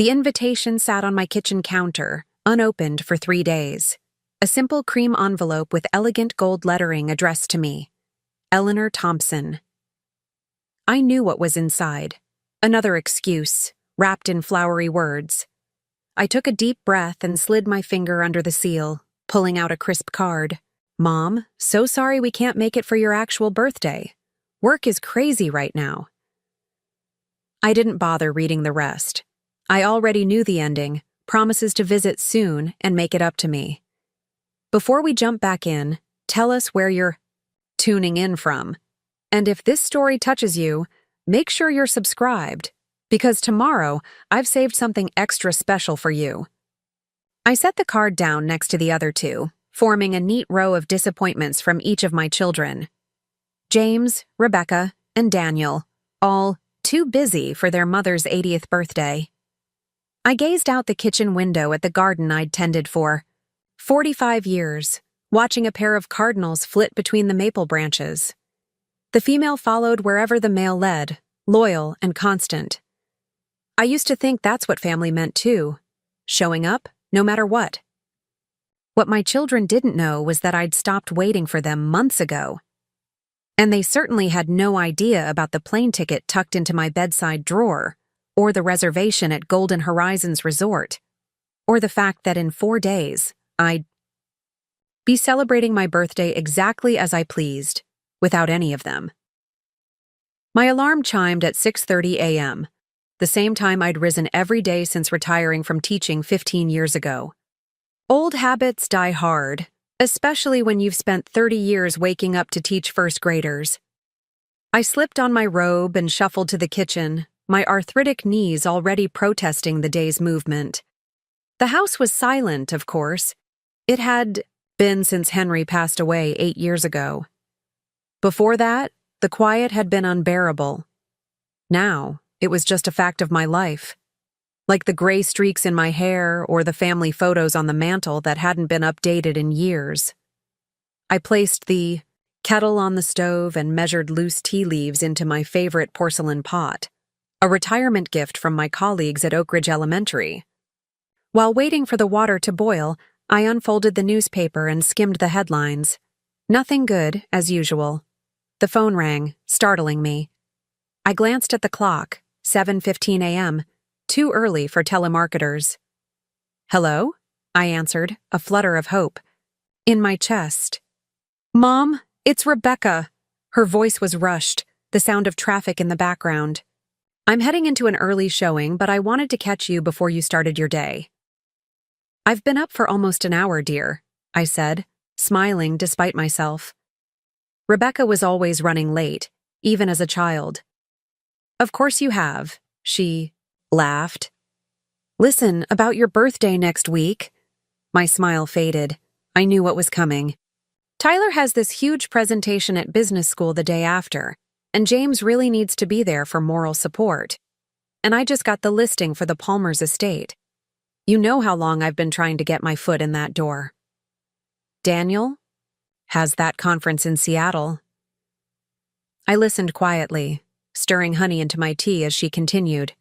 The invitation sat on my kitchen counter, unopened for 3 days. A simple cream envelope with elegant gold lettering addressed to me. Eleanor Thompson. I knew what was inside. Another excuse, wrapped in flowery words. I took a deep breath and slid my finger under the seal, pulling out a crisp card. Mom, so sorry we can't make it for your actual birthday. Work is crazy right now. I didn't bother reading the rest. I already knew the ending, promises to visit soon and make it up to me. Before we jump back in, tell us where you're tuning in from. And if this story touches you, make sure you're subscribed, because tomorrow I've saved something extra special for you. I set the card down next to the other two, forming a neat row of disappointments from each of my children. James, Rebecca, and Daniel, all too busy for their mother's 80th birthday. I gazed out the kitchen window at the garden I'd tended for 45 years, watching a pair of cardinals flit between the maple branches. The female followed wherever the male led, loyal and constant. I used to think that's what family meant too, showing up no matter what. What my children didn't know was that I'd stopped waiting for them months ago. And they certainly had no idea about the plane ticket tucked into my bedside drawer, or the reservation at Golden Horizons Resort, or the fact that in 4 days, I'd be celebrating my birthday exactly as I pleased, without any of them. My alarm chimed at 6:30 a.m., the same time I'd risen every day since retiring from teaching 15 years ago. Old habits die hard, especially when you've spent 30 years waking up to teach first graders. I slipped on my robe and shuffled to the kitchen, my arthritic knees already protesting the day's movement. The house was silent, of course. It had been since Henry passed away 8 years ago. Before that, the quiet had been unbearable. Now, it was just a fact of my life. Like the gray streaks in my hair or the family photos on the mantel that hadn't been updated in years. I placed the kettle on the stove and measured loose tea leaves into my favorite porcelain pot, a retirement gift from my colleagues at Oak Ridge Elementary. While waiting for the water to boil, I unfolded the newspaper and skimmed the headlines. Nothing good, as usual. The phone rang, startling me. I glanced at the clock, 7:15 a.m., too early for telemarketers. Hello? I answered, a flutter of hope in my chest. Mom, it's Rebecca. Her voice was rushed, the sound of traffic in the background. I'm heading into an early showing, but I wanted to catch you before you started your day. I've been up for almost an hour, dear, I said, smiling despite myself. Rebecca was always running late, even as a child. Of course you have, she laughed. Listen, about your birthday next week. My smile faded. I knew what was coming. Tyler has this huge presentation at business school the day after, and James really needs to be there for moral support. And I just got the listing for the Palmer's estate. You know how long I've been trying to get my foot in that door. Daniel has that conference in Seattle. I listened quietly, stirring honey into my tea as she continued.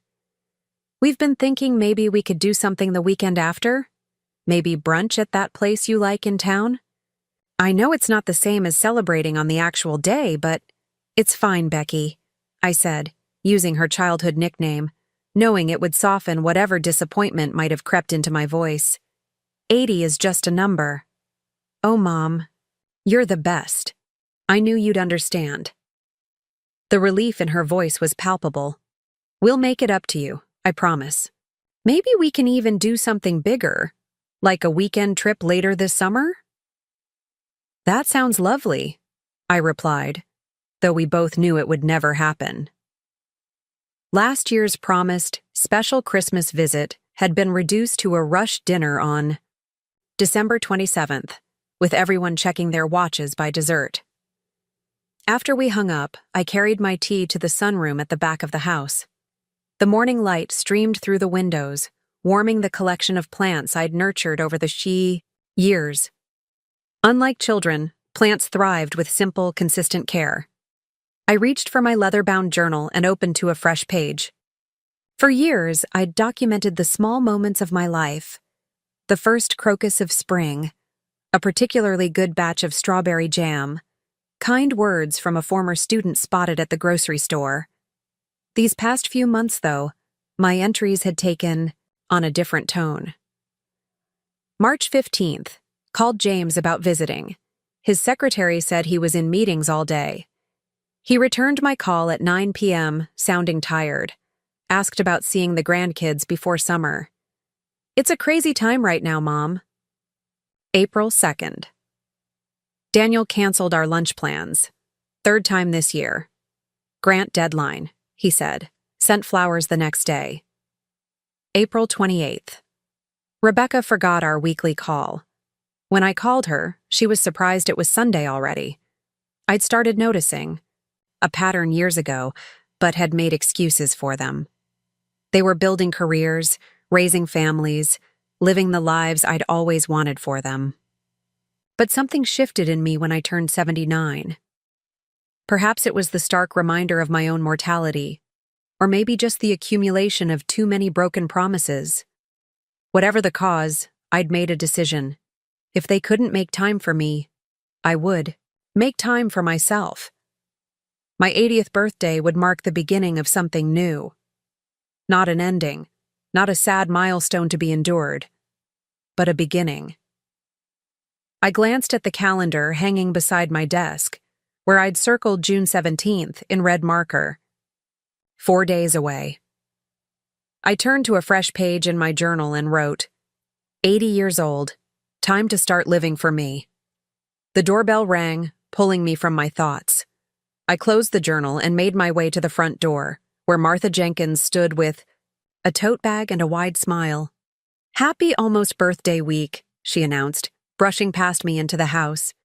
We've been thinking maybe we could do something the weekend after? Maybe brunch at that place you like in town? I know it's not the same as celebrating on the actual day, but it's fine, Becky, I said, using her childhood nickname, knowing it would soften whatever disappointment might have crept into my voice. 80 is just a number. Oh, Mom, you're the best. I knew you'd understand. The relief in her voice was palpable. We'll make it up to you, I promise. Maybe we can even do something bigger, like a weekend trip later this summer? That sounds lovely, I replied, though we both knew it would never happen. Last year's promised special Christmas visit had been reduced to a rush dinner on December 27th, with everyone checking their watches by dessert. After we hung up, I carried my tea to the sunroom at the back of the house. The morning light streamed through the windows, warming the collection of plants I'd nurtured over the years. Unlike children, plants thrived with simple, consistent care. I reached for my leather-bound journal and opened to a fresh page. For years, I'd documented the small moments of my life. The first crocus of spring, a particularly good batch of strawberry jam, kind words from a former student spotted at the grocery store. These past few months, though, my entries had taken on a different tone. March 15th, called James about visiting. His secretary said he was in meetings all day. He returned my call at 9 p.m., sounding tired. Asked about seeing the grandkids before summer. It's a crazy time right now, Mom. April 2nd. Daniel canceled our lunch plans. Third time this year. Grant deadline, he said. Sent flowers the next day. April 28th. Rebecca forgot our weekly call. When I called her, she was surprised it was Sunday already. I'd started noticing a pattern years ago, but had made excuses for them. They were building careers, raising families, living the lives I'd always wanted for them. But something shifted in me when I turned 79. Perhaps it was the stark reminder of my own mortality, or maybe just the accumulation of too many broken promises. Whatever the cause, I'd made a decision. If they couldn't make time for me, I would make time for myself. My 80th birthday would mark the beginning of something new. Not an ending, not a sad milestone to be endured, but a beginning. I glanced at the calendar hanging beside my desk, where I'd circled June 17th in red marker. 4 days away. I turned to a fresh page in my journal and wrote, 80 years old, time to start living for me. The doorbell rang, pulling me from my thoughts. I closed the journal and made my way to the front door, where Martha Jenkins stood with a tote bag and a wide smile. Happy almost birthday week, she announced, brushing past me into the house.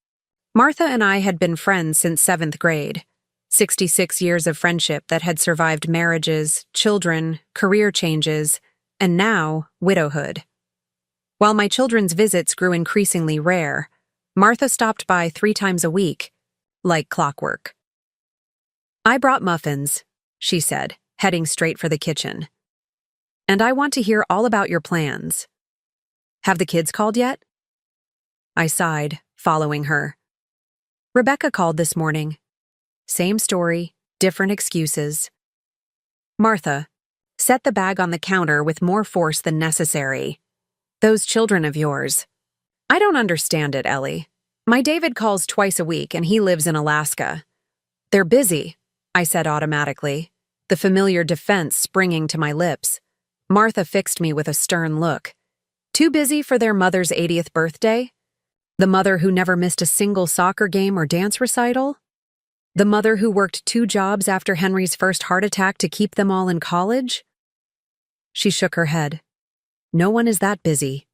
Martha and I had been friends since 7th grade. 66 years of friendship that had survived marriages, children, career changes, and now widowhood. While my children's visits grew increasingly rare, Martha stopped by 3 times a week, like clockwork. I brought muffins, she said, heading straight for the kitchen. And I want to hear all about your plans. Have the kids called yet? I sighed, following her. Rebecca called this morning. Same story, different excuses. Martha, set the bag on the counter with more force than necessary. Those children of yours. I don't understand it, Ellie. My David calls twice a week and he lives in Alaska. They're busy, I said automatically, the familiar defense springing to my lips. Martha fixed me with a stern look. Too busy for their mother's 80th birthday? The mother who never missed a single soccer game or dance recital? The mother who worked 2 jobs after Henry's first heart attack to keep them all in college? She shook her head. No one is that busy.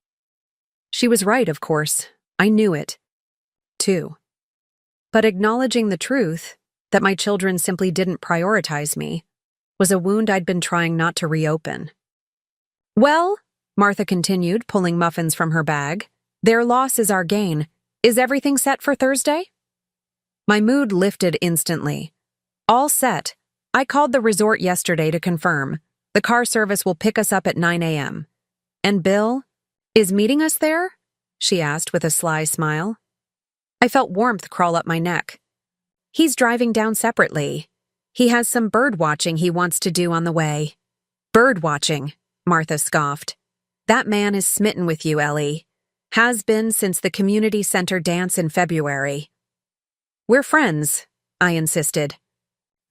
She was right, of course. I knew it, too. But acknowledging the truth, that my children simply didn't prioritize me, was a wound I'd been trying not to reopen. Well, Martha continued, pulling muffins from her bag, their loss is our gain. Is everything set for Thursday? My mood lifted instantly. All set. I called the resort yesterday to confirm. The car service will pick us up at 9 a.m. And Bill is meeting us there? She asked with a sly smile. I felt warmth crawl up my neck. He's driving down separately. He has some bird watching he wants to do on the way. Bird watching, Martha scoffed. That man is smitten with you, Ellie. Has been since the community center dance in February. We're friends, I insisted.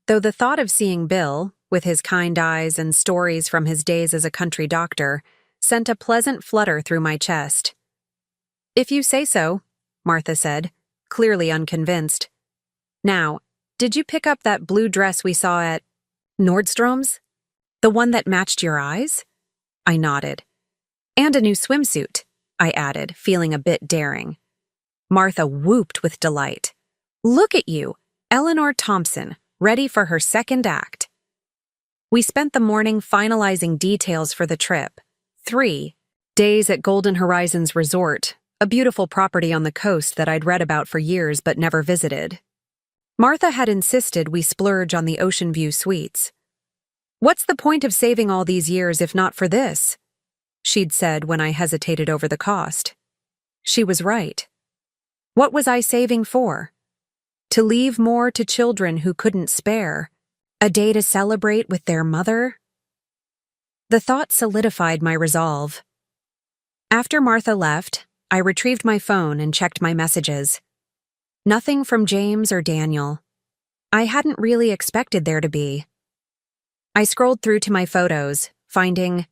Though the thought of seeing Bill, with his kind eyes and stories from his days as a country doctor, sent a pleasant flutter through my chest. If you say so, Martha said, clearly unconvinced. Now, did you pick up that blue dress we saw at Nordstrom's? The one that matched your eyes? I nodded. And a new swimsuit, I added, feeling a bit daring. Martha whooped with delight. Look at you, Eleanor Thompson, ready for her second act. We spent the morning finalizing details for the trip. 3 days at Golden Horizons Resort, a beautiful property on the coast that I'd read about for years but never visited. Martha had insisted we splurge on the Ocean View Suites. "What's the point of saving all these years if not for this?" she'd said when I hesitated over the cost. She was right. What was I saving for? To leave more to children who couldn't spare, a day to celebrate with their mother? The thought solidified my resolve. After Martha left, I retrieved my phone and checked my messages. Nothing from James or Daniel. I hadn't really expected there to be. I scrolled through to my photos, finding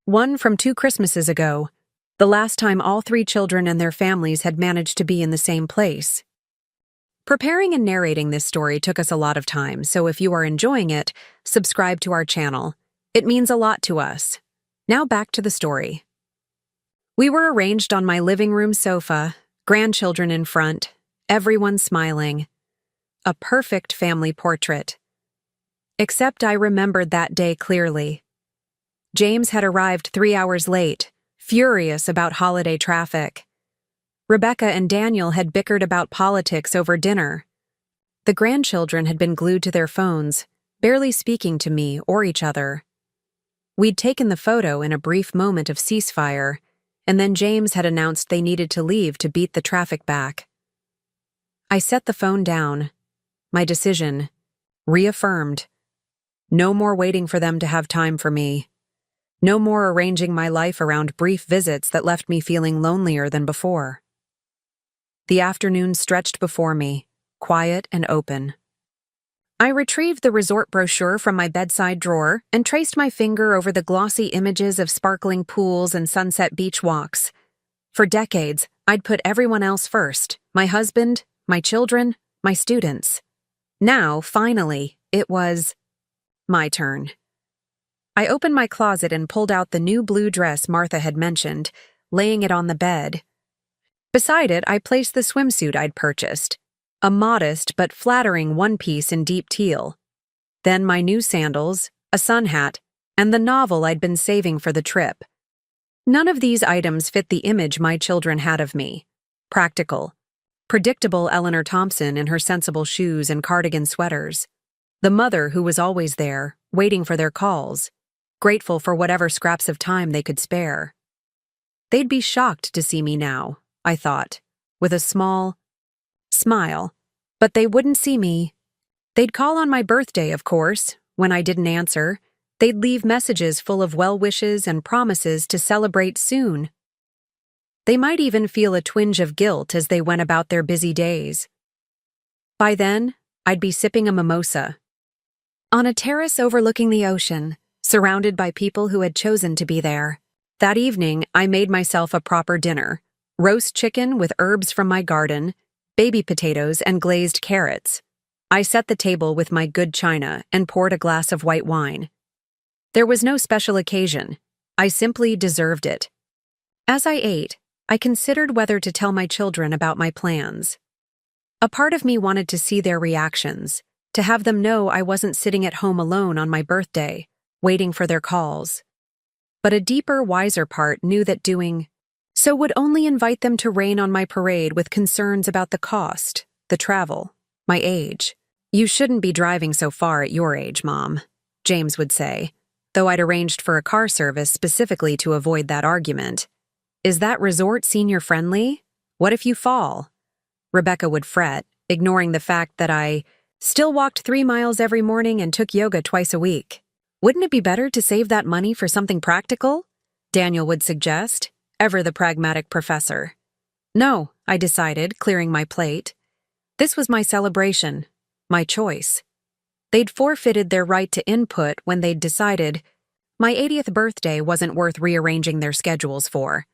one from 2 Christmases ago, the last time all 3 children and their families had managed to be in the same place. Preparing and narrating this story took us a lot of time, so if you are enjoying it, subscribe to our channel. It means a lot to us. Now back to the story. We were arranged on my living room sofa, grandchildren in front, everyone smiling. A perfect family portrait. Except I remembered that day clearly. James had arrived 3 hours late, furious about holiday traffic. Rebecca and Daniel had bickered about politics over dinner. The grandchildren had been glued to their phones, barely speaking to me or each other. We'd taken the photo in a brief moment of ceasefire, and then James had announced they needed to leave to beat the traffic back. I set the phone down. My decision, reaffirmed. No more waiting for them to have time for me. No more arranging my life around brief visits that left me feeling lonelier than before. The afternoon stretched before me, quiet and open. I retrieved the resort brochure from my bedside drawer and traced my finger over the glossy images of sparkling pools and sunset beach walks. For decades, I'd put everyone else first, my husband, my children, my students. Now, finally, it was my turn. I opened my closet and pulled out the new blue dress Martha had mentioned, laying it on the bed. Beside it, I placed the swimsuit I'd purchased, a modest but flattering one-piece in deep teal. Then my new sandals, a sun hat, and the novel I'd been saving for the trip. None of these items fit the image my children had of me. Practical. Predictable Eleanor Thompson in her sensible shoes and cardigan sweaters. The mother who was always there, waiting for their calls, grateful for whatever scraps of time they could spare. They'd be shocked to see me now, I thought, with a small smile. But they wouldn't see me. They'd call on my birthday, of course. When I didn't answer, they'd leave messages full of well wishes and promises to celebrate soon. They might even feel a twinge of guilt as they went about their busy days. By then, I'd be sipping a mimosa on a terrace overlooking the ocean, surrounded by people who had chosen to be there. That evening, I made myself a proper dinner. Roast chicken with herbs from my garden, baby potatoes, and glazed carrots. I set the table with my good china and poured a glass of white wine. There was no special occasion. I simply deserved it. As I ate, I considered whether to tell my children about my plans. A part of me wanted to see their reactions, to have them know I wasn't sitting at home alone on my birthday, waiting for their calls. But a deeper, wiser part knew that doing so would only invite them to rain on my parade with concerns about the cost, the travel, my age. "You shouldn't be driving so far at your age, Mom," James would say, though I'd arranged for a car service specifically to avoid that argument. "Is that resort senior-friendly? What if you fall?" Rebecca would fret, ignoring the fact that I still walked 3 miles every morning and took yoga twice a week. "Wouldn't it be better to save that money for something practical?" Daniel would suggest, ever the pragmatic professor. No, I decided, clearing my plate. This was my celebration, my choice. They'd forfeited their right to input when they'd decided my 80th birthday wasn't worth rearranging their schedules for.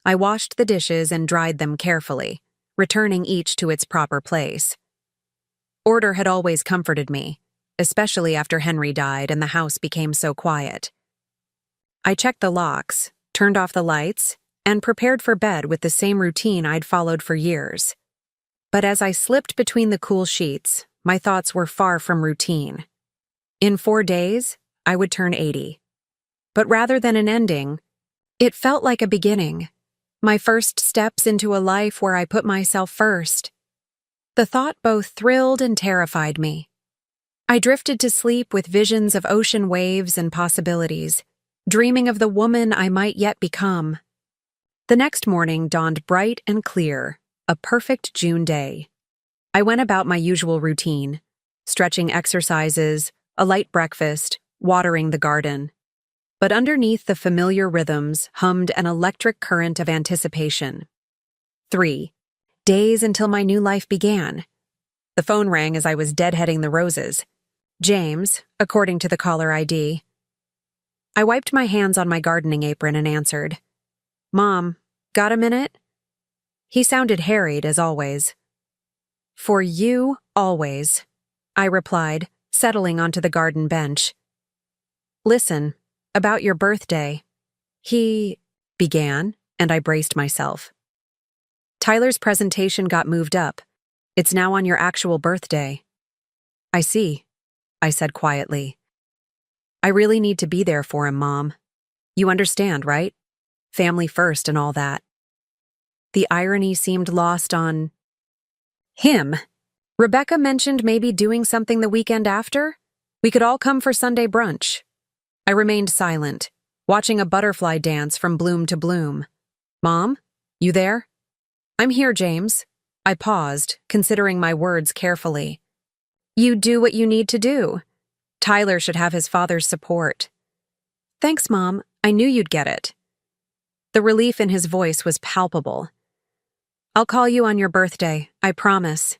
I washed the dishes and dried them carefully, returning each to its proper place. Order had always comforted me, especially after Henry died and the house became so quiet. I checked the locks, turned off the lights, and prepared for bed with the same routine I'd followed for years. But as I slipped between the cool sheets, my thoughts were far from routine. In 4 days, I would turn 80. But rather than an ending, it felt like a beginning. My first steps into a life where I put myself first. The thought both thrilled and terrified me. I drifted to sleep with visions of ocean waves and possibilities, dreaming of the woman I might yet become. The next morning dawned bright and clear, a perfect June day. I went about my usual routine, stretching exercises, a light breakfast, watering the garden. But underneath the familiar rhythms hummed an electric current of anticipation. 3 days until my new life began. The phone rang as I was deadheading the roses. James, according to the caller ID. I wiped my hands on my gardening apron and answered. Mom, got a minute? He sounded harried, as always. For you, always, I replied, settling onto the garden bench. Listen, about your birthday. He began, and I braced myself. Tyler's presentation got moved up. It's now on your actual birthday. I see, I said quietly. I really need to be there for him, Mom. You understand, right? Family first and all that. The irony seemed lost on him. Rebecca mentioned maybe doing something the weekend after. We could all come for Sunday brunch. I remained silent, watching a butterfly dance from bloom to bloom. Mom, you there? I'm here, James. I paused, considering my words carefully. You do what you need to do. Tyler should have his father's support. Thanks, Mom. I knew you'd get it. The relief in his voice was palpable. I'll call you on your birthday, I promise.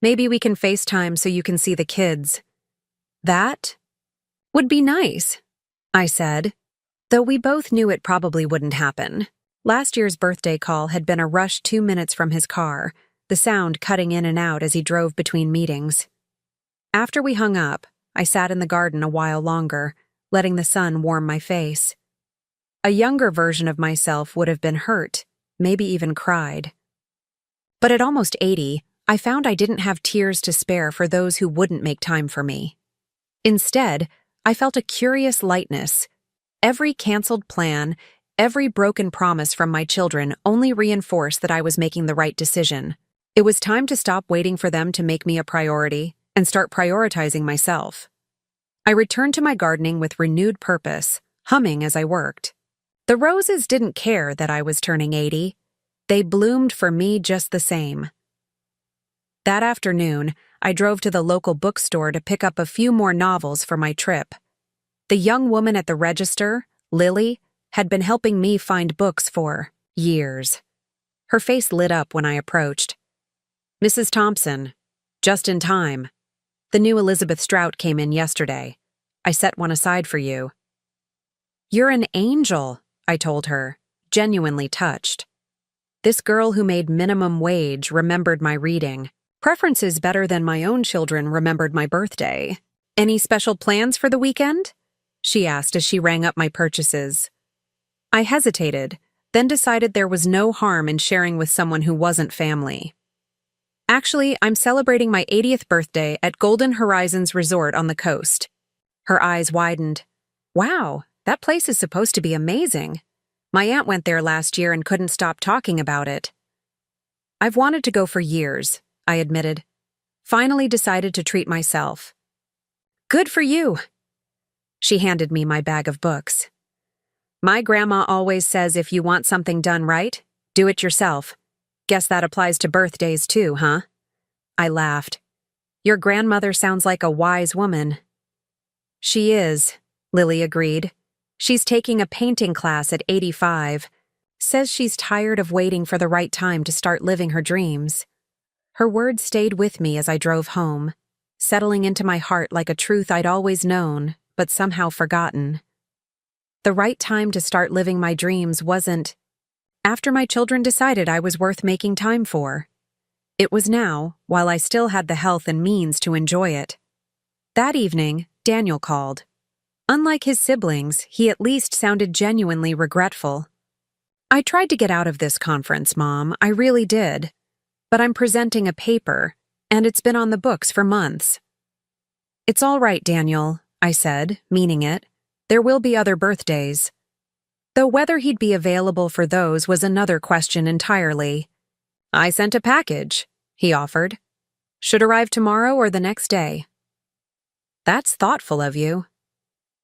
Maybe we can FaceTime so you can see the kids. That would be nice, I said, though we both knew it probably wouldn't happen. Last year's birthday call had been a rush 2 minutes from his car, the sound cutting in and out as he drove between meetings. After we hung up, I sat in the garden a while longer, letting the sun warm my face. A younger version of myself would have been hurt, maybe even cried. But at almost 80, I found I didn't have tears to spare for those who wouldn't make time for me. Instead, I felt a curious lightness. Every canceled plan, every broken promise from my children only reinforced that I was making the right decision. It was time to stop waiting for them to make me a priority and start prioritizing myself. I returned to my gardening with renewed purpose, humming as I worked. The roses didn't care that I was turning 80. They bloomed for me just the same. That afternoon, I drove to the local bookstore to pick up a few more novels for my trip. The young woman at the register, Lily, had been helping me find books for years. Her face lit up when I approached. Mrs. Thompson, just in time. The new Elizabeth Strout came in yesterday. I set one aside for you. You're an angel, I told her, genuinely touched. This girl who made minimum wage remembered my reading. Preferences better than my own children remembered my birthday. Any special plans for the weekend? She asked as she rang up my purchases. I hesitated, then decided there was no harm in sharing with someone who wasn't family. Actually, I'm celebrating my 80th birthday at Golden Horizons Resort on the coast. Her eyes widened. Wow, that place is supposed to be amazing. My aunt went there last year and couldn't stop talking about it. I've wanted to go for years, I admitted. Finally decided to treat myself. Good for you. She handed me my bag of books. My grandma always says if you want something done right, do it yourself. Guess that applies to birthdays too, huh? I laughed. Your grandmother sounds like a wise woman. She is, Lily agreed. She's taking a painting class at 85. Says she's tired of waiting for the right time to start living her dreams. Her words stayed with me as I drove home, settling into my heart like a truth I'd always known, but somehow forgotten. The right time to start living my dreams wasn't after my children decided I was worth making time for. It was now, while I still had the health and means to enjoy it. That evening, Daniel called. Unlike his siblings, he at least sounded genuinely regretful. I tried to get out of this conference, Mom, I really did. But I'm presenting a paper, and it's been on the books for months. It's all right, Daniel, I said, meaning it. There will be other birthdays. Though whether he'd be available for those was another question entirely. I sent a package, he offered. Should arrive tomorrow or the next day. That's thoughtful of you.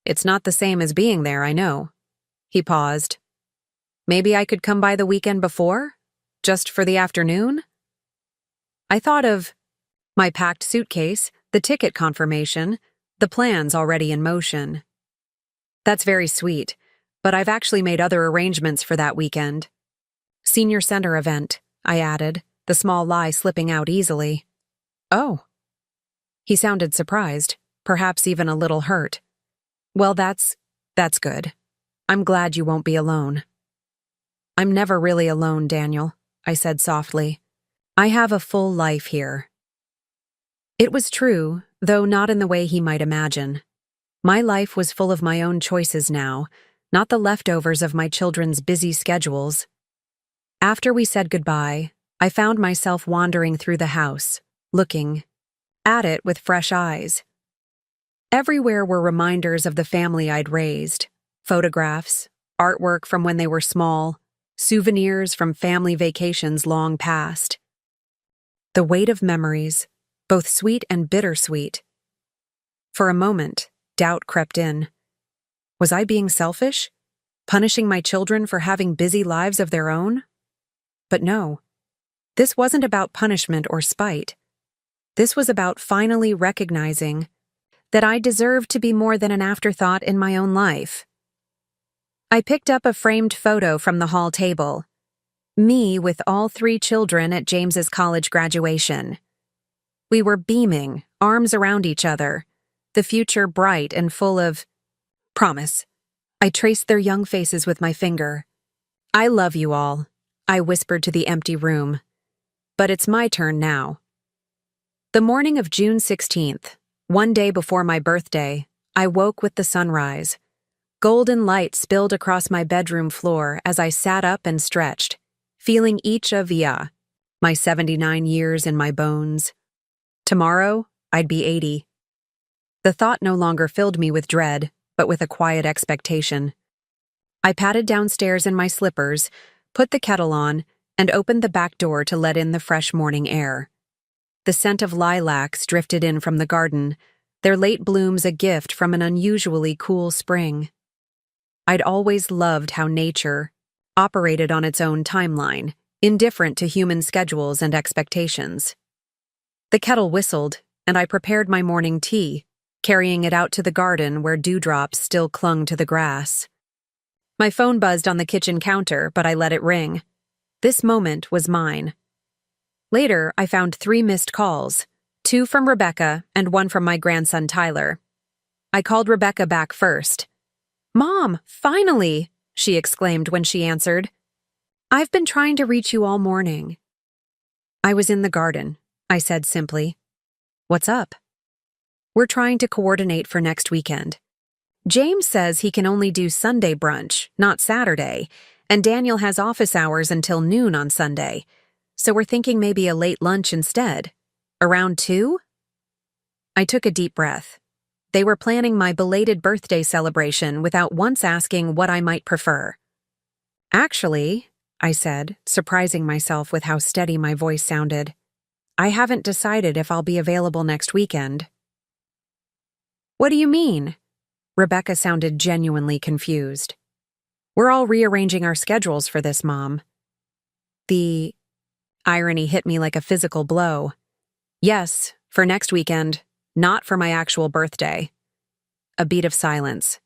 It's not the same as being there, I know. He paused. Maybe I could come by the weekend before? Just for the afternoon? I thought of my packed suitcase, the ticket confirmation, the plans already in motion. That's very sweet, but I've actually made other arrangements for that weekend. Senior center event, I added, the small lie slipping out easily. Oh. He sounded surprised, perhaps even a little hurt. Well, that's good. I'm glad you won't be alone. I'm never really alone, Daniel, I said softly. I have a full life here. It was true, though not in the way he might imagine. My life was full of my own choices now, not the leftovers of my children's busy schedules. After we said goodbye, I found myself wandering through the house, looking at it with fresh eyes. Everywhere were reminders of the family I'd raised, photographs, artwork from when they were small, souvenirs from family vacations long past. The weight of memories, both sweet and bittersweet. For a moment, doubt crept in. Was I being selfish? Punishing my children for having busy lives of their own? But no. This wasn't about punishment or spite. This was about finally recognizing that I deserved to be more than an afterthought in my own life. I picked up a framed photo from the hall table. Me with all 3 children at James's college graduation. We were beaming, arms around each other, the future bright and full of promise. I traced their young faces with my finger. I love you all, I whispered to the empty room. But it's my turn now. The morning of June 16th, one day before my birthday, I woke with the sunrise. Golden light spilled across my bedroom floor as I sat up and stretched, feeling each of my 79 years in my bones. Tomorrow, I'd be 80. The thought no longer filled me with dread, but with a quiet expectation. I padded downstairs in my slippers, put the kettle on, and opened the back door to let in the fresh morning air. The scent of lilacs drifted in from the garden, their late blooms a gift from an unusually cool spring. I'd always loved how nature operated on its own timeline, indifferent to human schedules and expectations. The kettle whistled, and I prepared my morning tea, carrying it out to the garden where dewdrops still clung to the grass. My phone buzzed on the kitchen counter, but I let it ring. This moment was mine. Later, I found 3 missed calls, 2 from Rebecca and 1 from my grandson Tyler. I called Rebecca back first. "Mom, finally!" she exclaimed when she answered. "I've been trying to reach you all morning." I was in the garden, I said simply. "What's up?" "We're trying to coordinate for next weekend. James says he can only do Sunday brunch, not Saturday, and Daniel has office hours until noon on Sunday, so we're thinking maybe a late lunch instead. Around 2? I took a deep breath. They were planning my belated birthday celebration without once asking what I might prefer. "Actually," I said, surprising myself with how steady my voice sounded, "I haven't decided if I'll be available next weekend." "What do you mean?" Rebecca sounded genuinely confused. "We're all rearranging our schedules for this, Mom." The irony hit me like a physical blow. "Yes, for next weekend, not for my actual birthday." A beat of silence.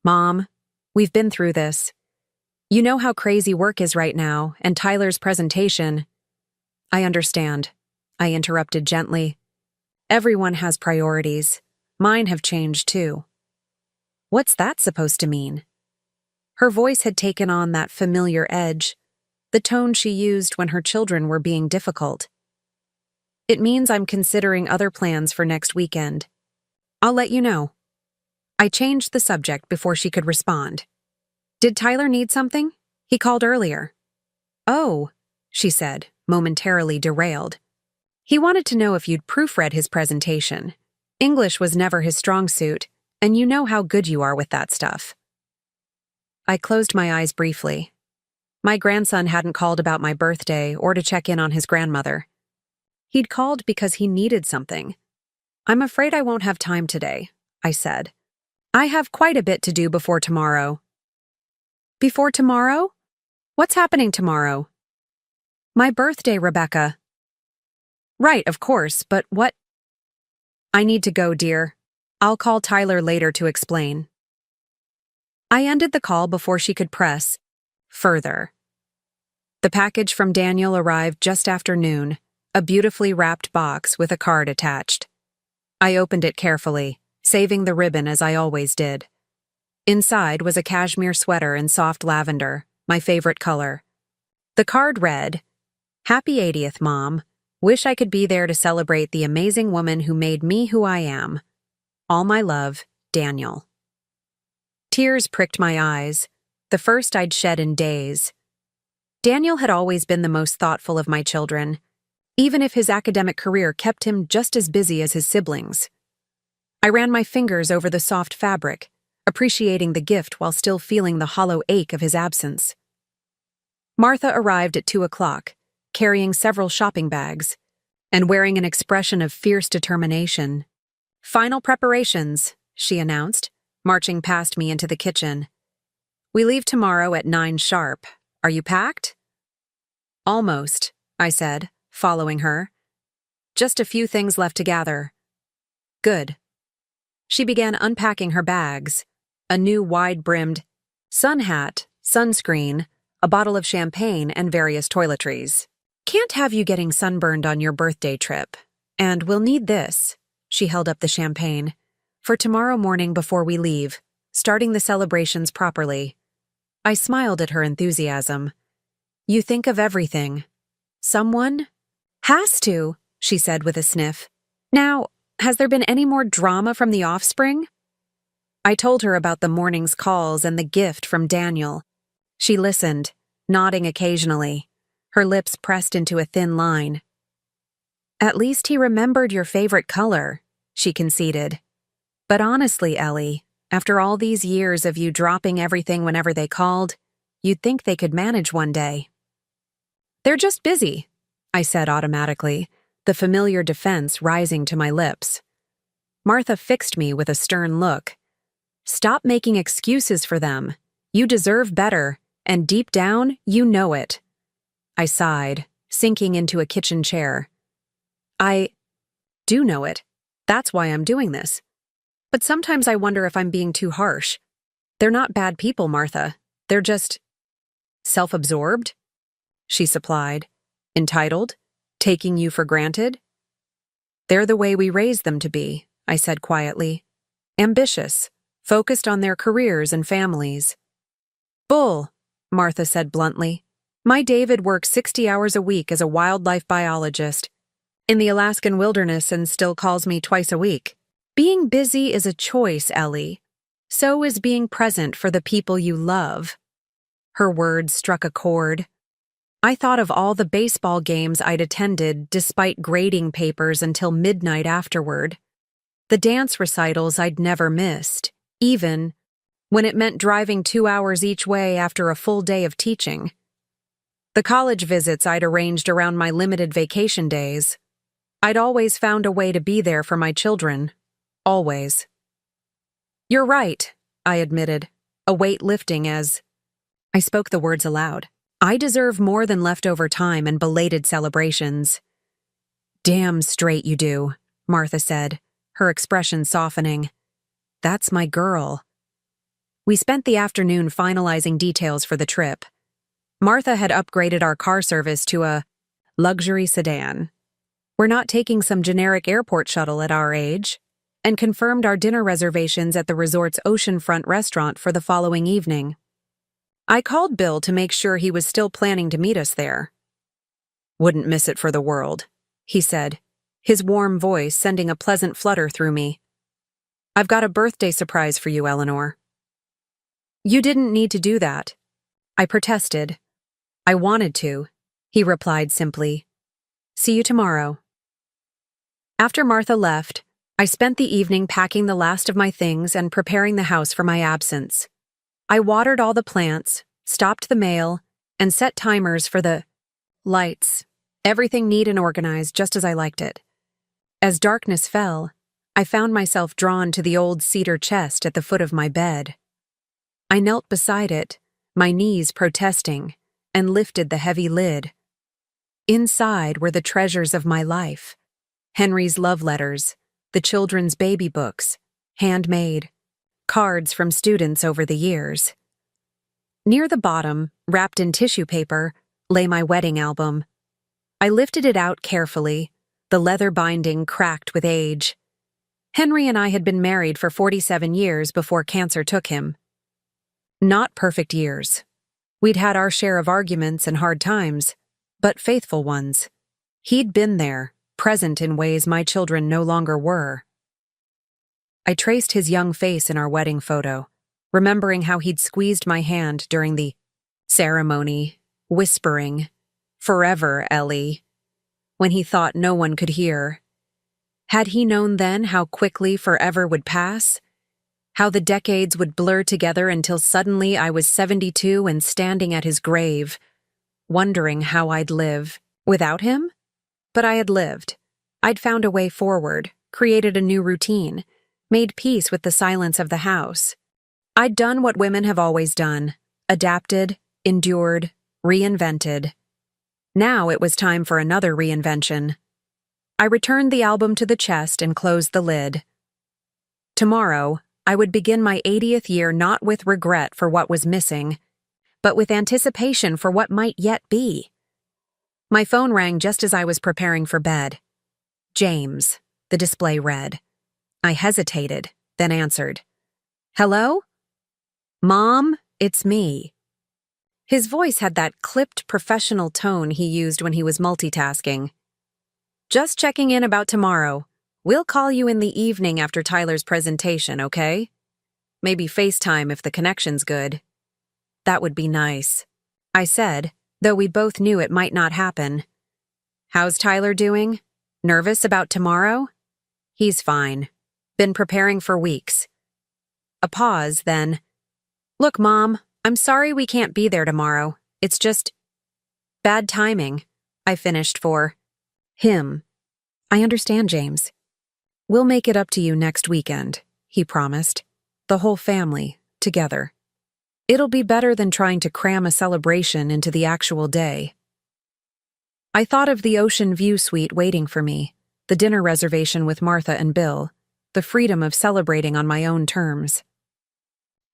"Mom, we've been through this. You know how crazy work is right now, and Tyler's presentation." "I understand," I interrupted gently. "Everyone has priorities. Mine have changed too." "What's that supposed to mean?" Her voice had taken on that familiar edge, the tone she used when her children were being difficult. "It means I'm considering other plans for next weekend. I'll let you know." I changed the subject before she could respond. "Did Tyler need something? He called earlier." "Oh," she said, momentarily derailed. "He wanted to know if you'd proofread his presentation. English was never his strong suit, and you know how good you are with that stuff." I closed my eyes briefly. My grandson hadn't called about my birthday or to check in on his grandmother. He'd called because he needed something. I'm afraid I won't have time today, I said. I have quite a bit to do before tomorrow. Before tomorrow? What's happening tomorrow? My birthday, Rebecca. Right, of course, but what? I need to go, dear. I'll call Tyler later to explain. I ended the call before she could press further. The package from Daniel arrived just after noon, a beautifully wrapped box with a card attached. I opened it carefully, saving the ribbon as I always did. Inside was a cashmere sweater in soft lavender, my favorite color. The card read, "Happy 80th, Mom. Wish I could be there to celebrate the amazing woman who made me who I am. All my love, Daniel." Tears pricked my eyes, the first I'd shed in days. Daniel had always been the most thoughtful of my children, even if his academic career kept him just as busy as his siblings. I ran my fingers over the soft fabric, appreciating the gift while still feeling the hollow ache of his absence. Martha arrived at 2:00, carrying several shopping bags, and wearing an expression of fierce determination. "Final preparations," she announced, marching past me into the kitchen. "We leave tomorrow at 9 sharp. Are you packed?" "Almost," I said, following her. "Just a few things left to gather." "Good." She began unpacking her bags, a new wide-brimmed sun hat, sunscreen, a bottle of champagne, and various toiletries. "Can't have you getting sunburned on your birthday trip. And we'll need this." She held up the champagne. "For tomorrow morning before we leave, starting the celebrations properly." I smiled at her enthusiasm. "You think of everything. Someone has to," she said with a sniff. "Now, has there been any more drama from the offspring?" I told her about the morning's calls and the gift from Daniel. She listened, nodding occasionally, her lips pressed into a thin line. "At least he remembered your favorite color," she conceded. "But honestly, Ellie, after all these years of you dropping everything whenever they called, you'd think they could manage one day." "They're just busy," I said automatically, the familiar defense rising to my lips. Martha fixed me with a stern look. "Stop making excuses for them. You deserve better, and deep down, you know it." I sighed, sinking into a kitchen chair. "I do know it. That's why I'm doing this. But sometimes I wonder if I'm being too harsh. They're not bad people, Martha. They're just self-absorbed," she supplied. "Entitled? Taking you for granted?" "They're the way we raised them to be," I said quietly. "Ambitious, focused on their careers and families." "Bull," Martha said bluntly. "My David works 60 hours a week as a wildlife biologist in the Alaskan wilderness and still calls me twice a week. Being busy is a choice, Ellie. So is being present for the people you love." Her words struck a chord. I thought of all the baseball games I'd attended despite grading papers until midnight afterward. The dance recitals I'd never missed, even when it meant driving 2 hours each way after a full day of teaching. The college visits I'd arranged around my limited vacation days. I'd always found a way to be there for my children. Always. "You're right," I admitted, a weight lifting as I spoke the words aloud. "I deserve more than leftover time and belated celebrations." "Damn straight you do," Martha said, her expression softening. "That's my girl." We spent the afternoon finalizing details for the trip. Martha had upgraded our car service to a luxury sedan. We're not taking some generic airport shuttle at our age, and confirmed our dinner reservations at the resort's oceanfront restaurant for the following evening. I called Bill to make sure he was still planning to meet us there. "Wouldn't miss it for the world," he said, his warm voice sending a pleasant flutter through me. "I've got a birthday surprise for you, Eleanor." "You didn't need to do that," I protested. "I wanted to," he replied simply. "See you tomorrow." After Martha left, I spent the evening packing the last of my things and preparing the house for my absence. I watered all the plants, stopped the mail, and set timers for the lights. Everything neat and organized just as I liked it. As darkness fell, I found myself drawn to the old cedar chest at the foot of my bed. I knelt beside it, my knees protesting, and lifted the heavy lid. Inside were the treasures of my life: Henry's love letters, the children's baby books, handmade, cards from students over the years. Near the bottom, wrapped in tissue paper, lay my wedding album. I lifted it out carefully, the leather binding cracked with age. Henry and I had been married for 47 years before cancer took him. Not perfect years. We'd had our share of arguments and hard times, but faithful ones. He'd been there, present in ways my children no longer were. I traced his young face in our wedding photo, remembering how he'd squeezed my hand during the ceremony, whispering, "Forever, Ellie," when he thought no one could hear. Had he known then how quickly forever would pass? How the decades would blur together until suddenly I was 72 and standing at his grave, wondering how I'd live without him? But I had lived. I'd found a way forward, created a new routine, made peace with the silence of the house. I'd done what women have always done: adapted, endured, reinvented. Now it was time for another reinvention. I returned the album to the chest and closed the lid. Tomorrow, I would begin my 80th year not with regret for what was missing, but with anticipation for what might yet be. My phone rang just as I was preparing for bed. James, the display read. I hesitated, then answered. "Hello? Mom, it's me." His voice had that clipped professional tone he used when he was multitasking. "Just checking in about tomorrow. We'll call you in the evening after Tyler's presentation, okay? Maybe FaceTime if the connection's good." "That would be nice," I said, though we both knew it might not happen. "How's Tyler doing? Nervous about tomorrow?" "He's fine. Been preparing for weeks." A pause, then, "Look, Mom, I'm sorry we can't be there tomorrow. It's just bad timing," I finished for him. "I understand, James. We'll make it up to you next weekend," he promised. "The whole family, together. It'll be better than trying to cram a celebration into the actual day." I thought of the ocean view suite waiting for me, the dinner reservation with Martha and Bill, the freedom of celebrating on my own terms.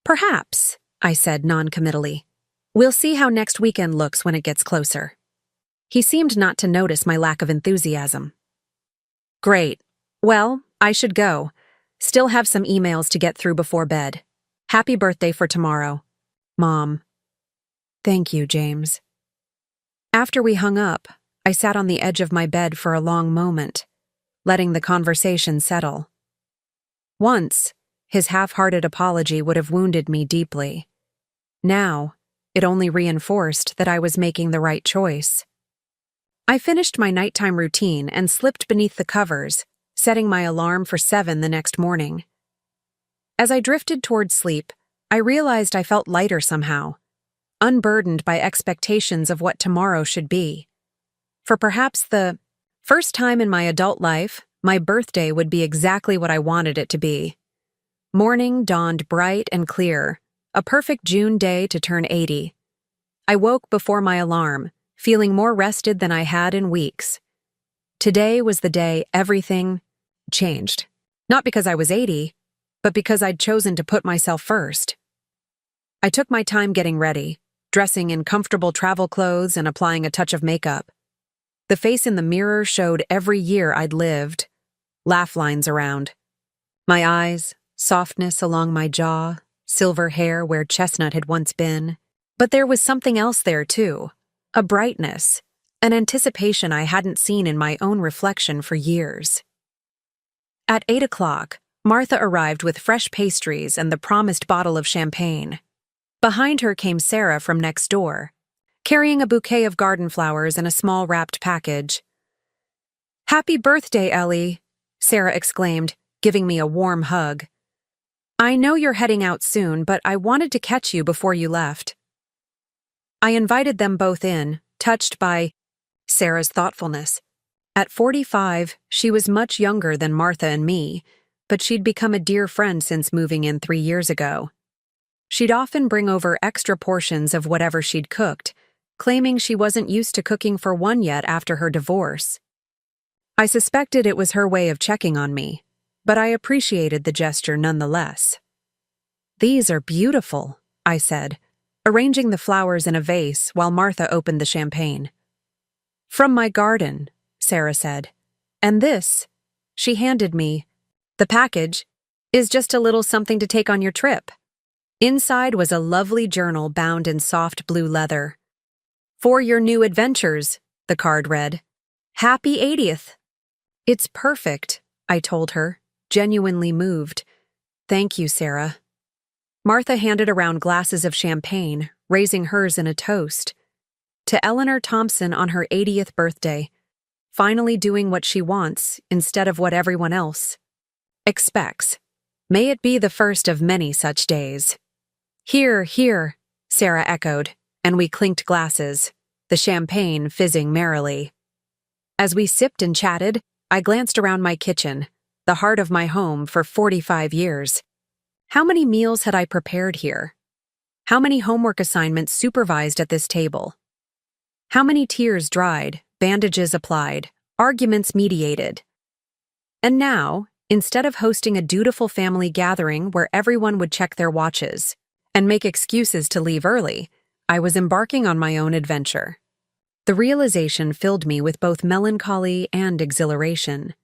"Perhaps," I said non-committally. "We'll see how next weekend looks when it gets closer." He seemed not to notice my lack of enthusiasm. "Great. Well, I should go. Still have some emails to get through before bed. Happy birthday for tomorrow, Mom." "Thank you, James." After we hung up, I sat on the edge of my bed for a long moment, letting the conversation settle. Once, his half-hearted apology would have wounded me deeply. Now, it only reinforced that I was making the right choice. I finished my nighttime routine and slipped beneath the covers, setting my alarm for 7 the next morning. As I drifted toward sleep, I realized I felt lighter somehow, unburdened by expectations of what tomorrow should be. For perhaps the first time in my adult life, my birthday would be exactly what I wanted it to be. Morning dawned bright and clear, a perfect June day to turn 80. I woke before my alarm, feeling more rested than I had in weeks. Today was the day everything changed. Not because I was 80, but because I'd chosen to put myself first. I took my time getting ready, dressing in comfortable travel clothes and applying a touch of makeup. The face in the mirror showed every year I'd lived, laugh lines around. My eyes, softness along my jaw, silver hair where chestnut had once been. But there was something else there too, a brightness, an anticipation I hadn't seen in my own reflection for years. At 8 o'clock, Martha arrived with fresh pastries and the promised bottle of champagne. Behind her came Sarah from next door, carrying a bouquet of garden flowers and a small wrapped package. "Happy birthday, Ellie," Sarah exclaimed, giving me a warm hug. "I know you're heading out soon, but I wanted to catch you before you left." I invited them both in, touched by Sarah's thoughtfulness. At 45, she was much younger than Martha and me, but she'd become a dear friend since moving in 3 years ago. She'd often bring over extra portions of whatever she'd cooked, claiming she wasn't used to cooking for one yet after her divorce. I suspected it was her way of checking on me, but I appreciated the gesture nonetheless. "These are beautiful," I said, arranging the flowers in a vase while Martha opened the champagne. "From my garden," Sarah said. "And this," she handed me, "the package, is just a little something to take on your trip." Inside was a lovely journal bound in soft blue leather. "For your new adventures," the card read. "Happy 80th." "It's perfect," I told her, genuinely moved. "Thank you, Sarah." Martha handed around glasses of champagne, raising hers in a toast. "To Eleanor Thompson on her 80th birthday, finally doing what she wants instead of what everyone else expects. May it be the first of many such days." "Here, here," Sarah echoed, and we clinked glasses, the champagne fizzing merrily. As we sipped and chatted, I glanced around my kitchen, the heart of my home for 45 years. How many meals had I prepared here? How many homework assignments supervised at this table? How many tears dried, bandages applied, arguments mediated? And now, instead of hosting a dutiful family gathering where everyone would check their watches and make excuses to leave early, I was embarking on my own adventure. The realization filled me with both melancholy and exhilaration.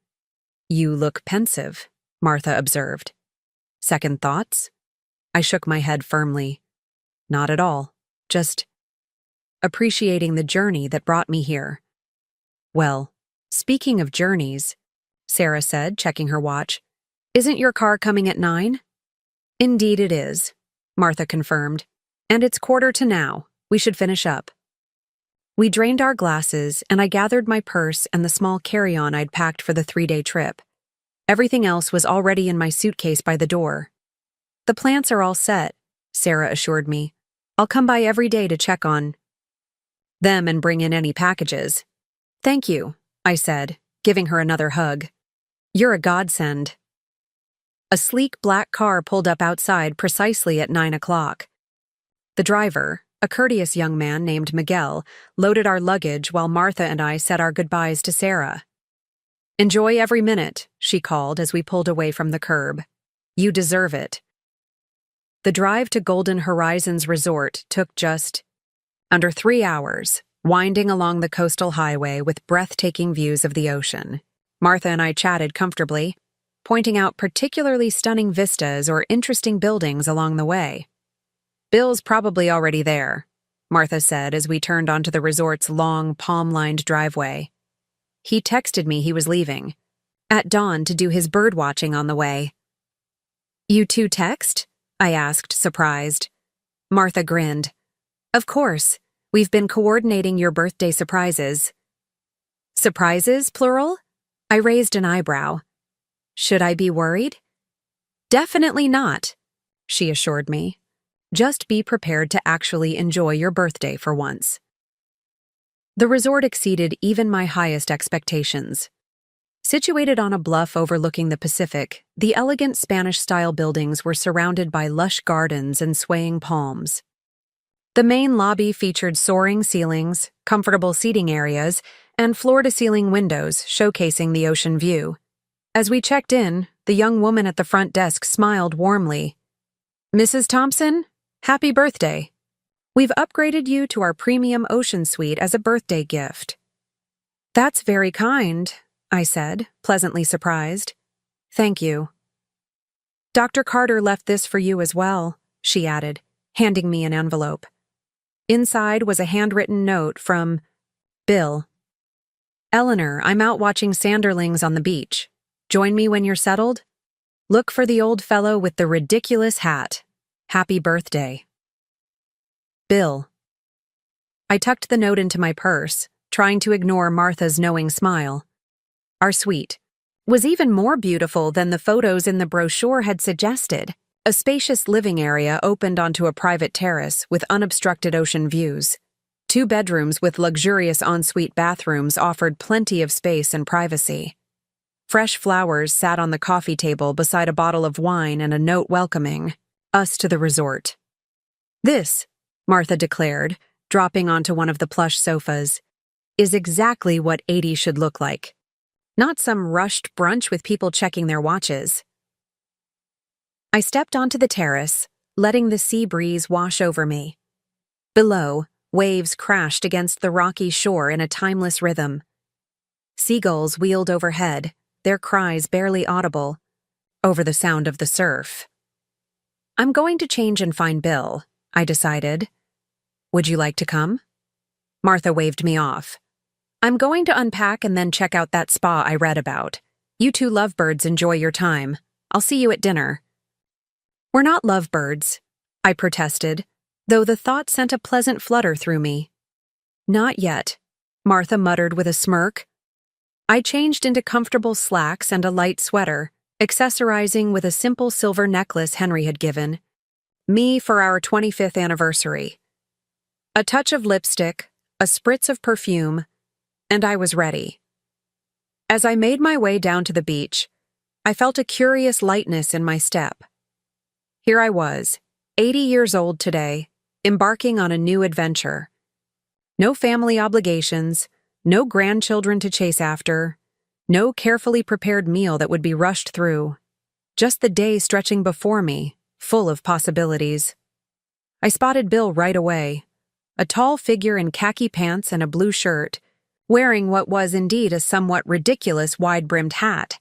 "You look pensive," Martha observed. "Second thoughts?" I shook my head firmly. "Not at all. Just appreciating the journey that brought me here." "Well, speaking of journeys," Sarah said, checking her watch, "isn't your car coming at 9? "Indeed it is," Martha confirmed. "And it's 1:15 now. We should finish up." We drained our glasses, and I gathered my purse and the small carry-on I'd packed for the 3-day trip. Everything else was already in my suitcase by the door. "The plants are all set," Sarah assured me. "I'll come by every day to check on them and bring in any packages." "Thank you," I said, giving her another hug. "You're a godsend." A sleek black car pulled up outside precisely at 9 o'clock. The driver, a courteous young man named Miguel, loaded our luggage while Martha and I said our goodbyes to Sarah. "Enjoy every minute," she called as we pulled away from the curb. "You deserve it." The drive to Golden Horizons Resort took just under 3 hours, winding along the coastal highway with breathtaking views of the ocean. Martha and I chatted comfortably, pointing out particularly stunning vistas or interesting buildings along the way. "Bill's probably already there," Martha said as we turned onto the resort's long, palm-lined driveway. "He texted me he was leaving at dawn to do his bird-watching on the way." "You two text?" I asked, surprised. Martha grinned. "Of course. We've been coordinating your birthday surprises." "Surprises, plural?" I raised an eyebrow. "Should I be worried?" "Definitely not," she assured me. "Just be prepared to actually enjoy your birthday for once." The resort exceeded even my highest expectations. Situated on a bluff overlooking the Pacific, the elegant Spanish-style buildings were surrounded by lush gardens and swaying palms. The main lobby featured soaring ceilings, comfortable seating areas, and floor-to-ceiling windows showcasing the ocean view. As we checked in, the young woman at the front desk smiled warmly. "Mrs. Thompson? Happy birthday. We've upgraded you to our premium ocean suite as a birthday gift." "That's very kind," I said, pleasantly surprised. "Thank you." "Dr. Carter left this for you as well," she added, handing me an envelope. Inside was a handwritten note from Bill. "Eleanor, I'm out watching sanderlings on the beach. Join me when you're settled? Look for the old fellow with the ridiculous hat. Happy birthday. Bill." I tucked the note into my purse, trying to ignore Martha's knowing smile. Our suite was even more beautiful than the photos in the brochure had suggested. A spacious living area opened onto a private terrace with unobstructed ocean views. 2 bedrooms with luxurious ensuite bathrooms offered plenty of space and privacy. Fresh flowers sat on the coffee table beside a bottle of wine and a note welcoming us to the resort. This, Martha declared, dropping onto one of the plush sofas, is exactly what 80 should look like. Not some rushed brunch with people checking their watches. I stepped onto the terrace, letting the sea breeze wash over me. Below, waves crashed against the rocky shore in a timeless rhythm. Seagulls wheeled overhead, their cries barely audible, over the sound of the surf. I'm going to change and find Bill, I decided. Would you like to come? Martha waved me off. I'm going to unpack and then check out that spa I read about. You two lovebirds enjoy your time. I'll see you at dinner. We're not lovebirds, I protested, though the thought sent a pleasant flutter through me. Not yet, Martha muttered with a smirk. I changed into comfortable slacks and a light sweater, accessorizing with a simple silver necklace Henry had given me for our 25th anniversary. A touch of lipstick, a spritz of perfume, and I was ready. As I made my way down to the beach, I felt a curious lightness in my step. Here I was, 80 years old today, embarking on a new adventure. No family obligations, no grandchildren to chase after, no carefully prepared meal that would be rushed through. Just the day stretching before me, full of possibilities. I spotted Bill right away, a tall figure in khaki pants and a blue shirt, wearing what was indeed a somewhat ridiculous wide-brimmed hat.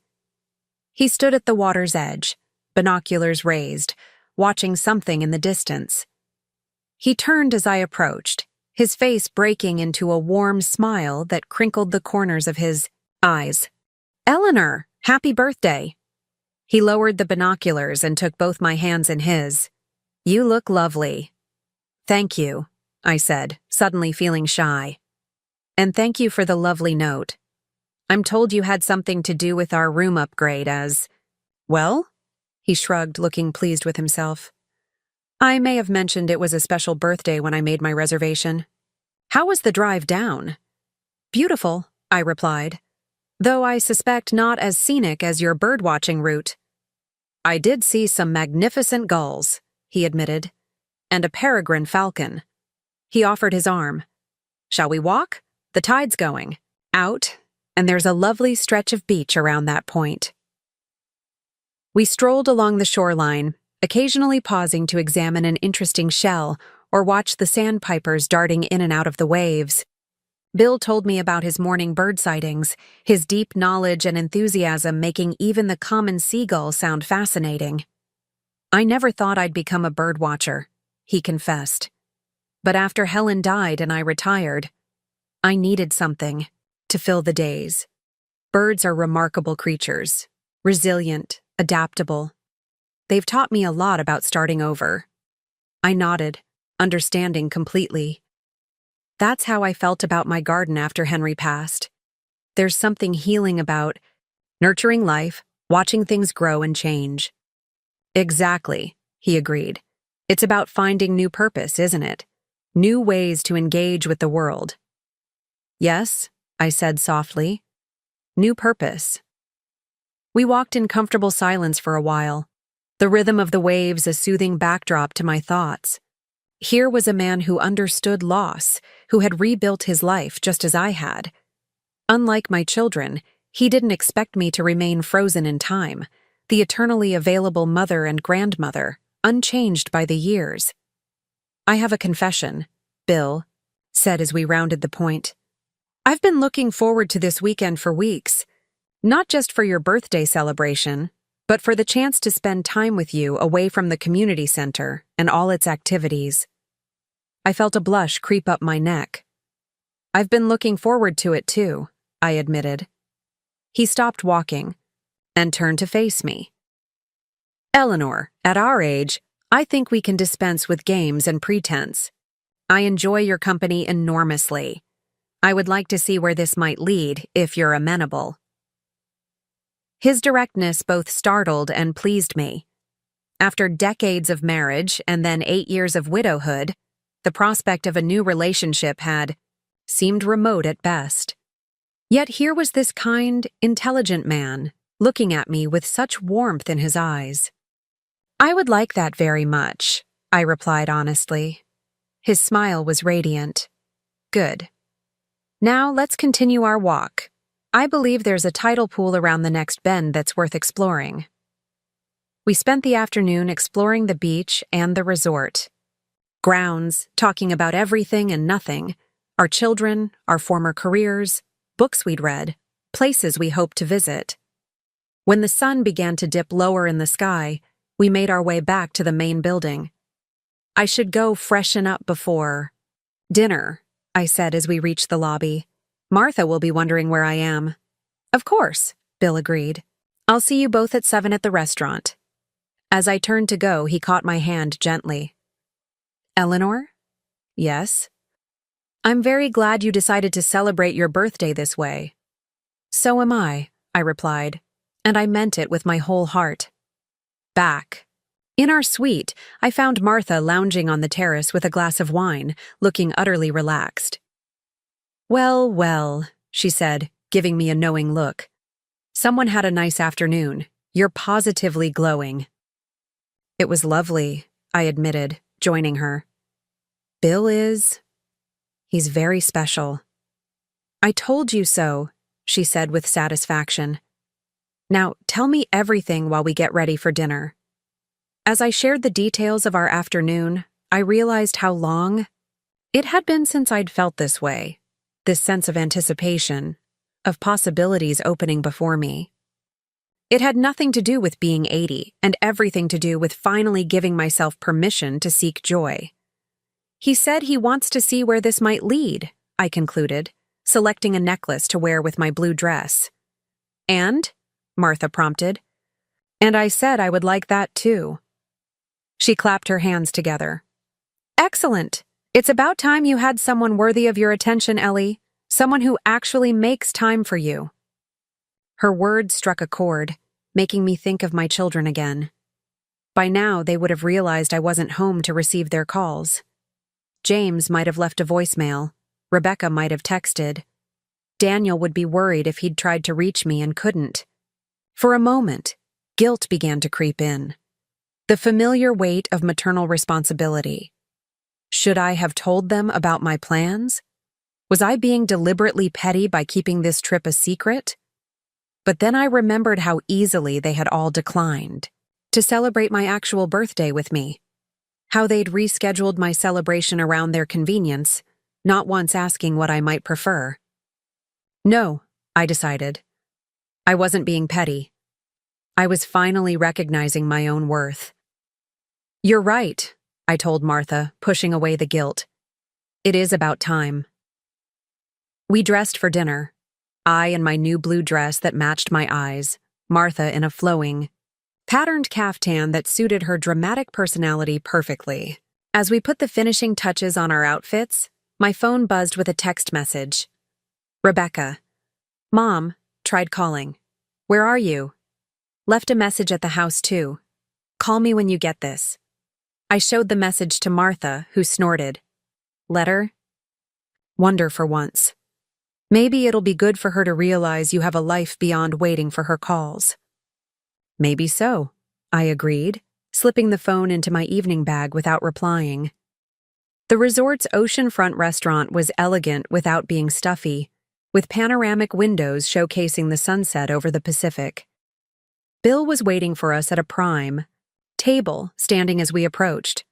He stood at the water's edge, binoculars raised, watching something in the distance. He turned as I approached, his face breaking into a warm smile that crinkled the corners of his eyes. Eleanor, happy birthday! He lowered the binoculars and took both my hands in his. You look lovely. Thank you, I said, suddenly feeling shy. And thank you for the lovely note. I'm told you had something to do with our room upgrade as... Well? He shrugged, looking pleased with himself. I may have mentioned it was a special birthday when I made my reservation. How was the drive down? Beautiful, I replied, though I suspect not as scenic as your bird-watching route. I did see some magnificent gulls, he admitted, and a peregrine falcon. He offered his arm. Shall we walk? The tide's going out, and there's a lovely stretch of beach around that point. We strolled along the shoreline, occasionally pausing to examine an interesting shell or watch the sandpipers darting in and out of the waves. Bill told me about his morning bird sightings, his deep knowledge and enthusiasm making even the common seagull sound fascinating. I never thought I'd become a bird watcher, he confessed. But after Helen died and I retired, I needed something to fill the days. Birds are remarkable creatures, resilient, adaptable. They've taught me a lot about starting over. I nodded, understanding completely. That's how I felt about my garden after Henry passed. There's something healing about nurturing life, watching things grow and change. Exactly, he agreed. It's about finding new purpose, isn't it? New ways to engage with the world. Yes, I said softly. New purpose. We walked in comfortable silence for a while, the rhythm of the waves a soothing backdrop to my thoughts. Here was a man who understood loss, who had rebuilt his life just as I had. Unlike my children, he didn't expect me to remain frozen in time, the eternally available mother and grandmother, unchanged by the years. I have a confession, Bill said as we rounded the point. I've been looking forward to this weekend for weeks, not just for your birthday celebration, but for the chance to spend time with you away from the community center and all its activities. I felt a blush creep up my neck. I've been looking forward to it too, I admitted. He stopped walking and turned to face me. Eleanor, at our age, I think we can dispense with games and pretense. I enjoy your company enormously. I would like to see where this might lead if you're amenable. His directness both startled and pleased me. After decades of marriage and then 8 years of widowhood, the prospect of a new relationship had seemed remote at best. Yet here was this kind, intelligent man, looking at me with such warmth in his eyes. "I would like that very much," I replied honestly. His smile was radiant. "Good. Now let's continue our walk. I believe there's a tidal pool around the next bend that's worth exploring." We spent the afternoon exploring the beach and the resort grounds, talking about everything and nothing, our children, our former careers, books we'd read, places we hoped to visit. When the sun began to dip lower in the sky, we made our way back to the main building. "I should go freshen up before dinner," I said as we reached the lobby. "Martha will be wondering where I am." "Of course," Bill agreed. "I'll see you both at 7 at the restaurant." As I turned to go, he caught my hand gently. "Eleanor?" "Yes?" "I'm very glad you decided to celebrate your birthday this way." "So am I," I replied, and I meant it with my whole heart. Back. In our suite, I found Martha lounging on the terrace with a glass of wine, looking utterly relaxed. "Well, well," she said, giving me a knowing look. "Someone had a nice afternoon. You're positively glowing." "It was lovely," I admitted, joining her. "Bill is... he's very special." "I told you so," she said with satisfaction. "Now, tell me everything while we get ready for dinner." As I shared the details of our afternoon, I realized how long it had been since I'd felt this way, this sense of anticipation, of possibilities opening before me. It had nothing to do with being 80 and everything to do with finally giving myself permission to seek joy. "He said he wants to see where this might lead," I concluded, selecting a necklace to wear with my blue dress. "And?" Martha prompted. "And I said I would like that too." She clapped her hands together. "Excellent! It's about time you had someone worthy of your attention, Ellie. Someone who actually makes time for you." Her words struck a chord, making me think of my children again. By now, they would have realized I wasn't home to receive their calls. James might have left a voicemail. Rebecca might have texted. Daniel would be worried if he'd tried to reach me and couldn't. For a moment, guilt began to creep in. The familiar weight of maternal responsibility. Should I have told them about my plans? Was I being deliberately petty by keeping this trip a secret? But then I remembered how easily they had all declined to celebrate my actual birthday with me. How they'd rescheduled my celebration around their convenience, not once asking what I might prefer. No, I decided. I wasn't being petty. I was finally recognizing my own worth. "You're right," I told Martha, pushing away the guilt. "It is about time." We dressed for dinner. I in my new blue dress that matched my eyes, Martha in a flowing, patterned caftan that suited her dramatic personality perfectly. As we put the finishing touches on our outfits, my phone buzzed with a text message. "Rebecca. Mom, tried calling. Where are you? Left a message at the house too. Call me when you get this." I showed the message to Martha, who snorted. "Letter? Wonder for once. Maybe it'll be good for her to realize you have a life beyond waiting for her calls." "Maybe so," I agreed, slipping the phone into my evening bag without replying. The resort's oceanfront restaurant was elegant without being stuffy, with panoramic windows showcasing the sunset over the Pacific. Bill was waiting for us at a prime table, standing as we approached.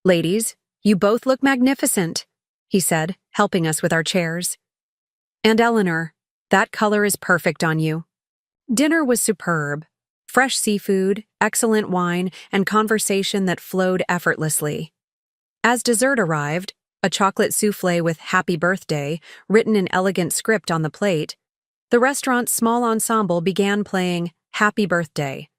"Ladies, you both look magnificent," he said, helping us with our chairs. "And Eleanor, that color is perfect on you." Dinner was superb. Fresh seafood, excellent wine, and conversation that flowed effortlessly. As dessert arrived, a chocolate souffle with "Happy Birthday" written in elegant script on the plate, the restaurant's small ensemble began playing "Happy Birthday."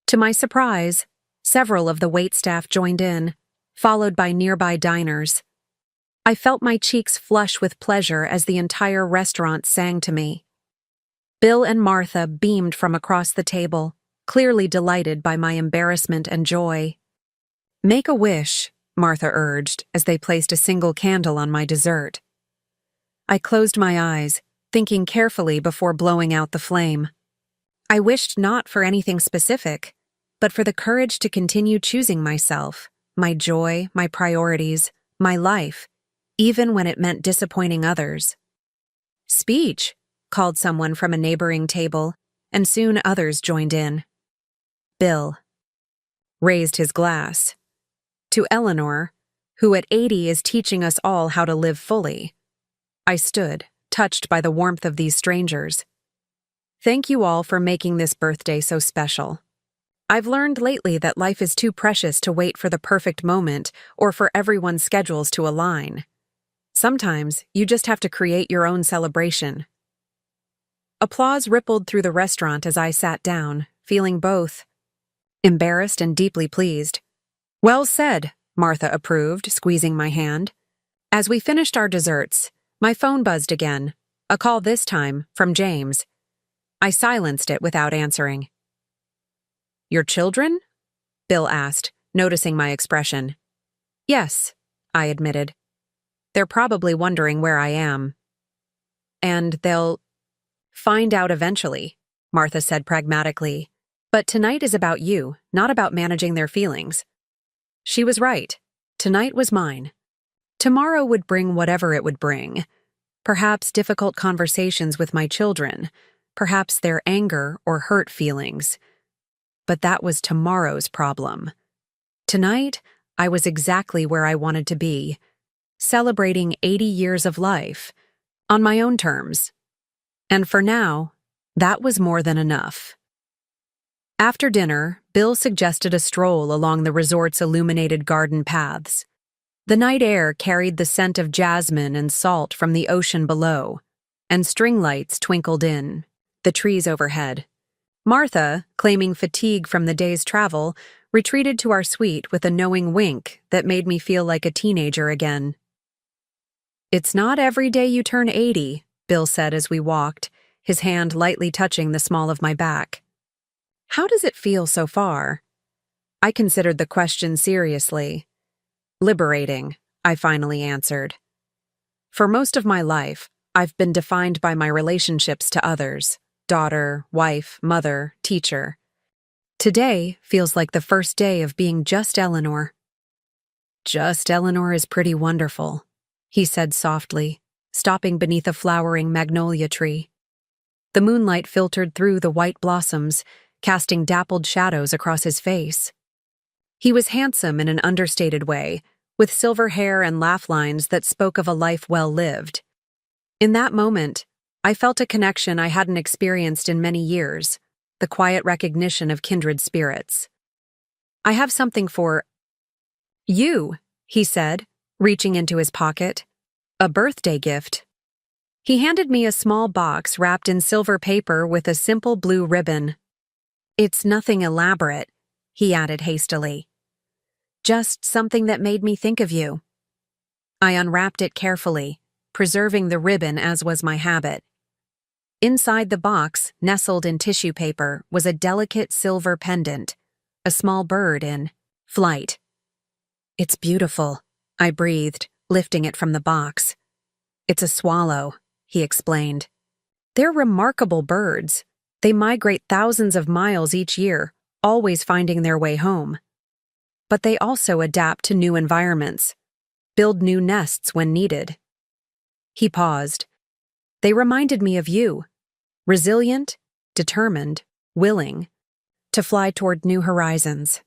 To my surprise, several of the waitstaff joined in, followed by nearby diners. I felt my cheeks flush with pleasure as the entire restaurant sang to me. Bill and Martha beamed from across the table, clearly delighted by my embarrassment and joy. "Make a wish," Martha urged as they placed a single candle on my dessert. I closed my eyes, thinking carefully before blowing out the flame. I wished not for anything specific, but for the courage to continue choosing myself, my joy, my priorities, my life, even when it meant disappointing others. "Speech," called someone from a neighboring table, and soon others joined in. Bill raised his glass. To Eleanor, who at 80 is teaching us all how to live fully. I stood, touched by the warmth of these strangers. Thank you all for making this birthday so special. I've learned lately that life is too precious to wait for the perfect moment or for everyone's schedules to align. Sometimes you just have to create your own celebration. Applause rippled through the restaurant as I sat down, feeling both embarrassed and deeply pleased. "Well said," Martha approved, squeezing my hand. As we finished our desserts, my phone buzzed again, a call this time from James. I silenced it without answering. "Your children?" Bill asked, noticing my expression. "Yes," I admitted. "They're probably wondering where I am." "And they'll find out eventually," Martha said pragmatically. "But tonight is about you, not about managing their feelings." She was right. Tonight was mine. Tomorrow would bring whatever it would bring. Perhaps difficult conversations with my children, perhaps their anger or hurt feelings. But that was tomorrow's problem. Tonight, I was exactly where I wanted to be, celebrating 80 years of life, on my own terms. And for now, that was more than enough. After dinner, Bill suggested a stroll along the resort's illuminated garden paths. The night air carried the scent of jasmine and salt from the ocean below, and string lights twinkled in the trees overhead. Martha, claiming fatigue from the day's travel, retreated to our suite with a knowing wink that made me feel like a teenager again. "It's not every day you turn 80, Bill said as we walked, his hand lightly touching the small of my back. "How does it feel so far?" I considered the question seriously. "Liberating," I finally answered. For most of my life, I've been defined by my relationships to others: daughter, wife, mother, teacher. Today feels like the first day of being just Eleanor. "Just Eleanor is pretty wonderful," he said softly, stopping beneath a flowering magnolia tree. The moonlight filtered through the white blossoms, casting dappled shadows across his face. He was handsome in an understated way, with silver hair and laugh lines that spoke of a life well lived. In that moment, I felt a connection I hadn't experienced in many years, the quiet recognition of kindred spirits. "I have something for you," he said, reaching into his pocket. "A birthday gift." He handed me a small box wrapped in silver paper with a simple blue ribbon. "It's nothing elaborate," he added hastily. "Just something that made me think of you." I unwrapped it carefully, preserving the ribbon as was my habit. Inside the box, nestled in tissue paper, was a delicate silver pendant, a small bird in flight. "It's beautiful," I breathed, lifting it from the box. "It's a swallow," he explained. "They're remarkable birds. They migrate thousands of miles each year, always finding their way home. But they also adapt to new environments, build new nests when needed." He paused. "They reminded me of you, resilient, determined, willing to fly toward new horizons."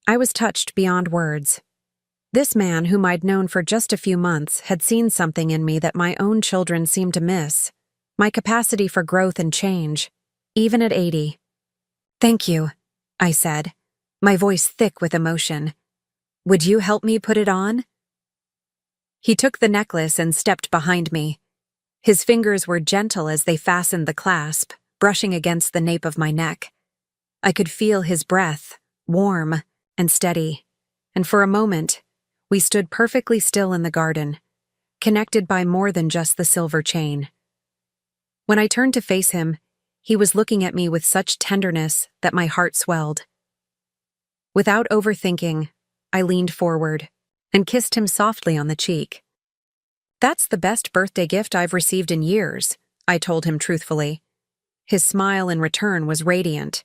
I was touched beyond words. This man, whom I'd known for just a few months, had seen something in me that my own children seemed to miss, my capacity for growth and change, even at 80. "Thank you," I said, my voice thick with emotion. "Would you help me put it on?" He took the necklace and stepped behind me. His fingers were gentle as they fastened the clasp, brushing against the nape of my neck. I could feel his breath, warm and steady, and for a moment, we stood perfectly still in the garden, connected by more than just the silver chain. When I turned to face him, he was looking at me with such tenderness that my heart swelled. Without overthinking, I leaned forward and kissed him softly on the cheek. "That's the best birthday gift I've received in years," I told him truthfully. His smile in return was radiant.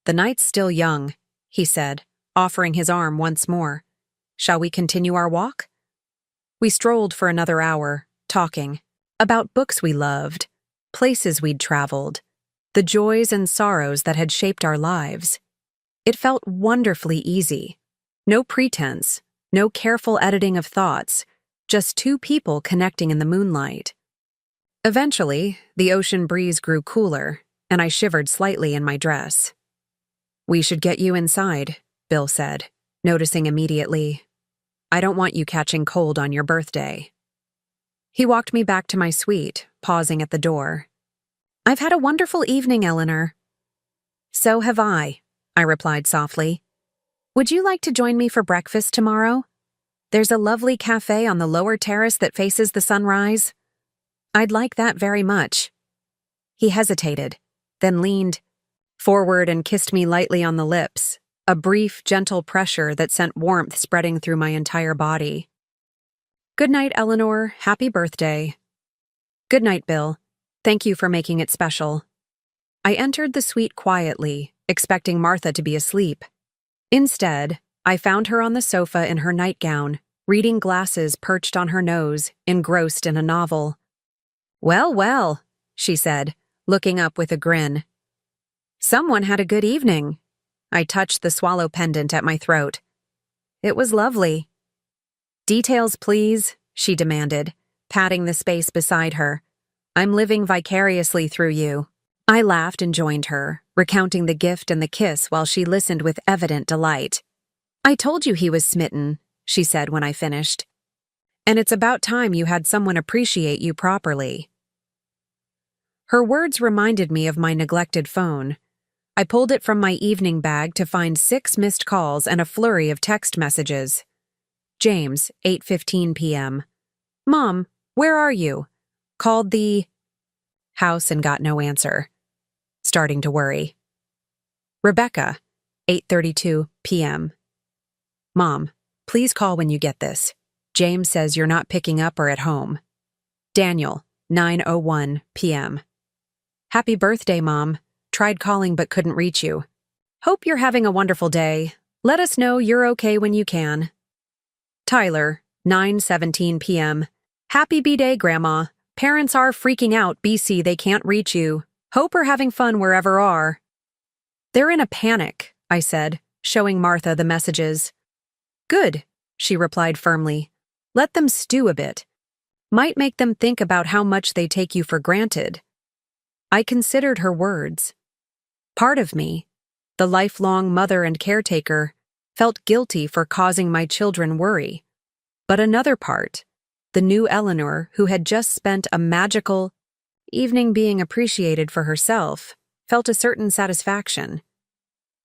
"The night's still young," he said, offering his arm once more. "Shall we continue our walk?" We strolled for another hour, talking about books we loved, places we'd traveled, the joys and sorrows that had shaped our lives. It felt wonderfully easy. No pretense, no careful editing of thoughts, just two people connecting in the moonlight. Eventually, the ocean breeze grew cooler, and I shivered slightly in my dress. "We should get you inside," Bill said, noticing immediately. "I don't want you catching cold on your birthday." He walked me back to my suite, pausing at the door. "I've had a wonderful evening, Eleanor." "So have I replied softly. "Would you like to join me for breakfast tomorrow? There's a lovely cafe on the lower terrace that faces the sunrise." "I'd like that very much." He hesitated, then leaned forward and kissed me lightly on the lips, a brief, gentle pressure that sent warmth spreading through my entire body. "Good night, Eleanor. Happy birthday." "Good night, Bill. Thank you for making it special." I entered the suite quietly, expecting Martha to be asleep. Instead, I found her on the sofa in her nightgown, reading glasses perched on her nose, engrossed in a novel. "Well, well," she said, looking up with a grin. "Someone had a good evening." I touched the swallow pendant at my throat. "It was lovely." "Details, please," she demanded, patting the space beside her. "I'm living vicariously through you." I laughed and joined her, recounting the gift and the kiss while she listened with evident delight. "I told you he was smitten," she said when I finished. "And it's about time you had someone appreciate you properly." Her words reminded me of my neglected phone. I pulled it from my evening bag to find 6 missed calls and a flurry of text messages. James, 8:15 p.m. "Mom, where are you? Called the house and got no answer. Starting to worry." Rebecca, 8:32 p.m. "Mom, please call when you get this. James says you're not picking up or at home." Daniel, 9:01 p.m. "Happy birthday, Mom. Tried calling but couldn't reach you. Hope you're having a wonderful day. Let us know you're okay when you can." Tyler, 9:17 p.m. "Happy B-Day, Grandma. Parents are freaking out BC they can't reach you. Hope are having fun wherever are." "They're in a panic," I said, showing Martha the messages. "Good," she replied firmly. "Let them stew a bit. Might make them think about how much they take you for granted." I considered her words. Part of me, the lifelong mother and caretaker, felt guilty for causing my children worry. But another part, the new Eleanor who had just spent a magical evening being appreciated for herself, felt a certain satisfaction.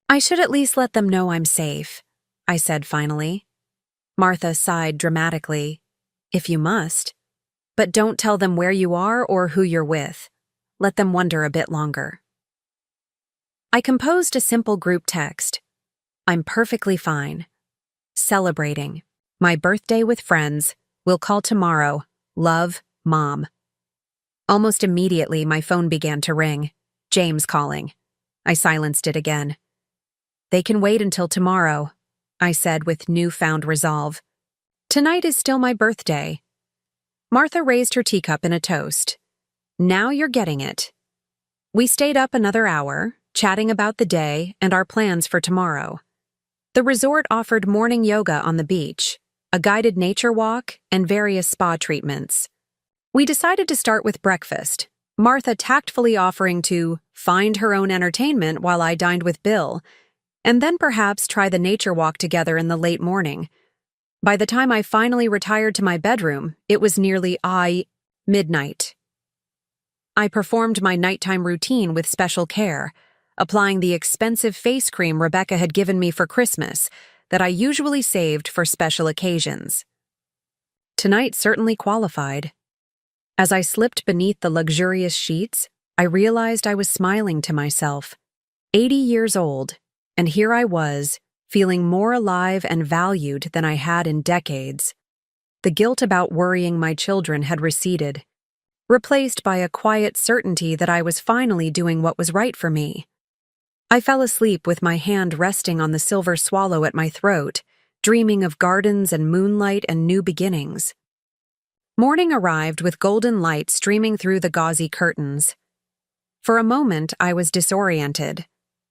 "I should at least let them know I'm safe," I said finally. Martha sighed dramatically. "If you must. But don't tell them where you are or who you're with. Let them wonder a bit longer." I composed a simple group text. "I'm perfectly fine. Celebrating. My birthday with friends. Will call tomorrow. Love, Mom." Almost immediately, my phone began to ring. James calling. I silenced it again. "They can wait until tomorrow," I said with newfound resolve. "Tonight is still my birthday." Martha raised her teacup in a toast. "Now you're getting it." We stayed up another hour, chatting about the day and our plans for tomorrow. The resort offered morning yoga on the beach, a guided nature walk, and various spa treatments. We decided to start with breakfast, Martha tactfully offering to find her own entertainment while I dined with Bill, and then perhaps try the nature walk together in the late morning. By the time I finally retired to my bedroom, it was nearly midnight. I performed my nighttime routine with special care, applying the expensive face cream Rebecca had given me for Christmas that I usually saved for special occasions. Tonight certainly qualified. As I slipped beneath the luxurious sheets, I realized I was smiling to myself. 80 years old, and here I was, feeling more alive and valued than I had in decades. The guilt about worrying my children had receded. replaced by a quiet certainty that I was finally doing what was right for me. I fell asleep with my hand resting on the silver swallow at my throat, dreaming of gardens and moonlight and new beginnings. Morning arrived with golden light streaming through the gauzy curtains. For a moment, I was disoriented.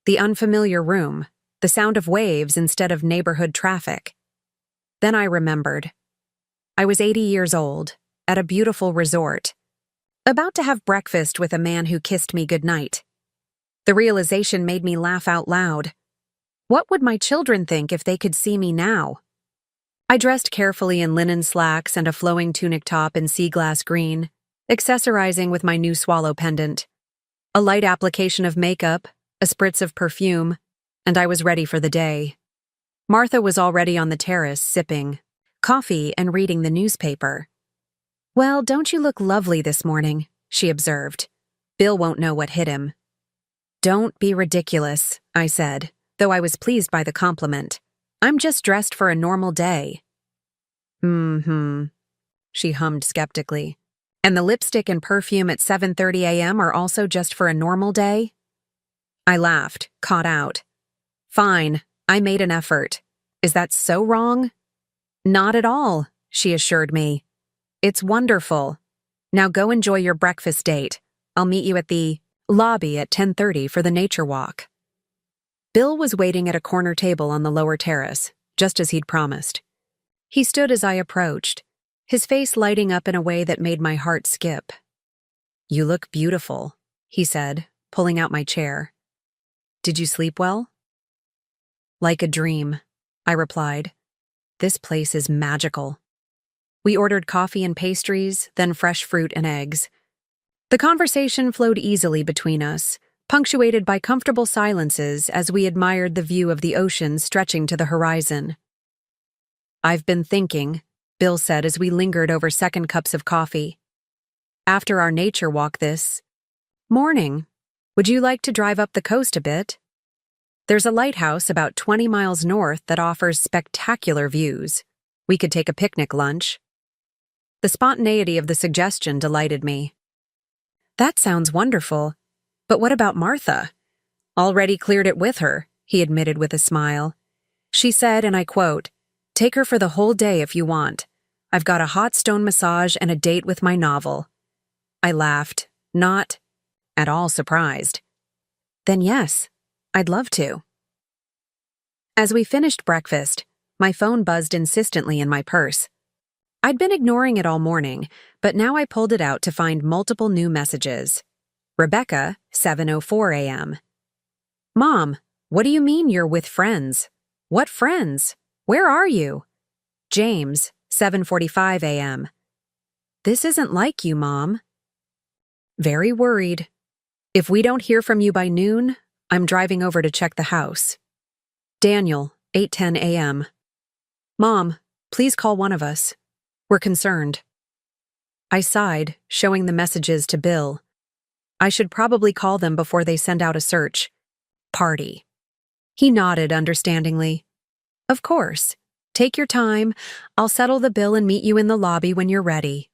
The unfamiliar room, the sound of waves instead of neighborhood traffic. Then I remembered. I was 80 years old, at a beautiful resort, about to have breakfast with a man who kissed me goodnight. The realization made me laugh out loud. What would my children think if they could see me now? I dressed carefully in linen slacks and a flowing tunic top in sea glass green, accessorizing with my new swallow pendant. A light application of makeup, a spritz of perfume, and I was ready for the day. Martha was already on the terrace, sipping coffee and reading the newspaper. "Well, don't you look lovely this morning?" she observed. "Bill won't know what hit him." "Don't be ridiculous," I said, though I was pleased by the compliment. "I'm just dressed for a normal day." She hummed skeptically. "And the lipstick and perfume at 7:30 a.m. are also just for a normal day?" I laughed, caught out. "Fine, I made an effort. Is that so wrong?" "Not at all," she assured me. "It's wonderful. Now go enjoy your breakfast date. I'll meet you at the lobby at 10:30 for the nature walk." Bill was waiting at a corner table on the lower terrace, just as he'd promised. He stood as I approached, his face lighting up in a way that made my heart skip. "You look beautiful," he said, pulling out my chair. "Did you sleep well?" "Like a dream," I replied. "This place is magical." We ordered coffee and pastries, then fresh fruit and eggs. The conversation flowed easily between us, punctuated by comfortable silences as we admired the view of the ocean stretching to the horizon. "I've been thinking," Bill said as we lingered over second cups of coffee. "After our nature walk this morning, would you like to drive up the coast a bit? There's a lighthouse about 20 miles north that offers spectacular views. We could take a picnic lunch." The spontaneity of the suggestion delighted me. "That sounds wonderful. But what about Martha?" "Already cleared it with her," he admitted with a smile. "She said, and I quote, 'Take her for the whole day if you want. I've got a hot stone massage and a date with my novel.'" I laughed, not at all surprised. "Then yes, I'd love to." As we finished breakfast, my phone buzzed insistently in my purse. I'd been ignoring it all morning, but now I pulled it out to find multiple new messages. Rebecca, 7:04 a.m. "Mom, what do you mean you're with friends? What friends? Where are you?" James, 7:45 a.m. "This isn't like you, Mom." "Very worried. If we don't hear from you by noon, I'm driving over to check the house." Daniel, 8:10 a.m. "Mom, please call one of us. We're concerned." I sighed, showing the messages to Bill. I should probably call them before they send out a search party. He nodded understandingly. "Of course. Take your time. I'll settle the bill and meet you in the lobby when you're ready."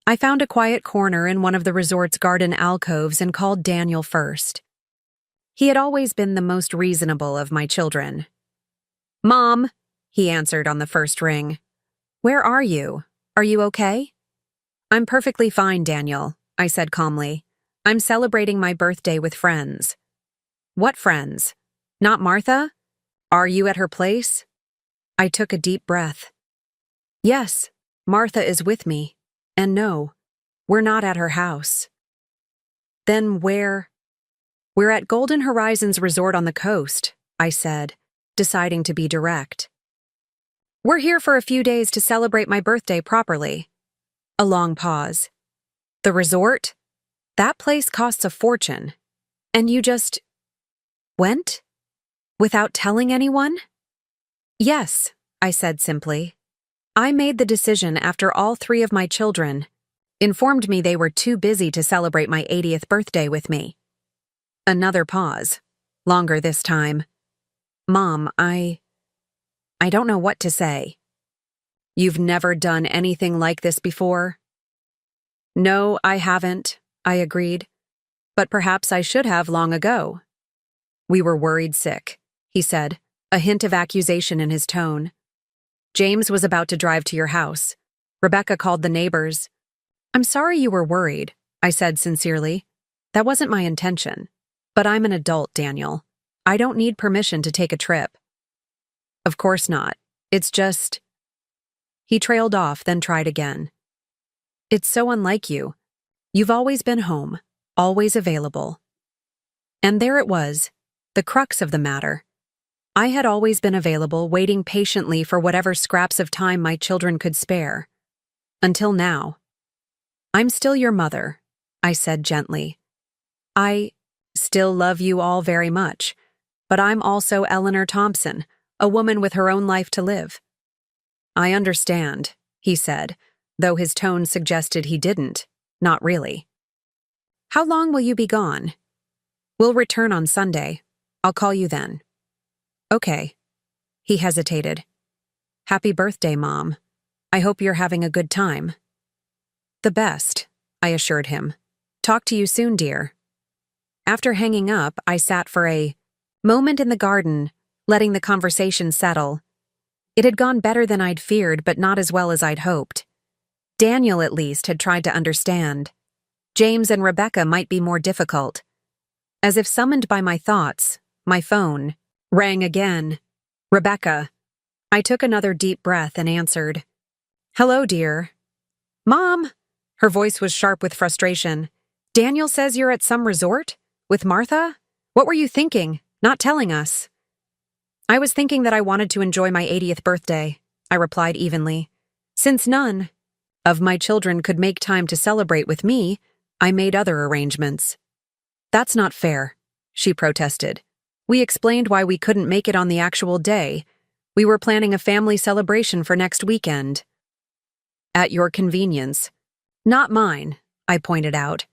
I found a quiet corner in one of the resort's garden alcoves and called Daniel first. He had always been the most reasonable of my children. "Mom," he answered on the first ring. "Where are you? Are you okay?" "I'm perfectly fine, Daniel," I said calmly. "I'm celebrating my birthday with friends." "What friends? Not Martha? Are you at her place?" I took a deep breath. "Yes, Martha is with me. And no, we're not at her house." "Then where?" "We're at Golden Horizons Resort on the coast," I said, deciding to be direct. "We're here for a few days to celebrate my birthday properly." A long pause. "The resort? That place costs a fortune. And you just went? Without telling anyone?" "Yes," I said simply. "I made the decision after all three of my children informed me they were too busy to celebrate my 80th birthday with me." Another pause, longer this time. "Mom, I don't know what to say." "You've never done anything like this before?" No, I haven't, I agreed. But perhaps I should have long ago. We were worried sick, he said, a hint of accusation in his tone. James was about to drive to your house. Rebecca called the neighbors. I'm sorry you were worried, I said sincerely. That wasn't my intention. But I'm an adult, Daniel. I don't need permission to take a trip. Of course not. It's just… He trailed off, then tried again. It's so unlike you. You've always been home, always available. And there it was, the crux of the matter. I had always been available, waiting patiently for whatever scraps of time my children could spare. Until now. I'm still your mother, I said gently. I still love you all very much, but I'm also Eleanor Thompson, a woman with her own life to live. I understand, he said, though his tone suggested he didn't, not really. How long will you be gone? We'll return on Sunday. I'll call you then. Okay. He hesitated. Happy birthday, Mom. I hope you're having a good time. The best, I assured him. Talk to you soon, dear. After hanging up, I sat for a moment in the garden, letting the conversation settle. It had gone better than I'd feared, but not as well as I'd hoped. Daniel, at least, had tried to understand. James and Rebecca might be more difficult. As if summoned by my thoughts, my phone rang again. Rebecca. I took another deep breath and answered. Hello, dear. Mom! Her voice was sharp with frustration. Daniel says you're at some resort? With Martha? What were you thinking, not telling us? I was thinking that I wanted to enjoy my 80th birthday, I replied evenly. Since none of my children could make time to celebrate with me, I made other arrangements. That's not fair, she protested. We explained why we couldn't make it on the actual day. We were planning a family celebration for next weekend. At your convenience. Not mine, I pointed out.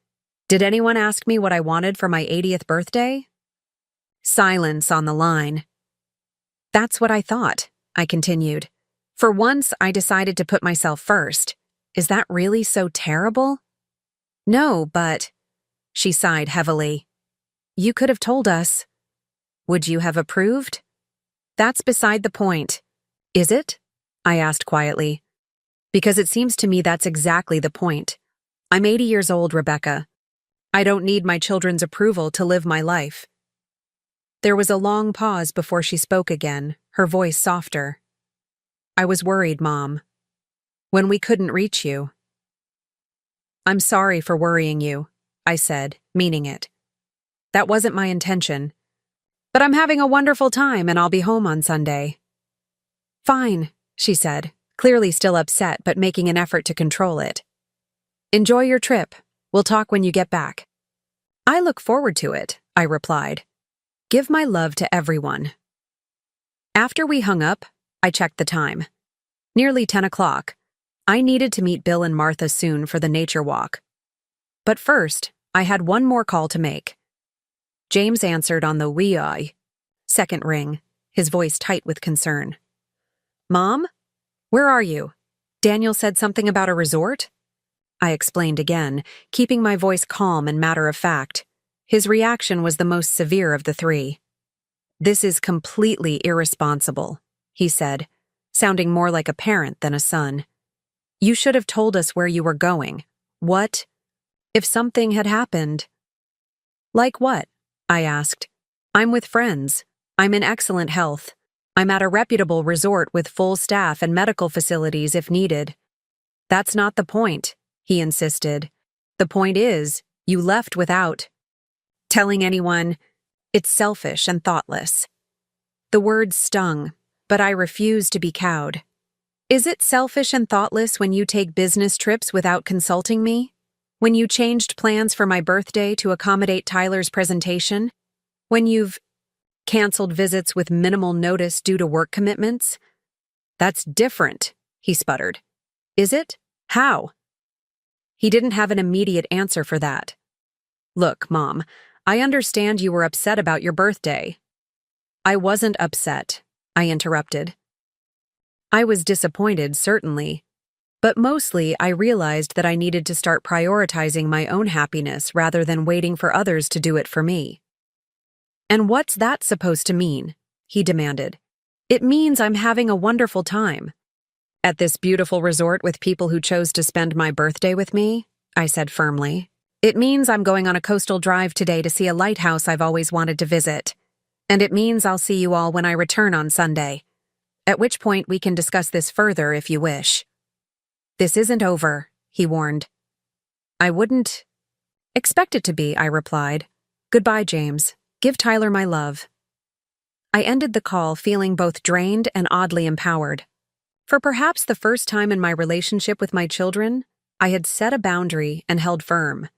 Did anyone ask me what I wanted for my 80th birthday? Silence on the line. That's what I thought, I continued. For once, I decided to put myself first. Is that really so terrible? No, but… She sighed heavily. You could have told us. Would you have approved? That's beside the point. Is it? I asked quietly. Because it seems to me that's exactly the point. I'm 80 years old, Rebecca. I don't need my children's approval to live my life. There was a long pause before she spoke again, her voice softer. I was worried, Mom. When we couldn't reach you. I'm sorry for worrying you, I said, meaning it. That wasn't my intention. But I'm having a wonderful time and I'll be home on Sunday. Fine, she said, clearly still upset but making an effort to control it. Enjoy your trip. We'll talk when you get back. I look forward to it, I replied. Give my love to everyone. After we hung up, I checked the time. Nearly 10 o'clock. I needed to meet Bill and Martha soon for the nature walk. But first, I had one more call to make. James answered on the wee-eye. Second ring, his voice tight with concern. Mom? Where are you? Daniel said something about a resort? I explained again, keeping my voice calm and matter-of-fact. His reaction was the most severe of the three. This is completely irresponsible, he said, sounding more like a parent than a son. You should have told us where you were going. What? If something had happened. Like what? I asked. I'm with friends. I'm in excellent health. I'm at a reputable resort with full staff and medical facilities if needed. That's not the point, he insisted. The point is, you left without telling anyone. It's selfish and thoughtless. The words stung, but I refused to be cowed. Is it selfish and thoughtless when you take business trips without consulting me? When you changed plans for my birthday to accommodate Tyler's presentation? When you've canceled visits with minimal notice due to work commitments? That's different, he sputtered. Is it? How? He didn't have an immediate answer for that. Look, Mom, I understand you were upset about your birthday. I wasn't upset, I interrupted. I was disappointed, certainly. But mostly, I realized that I needed to start prioritizing my own happiness rather than waiting for others to do it for me. "And what's that supposed to mean?" he demanded. "It means I'm having a wonderful time." "At this beautiful resort with people who chose to spend my birthday with me?" I said firmly. "It means I'm going on a coastal drive today to see a lighthouse I've always wanted to visit. And it means I'll see you all when I return on Sunday. At which point we can discuss this further if you wish." "This isn't over," he warned. "I wouldn't expect it to be," I replied. "Goodbye, James. Give Tyler my love." I ended the call feeling both drained and oddly empowered. For perhaps the first time in my relationship with my children, I had set a boundary and held firm.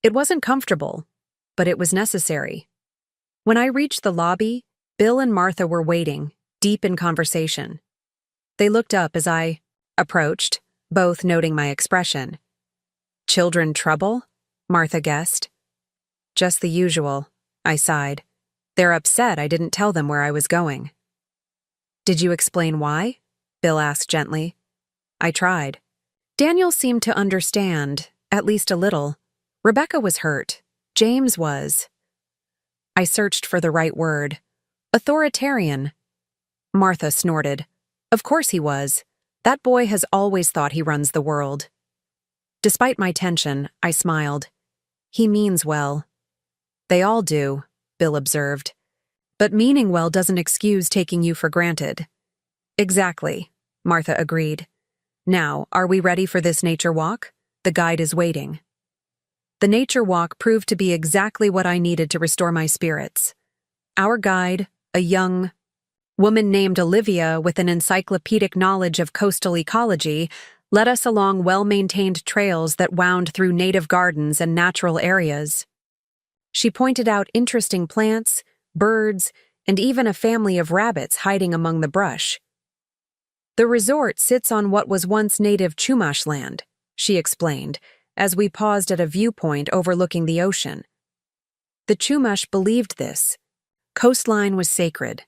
It wasn't comfortable, but it was necessary. When I reached the lobby, Bill and Martha were waiting, deep in conversation. They looked up as I approached, both noting my expression. "Children trouble?" Martha guessed. "Just the usual," I sighed. "They're upset I didn't tell them where I was going." "Did you explain why?" Bill asked gently. I tried. Daniel seemed to understand, at least a little. Rebecca was hurt. James was. I searched for the right word. Authoritarian. Martha snorted. "Of course he was. That boy has always thought he runs the world." Despite my tension, I smiled. "He means well." "They all do," Bill observed. "But meaning well doesn't excuse taking you for granted." "Exactly," Martha agreed. "Now, are we ready for this nature walk? The guide is waiting." The nature walk proved to be exactly what I needed to restore my spirits. Our guide, a young woman named Olivia with an encyclopedic knowledge of coastal ecology, led us along well-maintained trails that wound through native gardens and natural areas. She pointed out interesting plants, birds, and even a family of rabbits hiding among the brush. "The resort sits on what was once native Chumash land," she explained, as we paused at a viewpoint overlooking the ocean. The Chumash believed this. Coastline was sacred,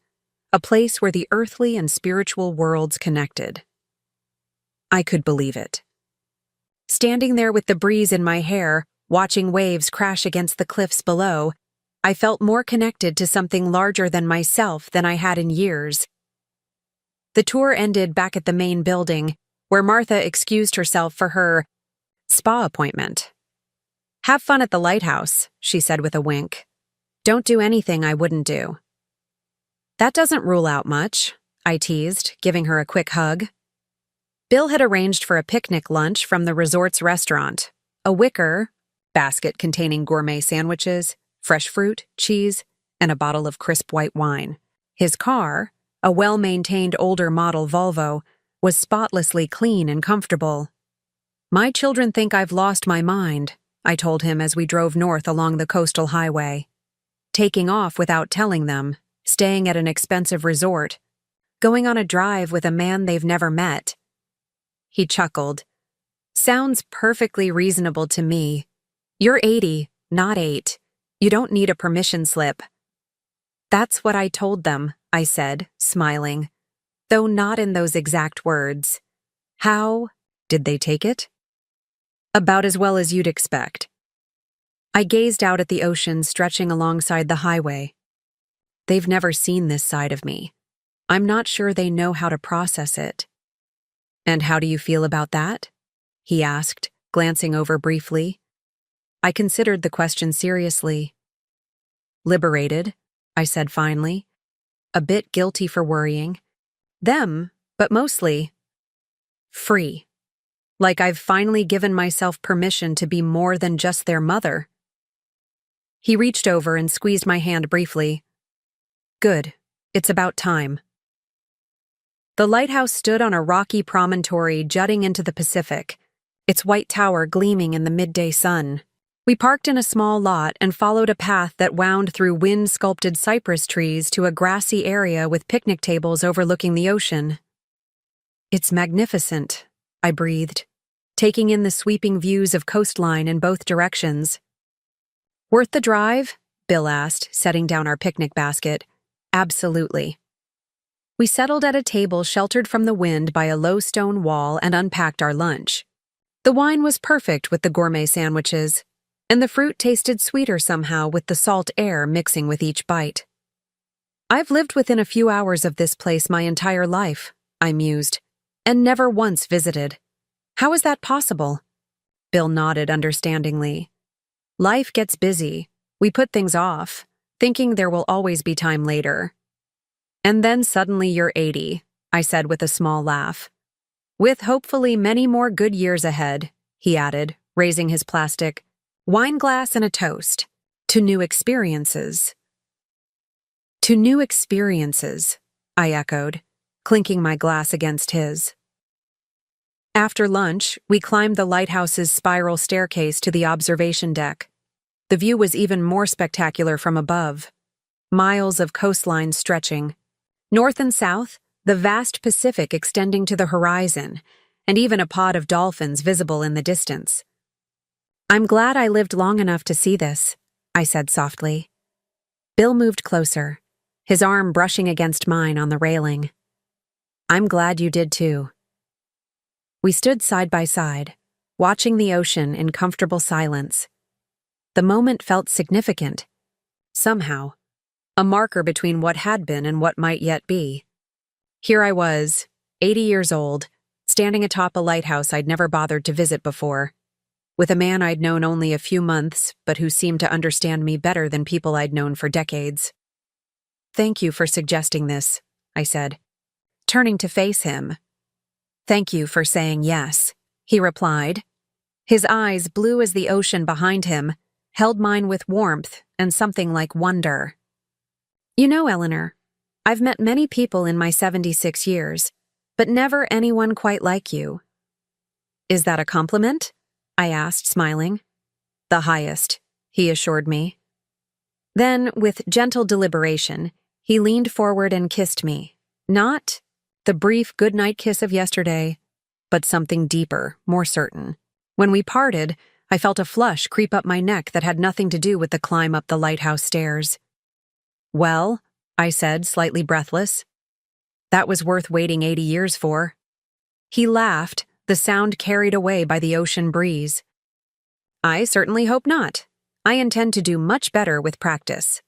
a place where the earthly and spiritual worlds connected. I could believe it. Standing there with the breeze in my hair, watching waves crash against the cliffs below, I felt more connected to something larger than myself than I had in years. The tour ended back at the main building, where Martha excused herself for her spa appointment. "Have fun at the lighthouse," she said with a wink. "Don't do anything I wouldn't do." "That doesn't rule out much," I teased, giving her a quick hug. Bill had arranged for a picnic lunch from the resort's restaurant, a wicker basket containing gourmet sandwiches, fresh fruit, cheese, and a bottle of crisp white wine. His car, a well-maintained older model Volvo, was spotlessly clean and comfortable. "My children think I've lost my mind," I told him as we drove north along the coastal highway. Taking off without telling them, staying at an expensive resort, going on a drive with a man they've never met. He chuckled. "Sounds perfectly reasonable to me. You're 80, not 8. You don't need a permission slip." "That's what I told them," I said, smiling, though not in those exact words. "How did they take it?" "About as well as you'd expect." I gazed out at the ocean stretching alongside the highway. They've never seen this side of me. I'm not sure they know how to process it. "And how do you feel about that?" he asked, glancing over briefly. I considered the question seriously. "Liberated," I said finally. "A bit guilty for worrying. Them, but mostly free. Like I've finally given myself permission to be more than just their mother." He reached over and squeezed my hand briefly. "Good. It's about time." The lighthouse stood on a rocky promontory jutting into the Pacific, its white tower gleaming in the midday sun. We parked in a small lot and followed a path that wound through wind-sculpted cypress trees to a grassy area with picnic tables overlooking the ocean. "It's magnificent," I breathed, taking in the sweeping views of coastline in both directions. "Worth the drive?" Bill asked, setting down our picnic basket. "Absolutely." We settled at a table sheltered from the wind by a low stone wall and unpacked our lunch. The wine was perfect with the gourmet sandwiches, and the fruit tasted sweeter somehow with the salt air mixing with each bite. I've lived within a few hours of this place my entire life, I mused, and never once visited. How is that possible? Bill nodded understandingly. Life gets busy. We put things off, thinking there will always be time later. And then suddenly you're 80, I said with a small laugh. With hopefully many more good years ahead, he added, raising his plastic wine glass and a toast. To new experiences. To new experiences, I echoed, clinking my glass against his. After lunch, we climbed the lighthouse's spiral staircase to the observation deck. The view was even more spectacular from above. Miles of coastline stretching. North and south, the vast Pacific extending to the horizon, and even a pod of dolphins visible in the distance. I'm glad I lived long enough to see this, I said softly. Bill moved closer, his arm brushing against mine on the railing. I'm glad you did too. We stood side by side, watching the ocean in comfortable silence. The moment felt significant. Somehow, a marker between what had been and what might yet be. Here I was, 80 years old, standing atop a lighthouse I'd never bothered to visit before, with a man I'd known only a few months, but who seemed to understand me better than people I'd known for decades. Thank you for suggesting this, I said, turning to face him. Thank you for saying yes, he replied. His eyes, blue as the ocean behind him, held mine with warmth and something like wonder. You know, Eleanor, I've met many people in my 76 years, but never anyone quite like you. Is that a compliment? I asked, smiling. The highest, he assured me. Then, with gentle deliberation, he leaned forward and kissed me. Not the brief goodnight kiss of yesterday, but something deeper, more certain. When we parted, I felt a flush creep up my neck that had nothing to do with the climb up the lighthouse stairs. Well, I said, slightly breathless. That was worth waiting 80 years for. He laughed, the sound carried away by the ocean breeze. I certainly hope not. I intend to do much better with practice.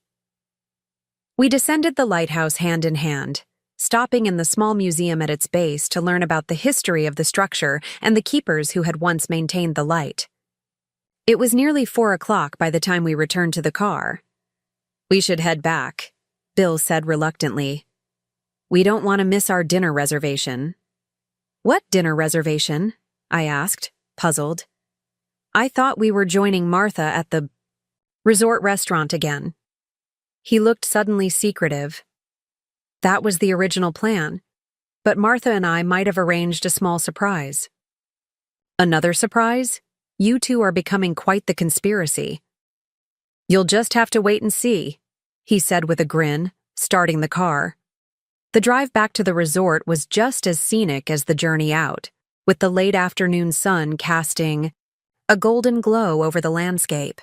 We descended the lighthouse hand in hand, stopping in the small museum at its base to learn about the history of the structure and the keepers who had once maintained the light. It was nearly 4 o'clock by the time we returned to the car. We should head back, Bill said reluctantly. We don't want to miss our dinner reservation. What dinner reservation? I asked, puzzled. I thought we were joining Martha at the resort restaurant again. He looked suddenly secretive. That was the original plan, but Martha and I might have arranged a small surprise. Another surprise? You two are becoming quite the conspiracy. You'll just have to wait and see, he said with a grin, starting the car. The drive back to the resort was just as scenic as the journey out, with the late afternoon sun casting a golden glow over the landscape.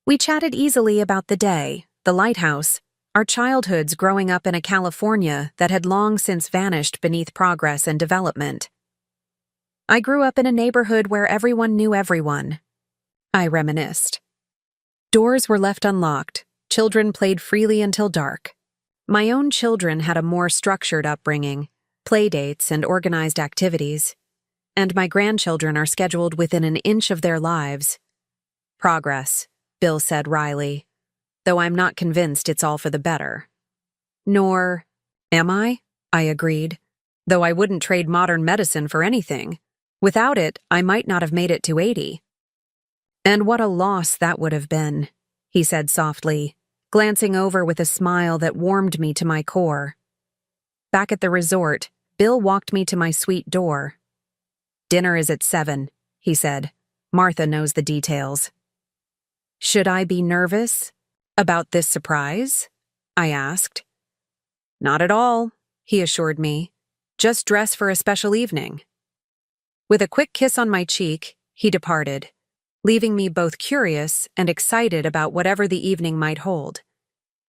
We chatted easily about the day, the lighthouse, our childhoods growing up in a California that had long since vanished beneath progress and development. I grew up in a neighborhood where everyone knew everyone, I reminisced. Doors were left unlocked, children played freely until dark. My own children had a more structured upbringing, playdates and organized activities, and my grandchildren are scheduled within an inch of their lives. Progress, Bill said wryly, though I'm not convinced it's all for the better. Nor am I agreed, though I wouldn't trade modern medicine for anything. Without it, I might not have made it to 80. And what a loss that would have been, he said softly, glancing over with a smile that warmed me to my core. Back at the resort, Bill walked me to my suite door. Dinner is at 7, he said. Martha knows the details. Should I be nervous about this surprise? I asked. Not at all, he assured me. Just dress for a special evening. With a quick kiss on my cheek, he departed, leaving me both curious and excited about whatever the evening might hold.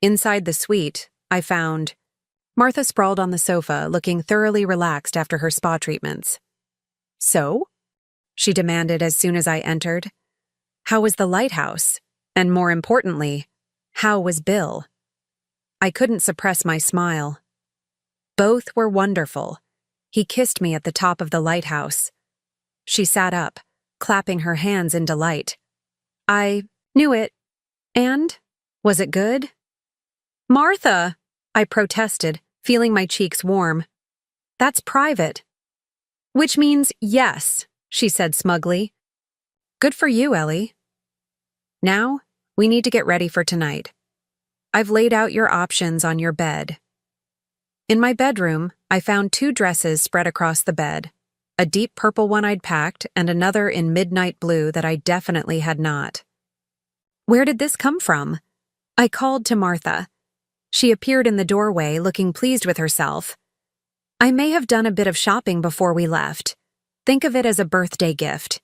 Inside the suite, I found Martha sprawled on the sofa, looking thoroughly relaxed after her spa treatments. So? She demanded as soon as I entered. How was the lighthouse? And more importantly, how was Bill? I couldn't suppress my smile. Both were wonderful. He kissed me at the top of the lighthouse. She sat up, clapping her hands in delight. I knew it. And? Was it good? Martha! I protested, feeling my cheeks warm. That's private. Which means yes, she said smugly. Good for you, Ellie. Now, we need to get ready for tonight. I've laid out your options on your bed. In my bedroom, I found 2 dresses spread across the bed, a deep purple one I'd packed and another in midnight blue that I definitely had not. Where did this come from? I called to Martha. She appeared in the doorway, looking pleased with herself. I may have done a bit of shopping before we left. Think of it as a birthday gift.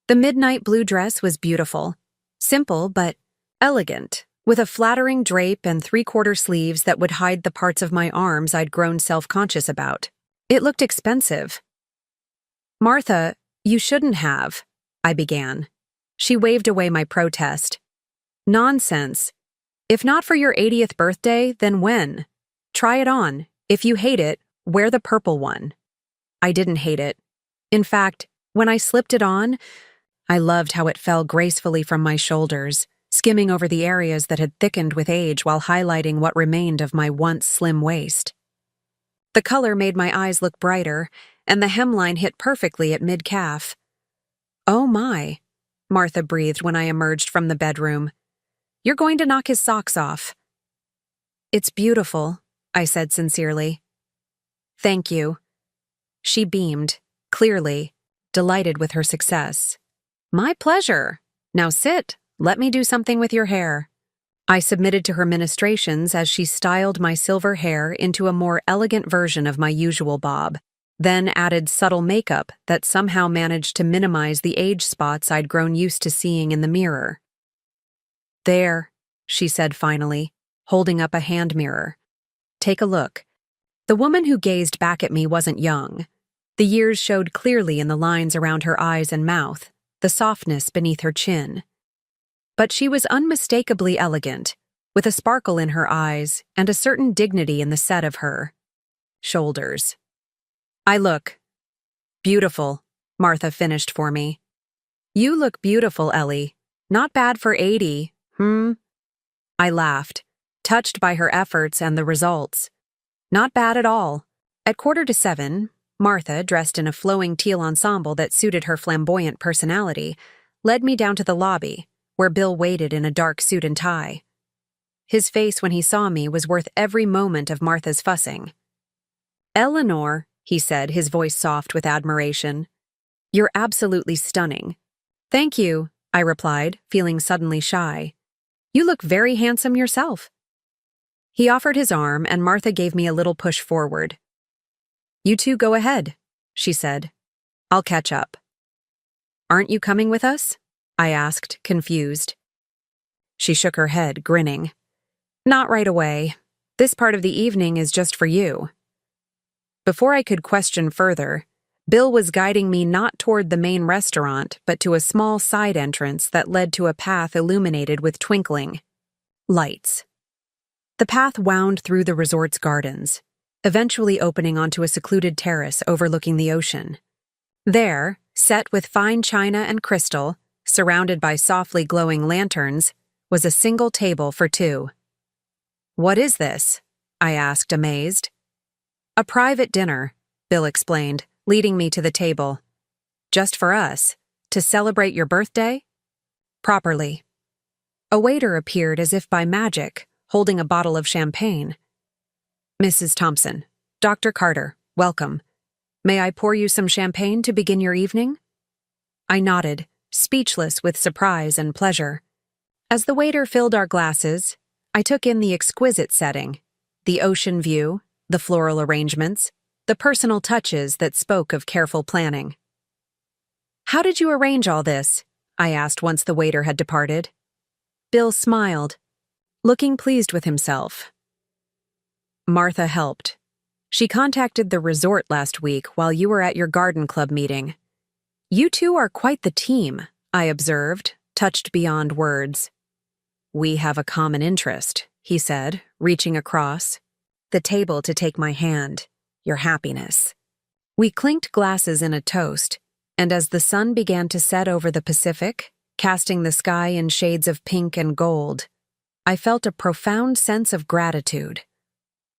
The midnight blue dress was beautiful, simple but elegant, with a flattering drape and 3/4 sleeves that would hide the parts of my arms I'd grown self-conscious about. It looked expensive. Martha, you shouldn't have, I began. She waved away my protest. Nonsense. If not for your 80th birthday, then when? Try it on. If you hate it, wear the purple one. I didn't hate it. In fact, when I slipped it on, I loved how it fell gracefully from my shoulders, skimming over the areas that had thickened with age while highlighting what remained of my once slim waist. The color made my eyes look brighter, and the hemline hit perfectly at mid-calf. Oh my, Martha breathed when I emerged from the bedroom. You're going to knock his socks off. It's beautiful, I said sincerely. Thank you. She beamed, clearly, delighted with her success. My pleasure. Now sit. Let me do something with your hair. I submitted to her ministrations as she styled my silver hair into a more elegant version of my usual bob, then added subtle makeup that somehow managed to minimize the age spots I'd grown used to seeing in the mirror. There, she said finally, holding up a hand mirror. Take a look. The woman who gazed back at me wasn't young. The years showed clearly in the lines around her eyes and mouth, the softness beneath her chin. But she was unmistakably elegant, with a sparkle in her eyes and a certain dignity in the set of her shoulders. I look beautiful, Martha finished for me. You look beautiful, Ellie. Not bad for 80, I laughed, touched by her efforts and the results. Not bad at all. At 6:45, Martha, dressed in a flowing teal ensemble that suited her flamboyant personality, led me down to the lobby, where Bill waited in a dark suit and tie. His face when he saw me was worth every moment of Martha's fussing. Eleanor, he said, his voice soft with admiration. You're absolutely stunning. Thank you, I replied, feeling suddenly shy. You look very handsome yourself. He offered his arm, and Martha gave me a little push forward. You two go ahead, she said. I'll catch up. Aren't you coming with us? I asked, confused. She shook her head, grinning. Not right away. This part of the evening is just for you. Before I could question further, Bill was guiding me not toward the main restaurant, but to a small side entrance that led to a path illuminated with twinkling lights. The path wound through the resort's gardens, eventually opening onto a secluded terrace overlooking the ocean. There, set with fine china and crystal, surrounded by softly glowing lanterns, was a single table for 2. What is this? I asked, amazed. A private dinner, Bill explained, leading me to the table. Just for us, to celebrate your birthday? Properly. A waiter appeared as if by magic, holding a bottle of champagne. Mrs. Thompson, Dr. Carter, welcome. May I pour you some champagne to begin your evening? I nodded, speechless with surprise and pleasure. As the waiter filled our glasses, I took in the exquisite setting, the ocean view, the floral arrangements, the personal touches that spoke of careful planning. How did you arrange all this? I asked once the waiter had departed. Bill smiled, looking pleased with himself. Martha helped. She contacted the resort last week while you were at your garden club meeting. You two are quite the team, I observed, touched beyond words. We have a common interest, he said, reaching across the table to take my hand. Your happiness. We clinked glasses in a toast, and as the sun began to set over the Pacific, casting the sky in shades of pink and gold, I felt a profound sense of gratitude.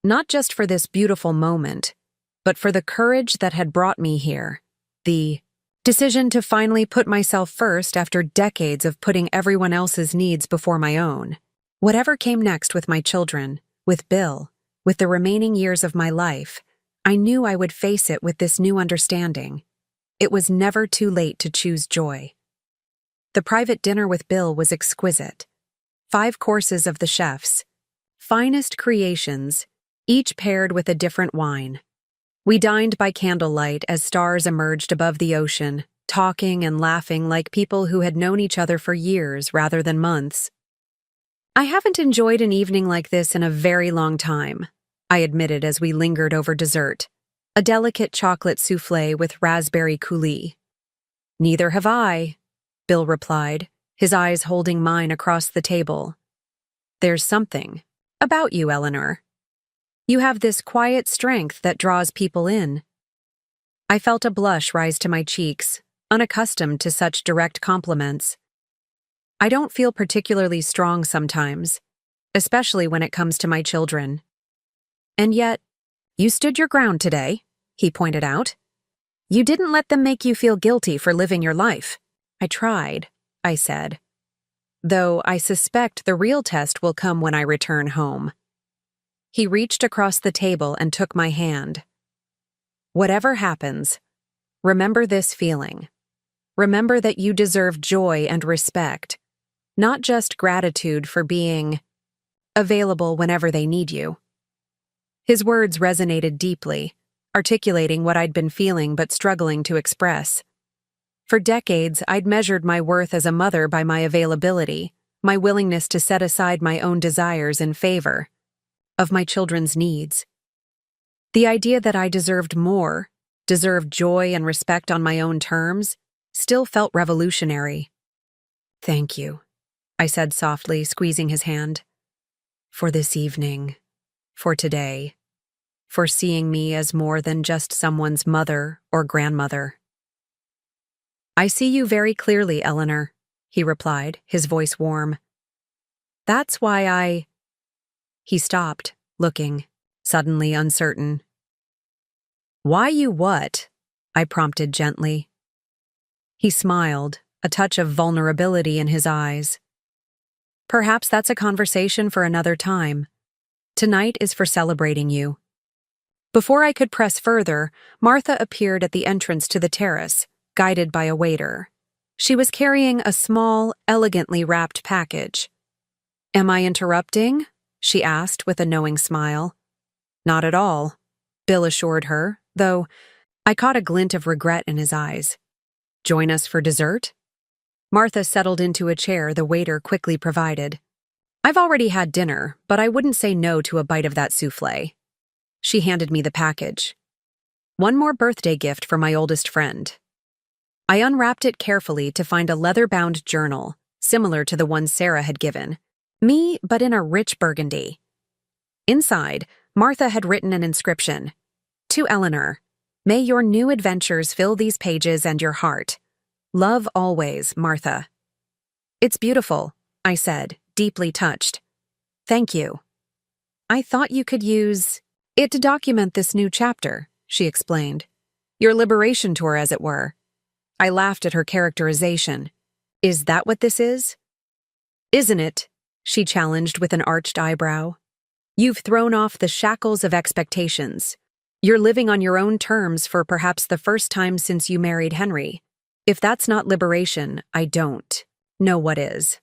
Not just for this beautiful moment, but for the courage that had brought me here. The decision to finally put myself first after decades of putting everyone else's needs before my own. Whatever came next with my children, with Bill, with the remaining years of my life, I knew I would face it with this new understanding. It was never too late to choose joy. The private dinner with Bill was exquisite. 5 courses of the chef's finest creations, each paired with a different wine. We dined by candlelight as stars emerged above the ocean, talking and laughing like people who had known each other for years rather than months. I haven't enjoyed an evening like this in a very long time, I admitted as we lingered over dessert, a delicate chocolate soufflé with raspberry coulis. Neither have I, Bill replied, his eyes holding mine across the table. There's something about you, Eleanor. You have this quiet strength that draws people in. I felt a blush rise to my cheeks, unaccustomed to such direct compliments. I don't feel particularly strong sometimes, especially when it comes to my children. And yet, you stood your ground today, he pointed out. You didn't let them make you feel guilty for living your life. I tried, I said. Though I suspect the real test will come when I return home. He reached across the table and took my hand. Whatever happens, remember this feeling. Remember that you deserve joy and respect, not just gratitude for being available whenever they need you. His words resonated deeply, articulating what I'd been feeling but struggling to express. For decades, I'd measured my worth as a mother by my availability, my willingness to set aside my own desires in favor of my children's needs. The idea that I deserved more, deserved joy and respect on my own terms, still felt revolutionary. Thank you, I said softly, squeezing his hand. For this evening, for today, for seeing me as more than just someone's mother or grandmother. I see you very clearly, Eleanor, he replied, his voice warm. That's why He stopped, looking, suddenly uncertain. Why you what? I prompted gently. He smiled, a touch of vulnerability in his eyes. Perhaps that's a conversation for another time. Tonight is for celebrating you. Before I could press further, Martha appeared at the entrance to the terrace, guided by a waiter. She was carrying a small, elegantly wrapped package. Am I interrupting? She asked with a knowing smile. Not at all, Bill assured her, though I caught a glint of regret in his eyes. Join us for dessert? Martha settled into a chair the waiter quickly provided. I've already had dinner, but I wouldn't say no to a bite of that soufflé. She handed me the package. One more birthday gift for my oldest friend. I unwrapped it carefully to find a leather-bound journal, similar to the one Sarah had given me, but in a rich burgundy. Inside, Martha had written an inscription. To Eleanor, may your new adventures fill these pages and your heart. Love always, Martha. It's beautiful, I said, deeply touched. Thank you. I thought you could use it to document this new chapter, she explained. Your liberation tour, as it were. I laughed at her characterization. Is that what this is? Isn't it? She challenged with an arched eyebrow. You've thrown off the shackles of expectations. You're living on your own terms for perhaps the first time since you married Henry. If that's not liberation, I don't know what is.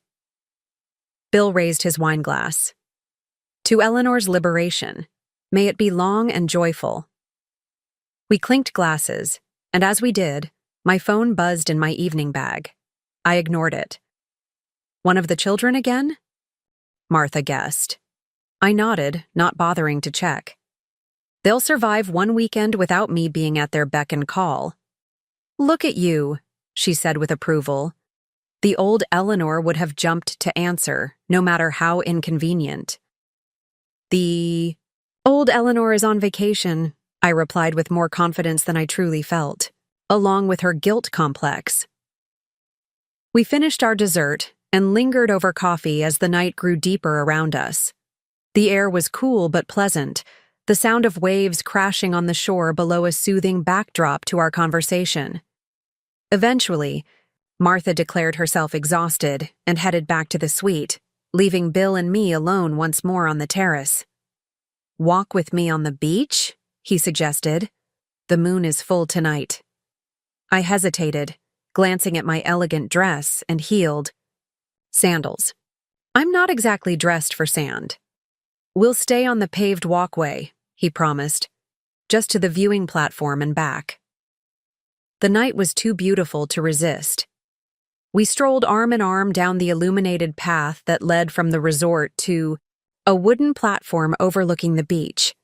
Bill raised his wine glass. To Eleanor's liberation, may it be long and joyful. We clinked glasses, and as we did, my phone buzzed in my evening bag. I ignored it. One of the children again? Martha guessed. I nodded, not bothering to check. They'll survive one weekend without me being at their beck and call. Look at you, she said with approval. The old Eleanor would have jumped to answer, no matter how inconvenient. The old Eleanor is on vacation, I replied with more confidence than I truly felt, along with her guilt complex. We finished our dessert and lingered over coffee as the night grew deeper around us. The air was cool but pleasant, the sound of waves crashing on the shore below a soothing backdrop to our conversation. Eventually, Martha declared herself exhausted and headed back to the suite, leaving Bill and me alone once more on the terrace. Walk with me on the beach? He suggested. The moon is full tonight. I hesitated, glancing at my elegant dress and heeled sandals. I'm not exactly dressed for sand. We'll stay on the paved walkway, he promised, just to the viewing platform and back. The night was too beautiful to resist. We strolled arm in arm down the illuminated path that led from the resort to a wooden platform overlooking the beach.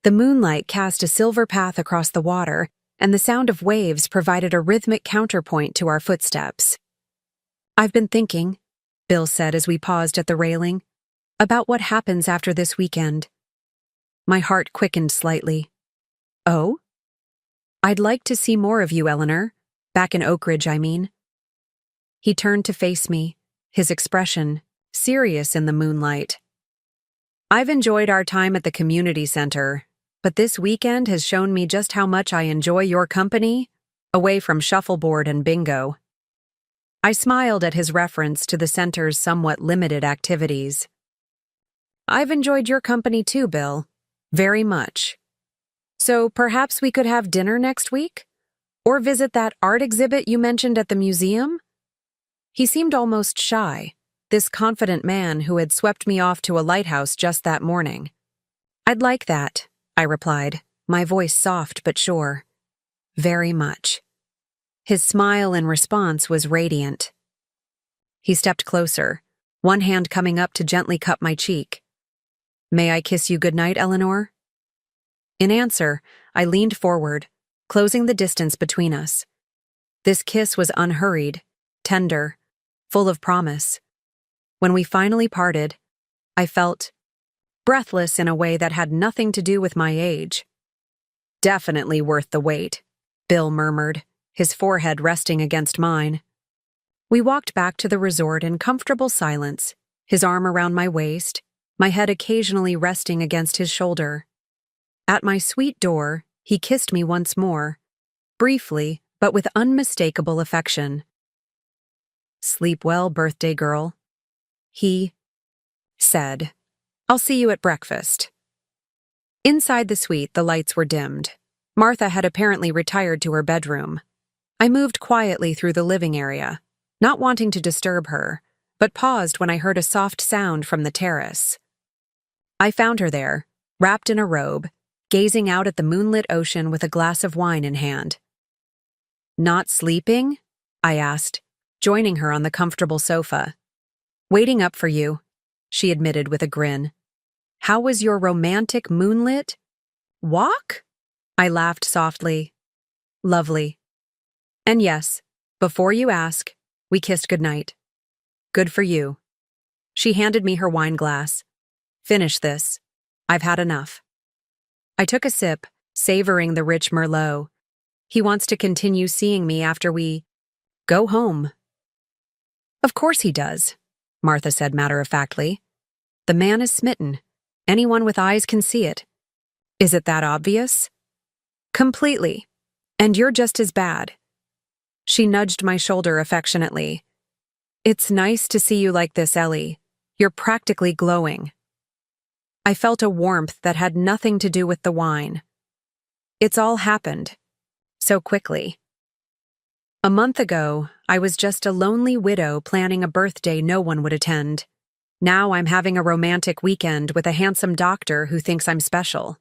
The moonlight cast a silver path across the water, and the sound of waves provided a rhythmic counterpoint to our footsteps. I've been thinking, Bill said as we paused at the railing, about what happens after this weekend. My heart quickened slightly. Oh? I'd like to see more of you, Eleanor. Back in Oak Ridge, I mean. He turned to face me, his expression serious in the moonlight. I've enjoyed our time at the community center, but this weekend has shown me just how much I enjoy your company, away from shuffleboard and bingo. I smiled at his reference to the center's somewhat limited activities. I've enjoyed your company too, Bill. Very much. So perhaps we could have dinner next week? Or visit that art exhibit you mentioned at the museum? He seemed almost shy, this confident man who had swept me off to a lighthouse just that morning. I'd like that, I replied, my voice soft but sure. Very much. His smile in response was radiant. He stepped closer, one hand coming up to gently cup my cheek. May I kiss you goodnight, Eleanor? In answer, I leaned forward, closing the distance between us. This kiss was unhurried, tender, full of promise. When we finally parted, I felt breathless in a way that had nothing to do with my age. Definitely worth the wait, Bill murmured, his forehead resting against mine. We walked back to the resort in comfortable silence, his arm around my waist, my head occasionally resting against his shoulder. At my suite door, he kissed me once more, briefly but with unmistakable affection. Sleep well, birthday girl, he said. I'll see you at breakfast. Inside the suite, the lights were dimmed. Martha had apparently retired to her bedroom. I moved quietly through the living area, not wanting to disturb her, but paused when I heard a soft sound from the terrace. I found her there, wrapped in a robe, gazing out at the moonlit ocean with a glass of wine in hand. Not sleeping? I asked, joining her on the comfortable sofa. Waiting up for you, she admitted with a grin. How was your romantic moonlit walk? I laughed softly. Lovely. And yes, before you ask, we kissed goodnight. Good for you. She handed me her wine glass. Finish this. I've had enough. I took a sip, savoring the rich Merlot. He wants to continue seeing me after we go home. Of course he does, Martha said matter-of-factly. The man is smitten. Anyone with eyes can see it. Is it that obvious? Completely. And you're just as bad. She nudged my shoulder affectionately. It's nice to see you like this, Ellie. You're practically glowing. I felt a warmth that had nothing to do with the wine. It's all happened. So quickly. A month ago, I was just a lonely widow planning a birthday no one would attend. Now I'm having a romantic weekend with a handsome doctor who thinks I'm special.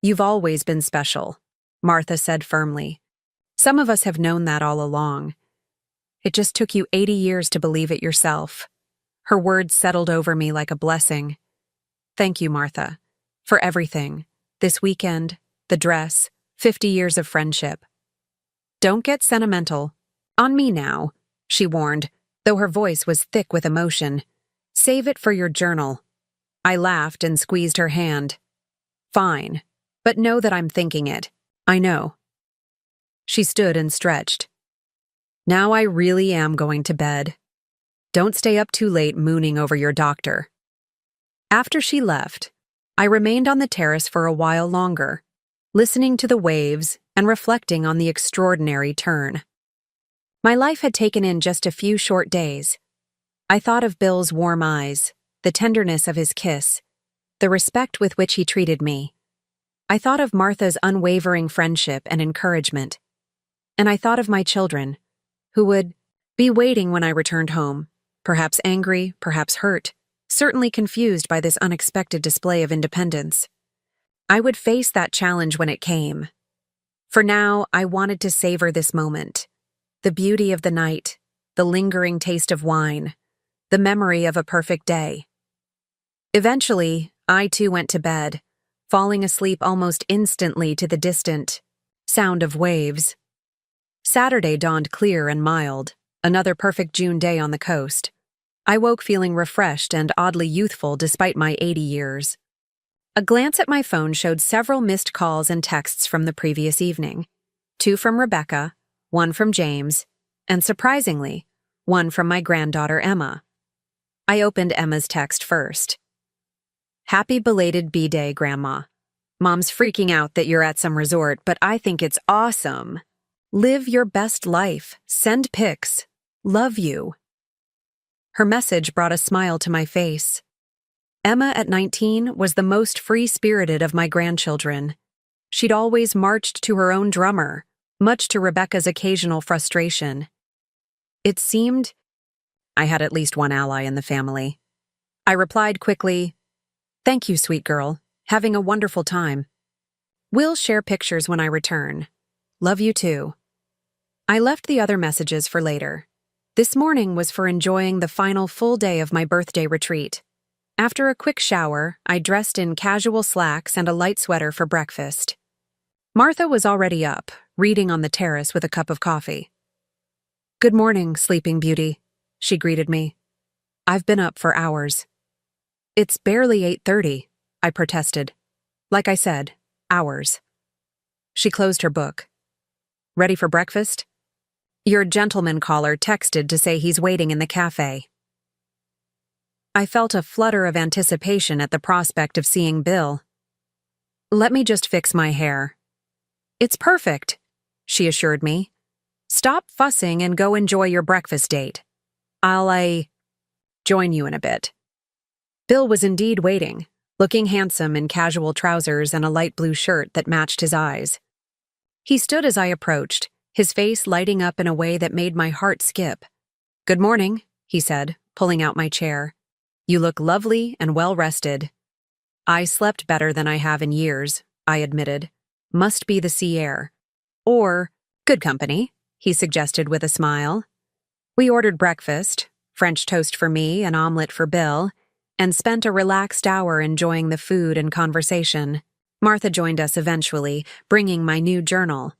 You've always been special, Martha said firmly. Some of us have known that all along. It just took you 80 years to believe it yourself. Her words settled over me like a blessing. Thank you, Martha. For everything. This weekend, the dress, 50 years of friendship. Don't get sentimental. On me now, she warned, though her voice was thick with emotion. Save it for your journal. I laughed and squeezed her hand. Fine, but know that I'm thinking it. I know. She stood and stretched. Now I really am going to bed. Don't stay up too late mooning over your doctor. After she left, I remained on the terrace for a while longer, listening to the waves and reflecting on the extraordinary turn. My life had taken in just a few short days. I thought of Bill's warm eyes, the tenderness of his kiss, the respect with which he treated me. I thought of Martha's unwavering friendship and encouragement. And I thought of my children, who would be waiting when I returned home, perhaps angry, perhaps hurt, certainly confused by this unexpected display of independence. I would face that challenge when it came. For now, I wanted to savor this moment. The beauty of the night, the lingering taste of wine, the memory of a perfect day. Eventually, I too went to bed, falling asleep almost instantly to the distant sound of waves. Saturday dawned clear and mild, another perfect June day on the coast. I woke feeling refreshed and oddly youthful despite my 80 years. A glance at my phone showed several missed calls and texts from the previous evening. 2 from Rebecca, 1 from James, and surprisingly, 1 from my granddaughter Emma. I opened Emma's text first. Happy belated B-Day, Grandma. Mom's freaking out that you're at some resort, but I think it's awesome. Live your best life. Send pics. Love you. Her message brought a smile to my face. Emma, at 19, was the most free-spirited of my grandchildren. She'd always marched to her own drummer, much to Rebecca's occasional frustration. It seemed I had at least one ally in the family. I replied quickly, "Thank you, sweet girl. Having a wonderful time. We'll share pictures when I return. Love you too." I left the other messages for later. This morning was for enjoying the final full day of my birthday retreat. After a quick shower, I dressed in casual slacks and a light sweater for breakfast. Martha was already up, reading on the terrace with a cup of coffee. "Good morning, Sleeping Beauty," she greeted me. "I've been up for hours." "It's barely 8:30, I protested. "Like I said, hours." She closed her book. "Ready for breakfast?" "Your gentleman caller texted to say he's waiting in the cafe." I felt a flutter of anticipation at the prospect of seeing Bill. "Let me just fix my hair." "It's perfect," she assured me. "Stop fussing and go enjoy your breakfast date. I'll join you in a bit." Bill was indeed waiting, looking handsome in casual trousers and a light blue shirt that matched his eyes. He stood as I approached, his face lighting up in a way that made my heart skip. "Good morning," he said, pulling out my chair. "You look lovely and well-rested." "I slept better than I have in years," I admitted. "Must be the sea air." "Or good company," he suggested with a smile. We ordered breakfast, French toast for me, an omelet for Bill, and spent a relaxed hour enjoying the food and conversation. Martha joined us eventually, bringing my new journal.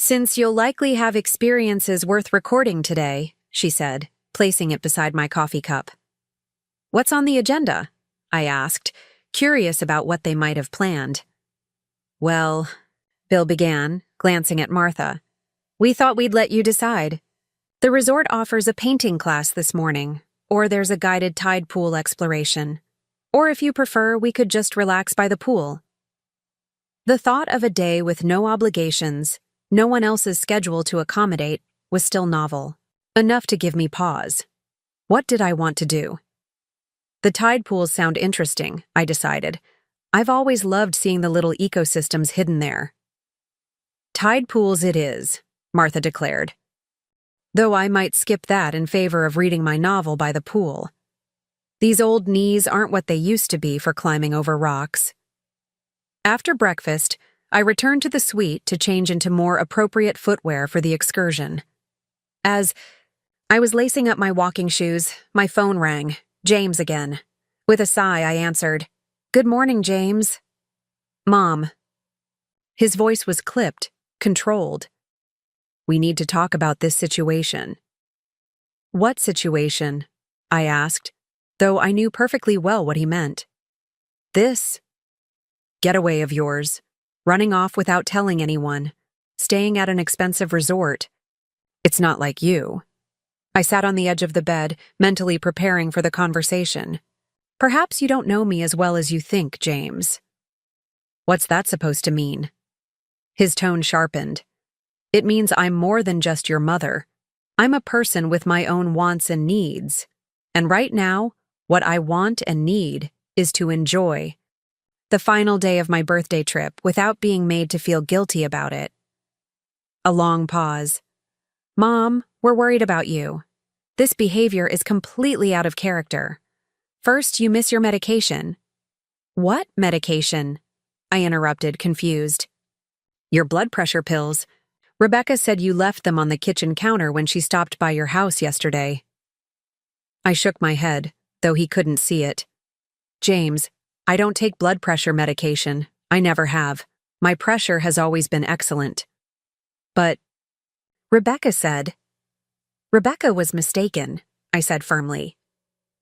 "Since you'll likely have experiences worth recording today," she said, placing it beside my coffee cup. "What's on the agenda?" I asked, curious about what they might have planned. "Well," Bill began, glancing at Martha, "we thought we'd let you decide. The resort offers a painting class this morning, or there's a guided tide pool exploration. Or if you prefer, we could just relax by the pool." The thought of a day with no obligations, no one else's schedule to accommodate, was still novel, enough to give me pause. What did I want to do? The tide pools sound interesting, I decided. I've always loved seeing the little ecosystems hidden there. "Tide pools it is," Martha declared. Though I might skip that in favor of reading my novel by the pool. These old knees aren't what they used to be for climbing over rocks. After breakfast, I returned to the suite to change into more appropriate footwear for the excursion. As I was lacing up my walking shoes, my phone rang. James again. With a sigh, I answered, Good morning, James. Mom. His voice was clipped, controlled. We need to talk about this situation. What situation? I asked, though I knew perfectly well what he meant. This getaway of yours, running off without telling anyone, staying at an expensive resort. It's not like you. I sat on the edge of the bed, mentally preparing for the conversation. Perhaps you don't know me as well as you think, James. What's that supposed to mean? His tone sharpened. It means I'm more than just your mother. I'm a person with my own wants and needs. And right now, what I want and need is to enjoy the final day of my birthday trip without being made to feel guilty about it. A long pause. Mom, we're worried about you. This behavior is completely out of character. First, you miss your medication. What medication? I interrupted, confused. Your blood pressure pills. Rebecca said you left them on the kitchen counter when she stopped by your house yesterday. I shook my head, though he couldn't see it. James, I don't take blood pressure medication. I never have. My pressure has always been excellent. But Rebecca said. Rebecca was mistaken, I said firmly.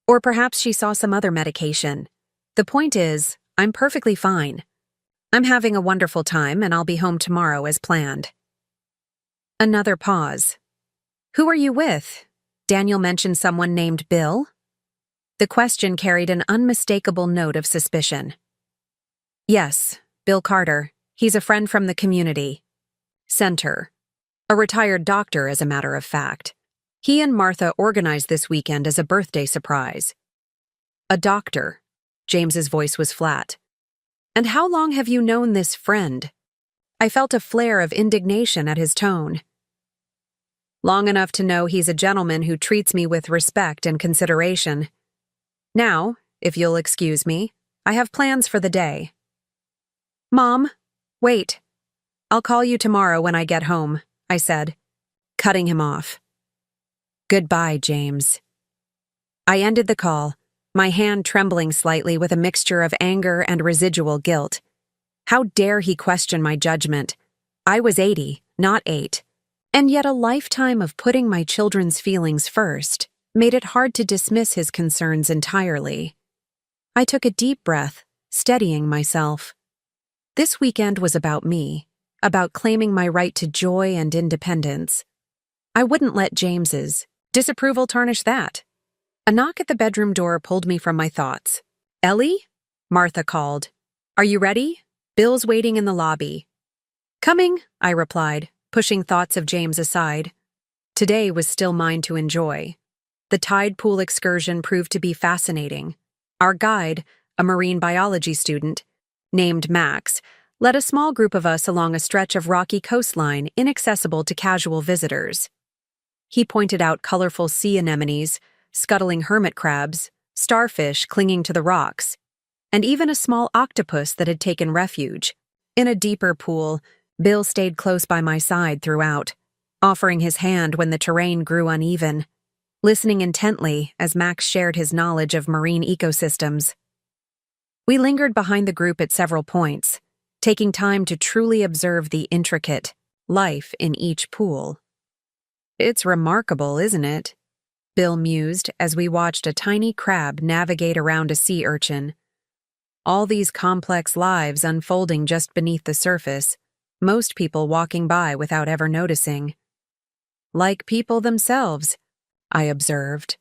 Or perhaps she saw some other medication. The point is, I'm perfectly fine. I'm having a wonderful time and I'll be home tomorrow as planned. Another pause. Who are you with? Daniel mentioned someone named Bill? The question carried an unmistakable note of suspicion. Yes, Bill Carter. He's a friend from the community center. A retired doctor, as a matter of fact. He and Martha organized this weekend as a birthday surprise. A doctor. James's voice was flat. And how long have you known this friend? I felt a flare of indignation at his tone. Long enough to know he's a gentleman who treats me with respect and consideration. Now, if you'll excuse me, I have plans for the day. Mom, wait. I'll call you tomorrow when I get home, I said, cutting him off. Goodbye, James. I ended the call, my hand trembling slightly with a mixture of anger and residual guilt. How dare he question my judgment? I was 80, not 8. And yet a lifetime of putting my children's feelings first made it hard to dismiss his concerns entirely. I took a deep breath, steadying myself. This weekend was about me, about claiming my right to joy and independence. I wouldn't let James's disapproval tarnish that. A knock at the bedroom door pulled me from my thoughts. Ellie? Martha called. Are you ready? Bill's waiting in the lobby. Coming, I replied, pushing thoughts of James aside. Today was still mine to enjoy. The tide pool excursion proved to be fascinating. Our guide, a marine biology student, named Max, led a small group of us along a stretch of rocky coastline inaccessible to casual visitors. He pointed out colorful sea anemones, scuttling hermit crabs, starfish clinging to the rocks, and even a small octopus that had taken refuge. In a deeper pool, Bill stayed close by my side throughout, offering his hand when the terrain grew uneven, listening intently as Max shared his knowledge of marine ecosystems. We lingered behind the group at several points, taking time to truly observe the intricate life in each pool. It's remarkable, isn't it? Bill mused as we watched a tiny crab navigate around a sea urchin. All these complex lives unfolding just beneath the surface, most people walking by without ever noticing. Like people themselves, I observed.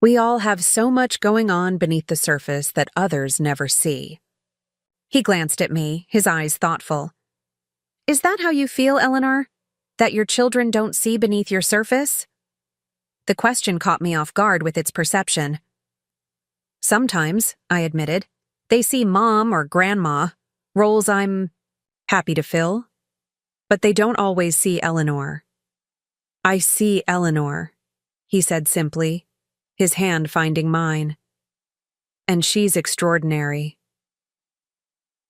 We all have so much going on beneath the surface that others never see. He glanced at me, his eyes thoughtful. Is that how you feel, Eleanor? That your children don't see beneath your surface? The question caught me off guard with its perception. Sometimes, I admitted, they see Mom or Grandma, roles I'm happy to fill. But they don't always see Eleanor. I see Eleanor, he said simply, his hand finding mine. And she's extraordinary.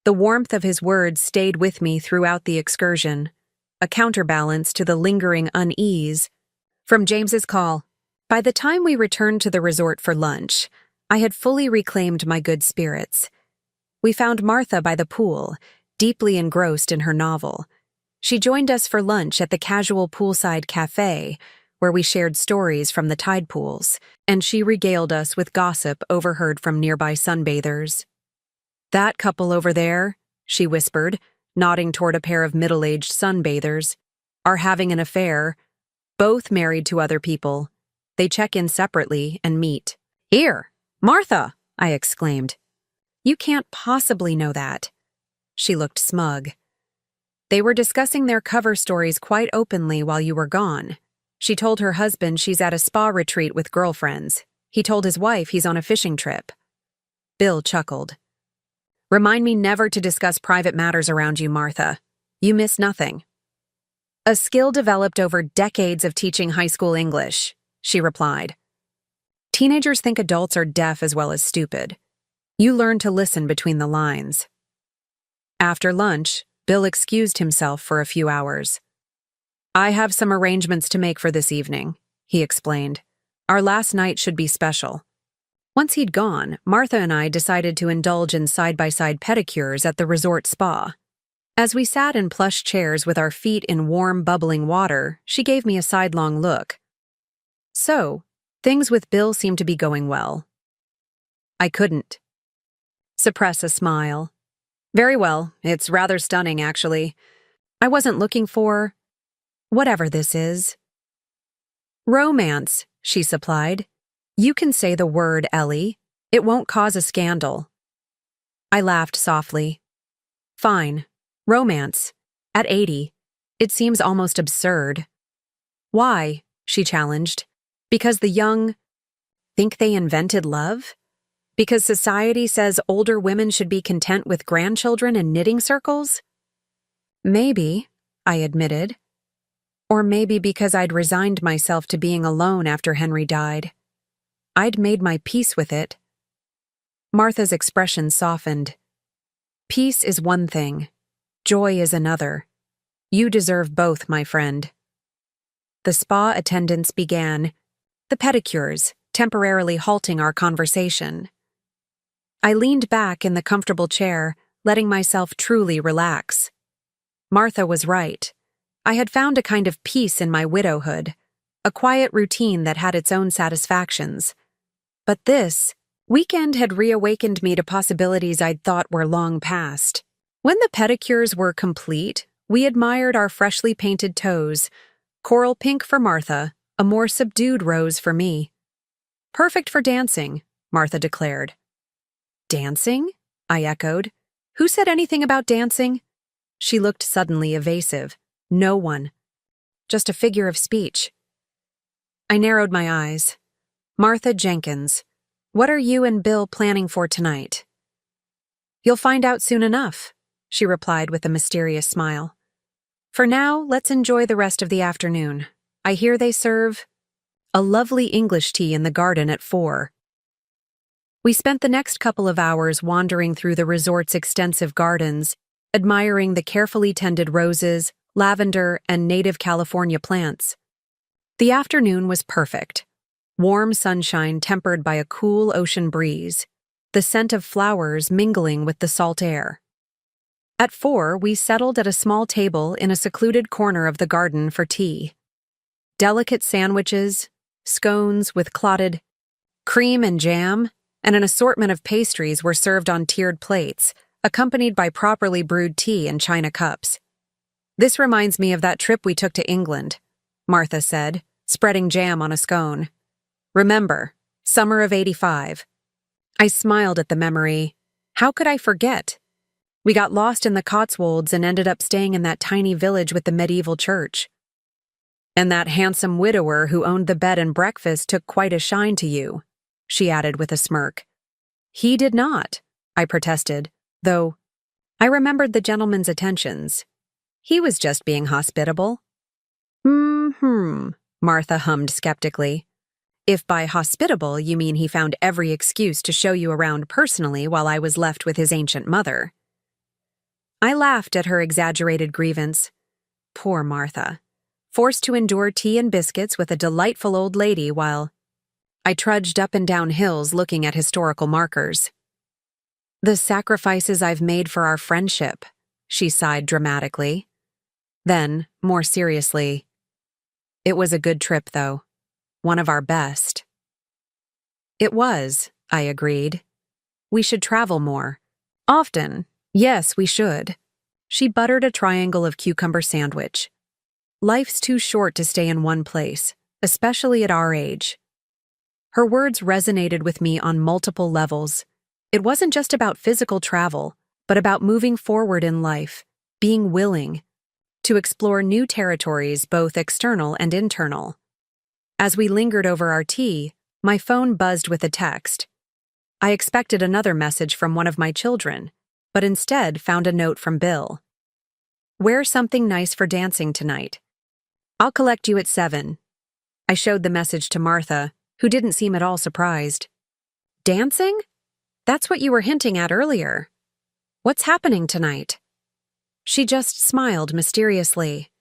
The warmth of his words stayed with me throughout the excursion, a counterbalance to the lingering unease from James's call. By the time we returned to the resort for lunch, I had fully reclaimed my good spirits. We found Martha by the pool, deeply engrossed in her novel. She joined us for lunch at the casual poolside cafe, where we shared stories from the tide pools, and she regaled us with gossip overheard from nearby sunbathers. "That couple over there," she whispered, nodding toward a pair of middle-aged sunbathers, "are having an affair. Both married to other people. They check in separately and meet." "Here, Martha!" I exclaimed. "You can't possibly know that." She looked smug. "They were discussing their cover stories quite openly while you were gone. She told her husband she's at a spa retreat with girlfriends. He told his wife he's on a fishing trip." Bill chuckled. "Remind me never to discuss private matters around you, Martha. You miss nothing." "A skill developed over decades of teaching high school English," she replied. "Teenagers think adults are deaf as well as stupid. You learn to listen between the lines." After lunch, Bill excused himself for a few hours. "I have some arrangements to make for this evening," he explained. "Our last night should be special." Once he'd gone, Martha and I decided to indulge in side-by-side pedicures at the resort spa. As we sat in plush chairs with our feet in warm, bubbling water, she gave me a sidelong look. "So, things with Bill seem to be going well." I couldn't suppress a smile. "Very well. It's rather stunning, actually. I wasn't looking for whatever this is." "Romance," she supplied. "You can say the word, Ellie. It won't cause a scandal." I laughed softly. "Fine. Romance. At 80. It seems almost absurd." "Why?" she challenged. "Because the young think they invented love? Because society says older women should be content with grandchildren and knitting circles?" "Maybe," I admitted. "Or maybe because I'd resigned myself to being alone after Henry died. I'd made my peace with it." Martha's expression softened. "Peace is one thing. Joy is another. You deserve both, my friend." The spa attendants began, the pedicures temporarily halting our conversation. I leaned back in the comfortable chair, letting myself truly relax. Martha was right. I had found a kind of peace in my widowhood, a quiet routine that had its own satisfactions. But this weekend had reawakened me to possibilities I'd thought were long past. When the pedicures were complete, we admired our freshly painted toes, coral pink for Martha, a more subdued rose for me. "Perfect for dancing," Martha declared. "Dancing?" I echoed. "Who said anything about dancing?" She looked suddenly evasive. "No one. Just a figure of speech." I narrowed my eyes. "Martha Jenkins, what are you and Bill planning for tonight?" "You'll find out soon enough," she replied with a mysterious smile. "For now, let's enjoy the rest of the afternoon. I hear they serve a lovely English tea in the garden at 4. We spent the next couple of hours wandering through the resort's extensive gardens, admiring the carefully tended roses, lavender, and native California plants. The afternoon was perfect. Warm sunshine tempered by a cool ocean breeze, the scent of flowers mingling with the salt air. At 4, we settled at a small table in a secluded corner of the garden for tea. Delicate sandwiches, scones with clotted cream and jam, and an assortment of pastries were served on tiered plates, accompanied by properly brewed tea in china cups. "This reminds me of that trip we took to England," Martha said, spreading jam on a scone. "Remember, summer of 85. I smiled at the memory. How could I forget? We got lost in the Cotswolds and ended up staying in that tiny village with the medieval church. And that handsome widower who owned the bed and breakfast took quite a shine to you," she added with a smirk. "He did not," I protested, though I remembered the gentleman's attentions. He was just being hospitable. Martha hummed skeptically. "If by hospitable you mean he found every excuse to show you around personally while I was left with his ancient mother." I laughed at her exaggerated grievance. Poor Martha, forced to endure tea and biscuits with a delightful old lady while I trudged up and down hills looking at historical markers. The sacrifices I've made for our friendship, she sighed dramatically. Then, more seriously, it was a good trip, though. One of our best. It was, I agreed. We should travel more. Often. Yes, we should. She buttered a triangle of cucumber sandwich. Life's too short to stay in one place, especially at our age. Her words resonated with me on multiple levels. It wasn't just about physical travel, but about moving forward in life, being willing to explore new territories, both external and internal. As we lingered over our tea, my phone buzzed with a text. I expected another message from one of my children, but instead found a note from Bill. Wear something nice for dancing tonight. I'll collect you at 7. I showed the message to Martha, who didn't seem at all surprised. Dancing? That's what you were hinting at earlier. What's happening tonight? She just smiled mysteriously.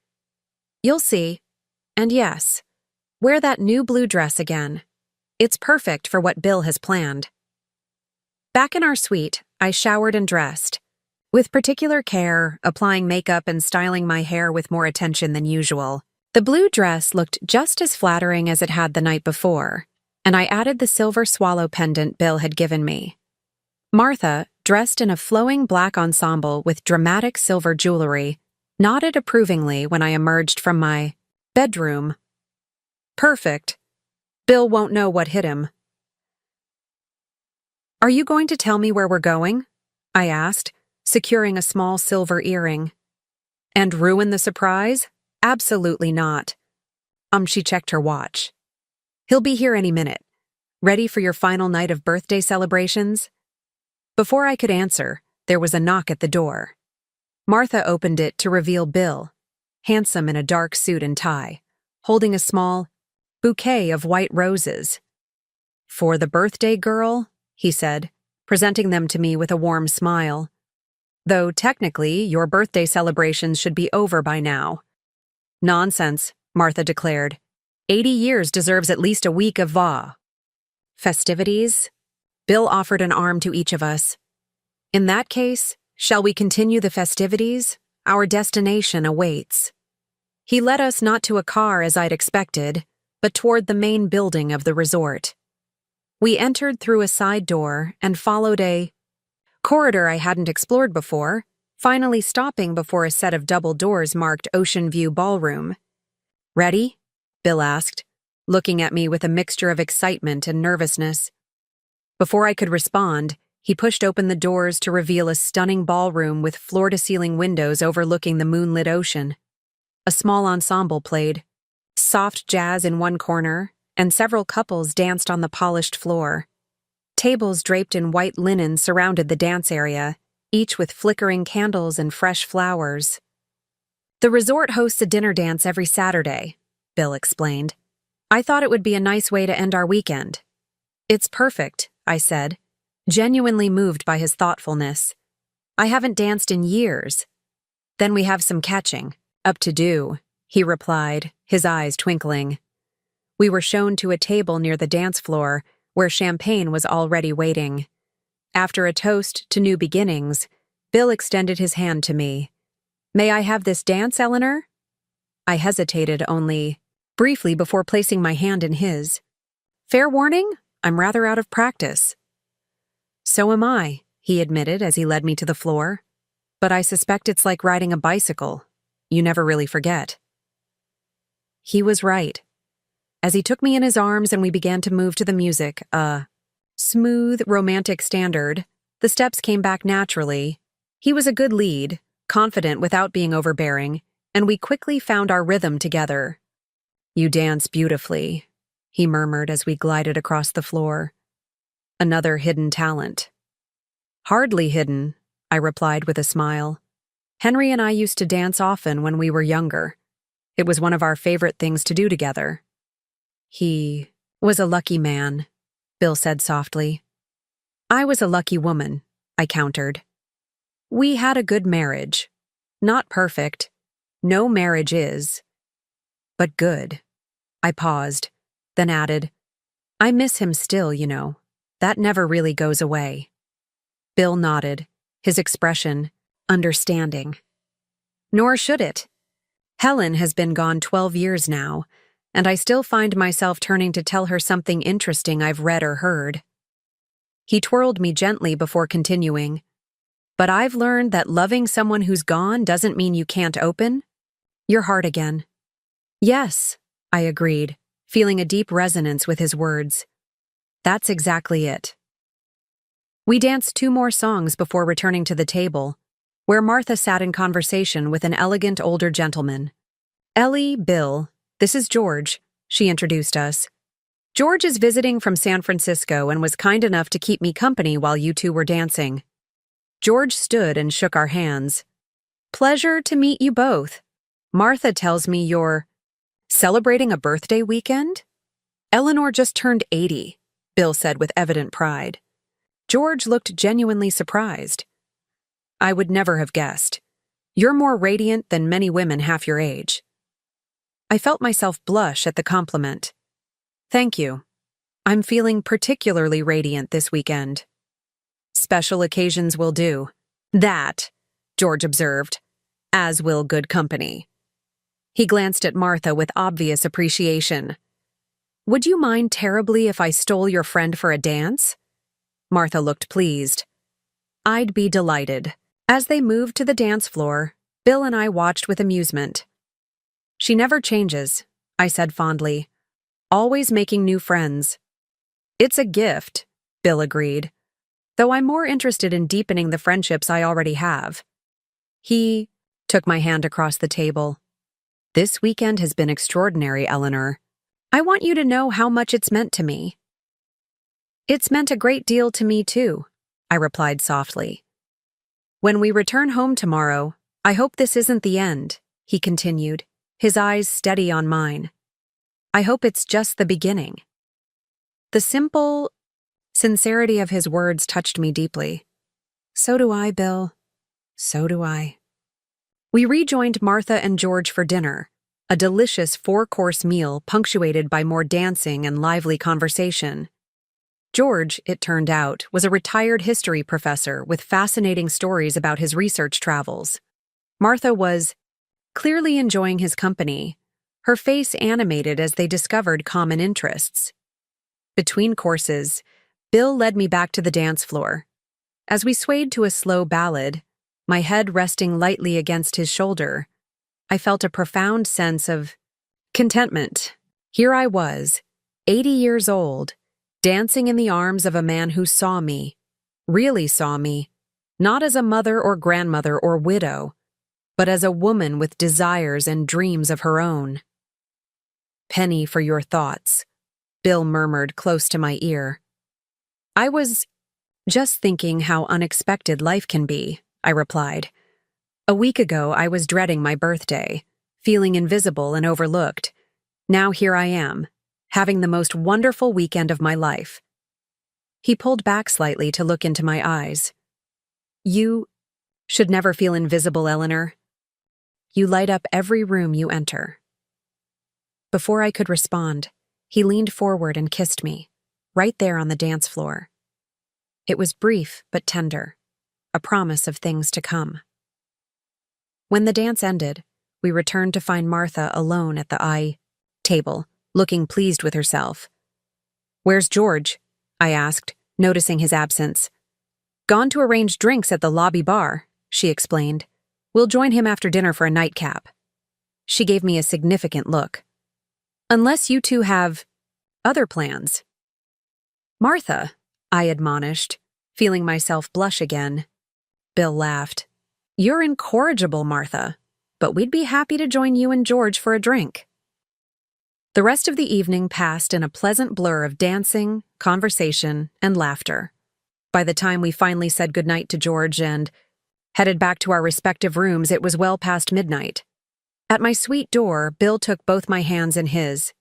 You'll see. And yes, wear that new blue dress again. It's perfect for what Bill has planned. Back in our suite, I showered and dressed. With particular care, applying makeup and styling my hair with more attention than usual. The blue dress looked just as flattering as it had the night before, and I added the silver swallow pendant Bill had given me. Martha, dressed in a flowing black ensemble with dramatic silver jewelry, nodded approvingly when I emerged from my bedroom. Perfect. Bill won't know what hit him. Are you going to tell me where we're going? I asked, securing a small silver earring. And ruin the surprise? Absolutely not. She checked her watch. He'll be here any minute. Ready for your final night of birthday celebrations? Before I could answer, there was a knock at the door. Martha opened it to reveal Bill, handsome in a dark suit and tie, holding a small bouquet of white roses. For the birthday girl, he said, presenting them to me with a warm smile. Though technically, your birthday celebrations should be over by now. Nonsense, Martha declared. 80 years deserves at least a week of festivities? Bill offered an arm to each of us. In that case, shall we continue the festivities? Our destination awaits. He led us not to a car as I'd expected, but toward the main building of the resort. We entered through a side door and followed a corridor I hadn't explored before, finally stopping before a set of double doors marked Ocean View Ballroom. Ready? Bill asked, looking at me with a mixture of excitement and nervousness. Before I could respond, he pushed open the doors to reveal a stunning ballroom with floor-to-ceiling windows overlooking the moonlit ocean. A small ensemble played, soft jazz in one corner, and several couples danced on the polished floor. Tables draped in white linen surrounded the dance area, each with flickering candles and fresh flowers. The resort hosts a dinner dance every Saturday, Bill explained. I thought it would be a nice way to end our weekend. It's perfect, I said, genuinely moved by his thoughtfulness. I haven't danced in years. Then we have some catching up to do, he replied, his eyes twinkling. We were shown to a table near the dance floor, where champagne was already waiting. After a toast to new beginnings, Bill extended his hand to me. May I have this dance, Eleanor? I hesitated only briefly before placing my hand in his. Fair warning, I'm rather out of practice. So am I, he admitted as he led me to the floor. But I suspect it's like riding a bicycle. You never really forget. He was right. As he took me in his arms and we began to move to the music, a smooth, romantic standard, the steps came back naturally. He was a good lead, confident without being overbearing, and we quickly found our rhythm together. You dance beautifully, he murmured as we glided across the floor. Another hidden talent. Hardly hidden, I replied with a smile. Henry and I used to dance often when we were younger. It was one of our favorite things to do together. He was a lucky man, Bill said softly. I was a lucky woman, I countered. We had a good marriage. Not perfect. No marriage is. But good. I paused, then added, I miss him still, you know. That never really goes away. Bill nodded, his expression understanding. Nor should it. Helen has been gone 12 years now, and I still find myself turning to tell her something interesting I've read or heard. He twirled me gently before continuing. But I've learned that loving someone who's gone doesn't mean you can't open your heart again. Yes, I agreed, feeling a deep resonance with his words. That's exactly it. We danced 2 more songs before returning to the table, where Martha sat in conversation with an elegant older gentleman. Ellie, Bill, this is George, she introduced us. George is visiting from San Francisco and was kind enough to keep me company while you two were dancing. George stood and shook our hands. Pleasure to meet you both. Martha tells me you're celebrating a birthday weekend? Eleanor just turned 80, Bill said with evident pride. George looked genuinely surprised. I would never have guessed. You're more radiant than many women half your age. I felt myself blush at the compliment. Thank you. I'm feeling particularly radiant this weekend. Special occasions will do. That, George observed, as will good company. He glanced at Martha with obvious appreciation. Would you mind terribly if I stole your friend for a dance? Martha looked pleased. I'd be delighted. As they moved to the dance floor, Bill and I watched with amusement. She never changes, I said fondly. Always making new friends. It's a gift, Bill agreed, though I'm more interested in deepening the friendships I already have. He took my hand across the table. This weekend has been extraordinary, Eleanor. I want you to know how much it's meant to me. It's meant a great deal to me, too, I replied softly. When we return home tomorrow, I hope this isn't the end, he continued, his eyes steady on mine. I hope it's just the beginning. The simple sincerity of his words touched me deeply. So do I, Bill. So do I. We rejoined Martha and George for dinner, a delicious 4-course meal punctuated by more dancing and lively conversation. George, it turned out, was a retired history professor with fascinating stories about his research travels. Martha was clearly enjoying his company, her face animated as they discovered common interests. Between courses, Bill led me back to the dance floor. As we swayed to a slow ballad, my head resting lightly against his shoulder, I felt a profound sense of contentment. Here I was, 80 years old, dancing in the arms of a man who saw me, really saw me, not as a mother or grandmother or widow, but as a woman with desires and dreams of her own. Penny for your thoughts, Bill murmured close to my ear. I was just thinking how unexpected life can be, I replied. A week ago, I was dreading my birthday, feeling invisible and overlooked. Now here I am, having the most wonderful weekend of my life. He pulled back slightly to look into my eyes. You should never feel invisible, Eleanor. You light up every room you enter. Before I could respond, he leaned forward and kissed me, right there on the dance floor. It was brief but tender, a promise of things to come. When the dance ended, we returned to find Martha alone at the table, looking pleased with herself. Where's George? I asked, noticing his absence. Gone to arrange drinks at the lobby bar, she explained. We'll join him after dinner for a nightcap. She gave me a significant look. Unless you two have other plans. Martha, I admonished, feeling myself blush again. Bill laughed. You're incorrigible, Martha, but we'd be happy to join you and George for a drink. The rest of the evening passed in a pleasant blur of dancing, conversation, and laughter. By the time we finally said goodnight to George and headed back to our respective rooms, it was well past midnight. At my suite door, Bill took both my hands in his.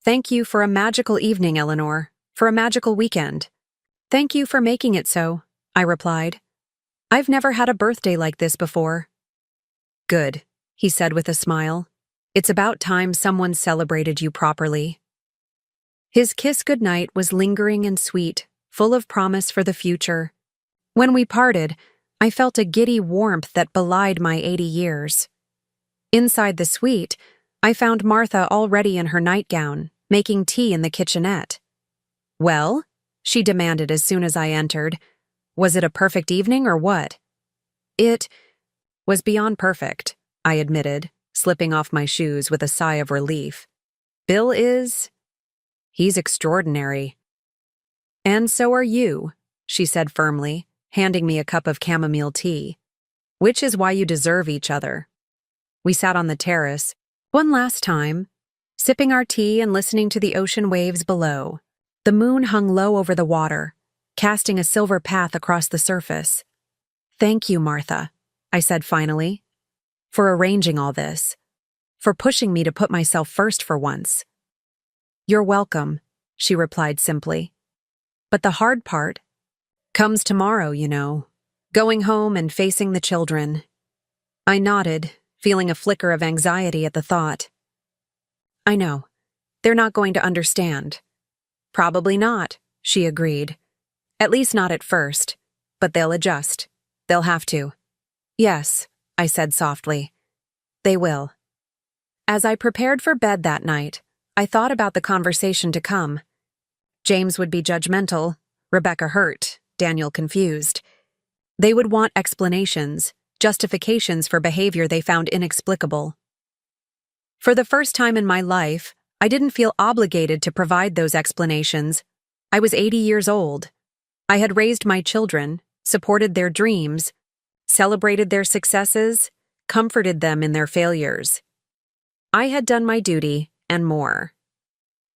Thank you for a magical evening, Eleanor, for a magical weekend. Thank you for making it so, I replied. I've never had a birthday like this before. Good, he said with a smile. It's about time someone celebrated you properly. His kiss goodnight was lingering and sweet, full of promise for the future. When we parted, I felt a giddy warmth that belied my 80 years. Inside the suite, I found Martha already in her nightgown, making tea in the kitchenette. "Well?" she demanded as soon as I entered. "Was it a perfect evening or what?" "It was beyond perfect," I admitted, slipping off my shoes with a sigh of relief. "Bill he's extraordinary." "And so are you," she said firmly, handing me a cup of chamomile tea. "Which is why you deserve each other." We sat on the terrace, one last time, sipping our tea and listening to the ocean waves below. The moon hung low over the water, casting a silver path across the surface. "Thank you, Martha," I said finally, "for arranging all this, for pushing me to put myself first for once." "You're welcome," she replied simply. "But the hard part comes tomorrow, you know, going home and facing the children." I nodded, feeling a flicker of anxiety at the thought. "I know. They're not going to understand." "Probably not," she agreed. "At least not at first. But they'll adjust. They'll have to." "Yes," I said softly. "They will." As I prepared for bed that night, I thought about the conversation to come. James would be judgmental, Rebecca hurt, Daniel confused. They would want explanations, justifications for behavior they found inexplicable. For the first time in my life, I didn't feel obligated to provide those explanations. I was 80 years old. I had raised my children, supported their dreams, celebrated their successes, comforted them in their failures. I had done my duty and more.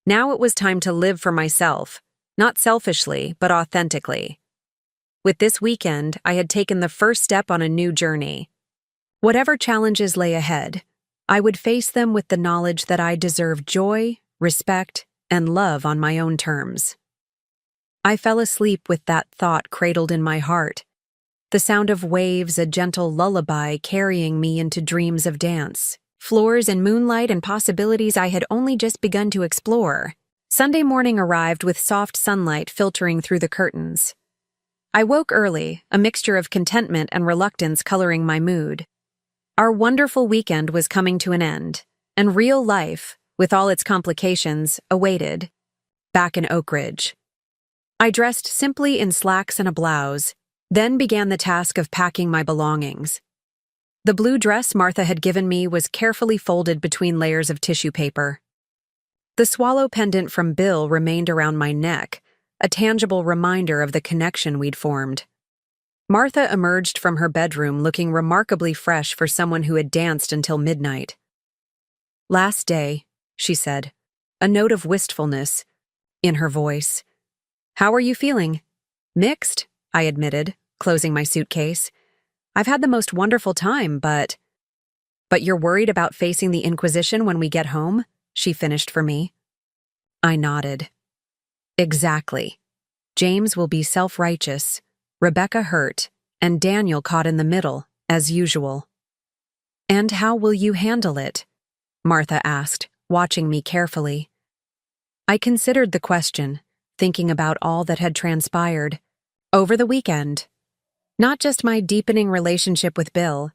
Now it was time to live for myself, not selfishly, but authentically. With this weekend, I had taken the first step on a new journey. Whatever challenges lay ahead, I would face them with the knowledge that I deserved joy, respect, and love on my own terms. I fell asleep with that thought cradled in my heart, the sound of waves a gentle lullaby carrying me into dreams of dance, floors and moonlight and possibilities I had only just begun to explore. Sunday morning arrived with soft sunlight filtering through the curtains. I woke early, a mixture of contentment and reluctance coloring my mood. Our wonderful weekend was coming to an end, and real life, with all its complications, awaited, back in Oak Ridge. I dressed simply in slacks and a blouse, then began the task of packing my belongings. The blue dress Martha had given me was carefully folded between layers of tissue paper. The swallow pendant from Bill remained around my neck, a tangible reminder of the connection we'd formed. Martha emerged from her bedroom looking remarkably fresh for someone who had danced until midnight. "Last day," she said, a note of wistfulness in her voice. "How are you feeling?" "Mixed," I admitted, closing my suitcase. "I've had the most wonderful time, but you're worried about facing the Inquisition when we get home?" she finished for me. I nodded. "Exactly. James will be self-righteous, Rebecca hurt, and Daniel caught in the middle, as usual." "And how will you handle it?" Martha asked, watching me carefully. I considered the question, thinking about all that had transpired over the weekend. Not just my deepening relationship with Bill,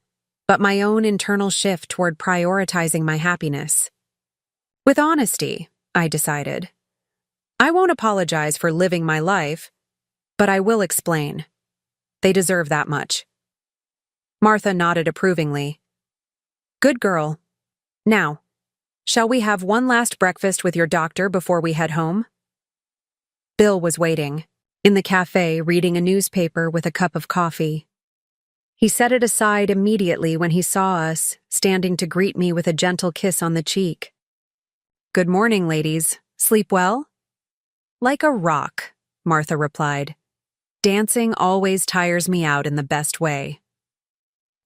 but my own internal shift toward prioritizing my happiness. With honesty, I decided. I won't apologize for living my life, but I will explain. They deserve that much. Martha nodded approvingly. "Good girl. Now, shall we have one last breakfast with your doctor before we head home?" Bill was waiting, in the cafe reading a newspaper with a cup of coffee. He set it aside immediately when he saw us, standing to greet me with a gentle kiss on the cheek. "Good morning, ladies. Sleep well?" "Like a rock," Martha replied. "Dancing always tires me out in the best way."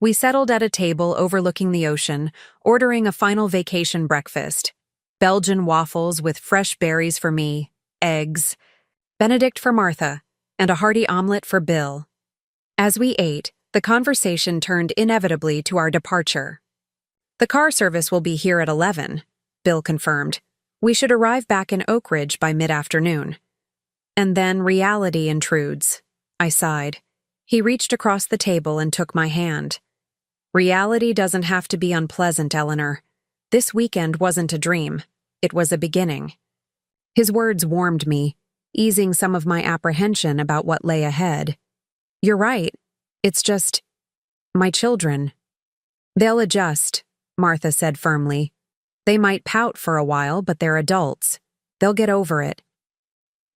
We settled at a table overlooking the ocean, ordering a final vacation breakfast. Belgian waffles with fresh berries for me, eggs, Benedict for Martha, and a hearty omelet for Bill. As we ate, the conversation turned inevitably to our departure. "The car service will be here at 11, Bill confirmed. "We should arrive back in Oak Ridge by mid-afternoon." And then reality intrudes. I sighed. He reached across the table and took my hand. Reality doesn't have to be unpleasant, Eleanor. This weekend wasn't a dream. It was a beginning. His words warmed me, easing some of my apprehension about what lay ahead. You're right. It's just my children. They'll adjust, Martha said firmly. They might pout for a while, but they're adults. They'll get over it.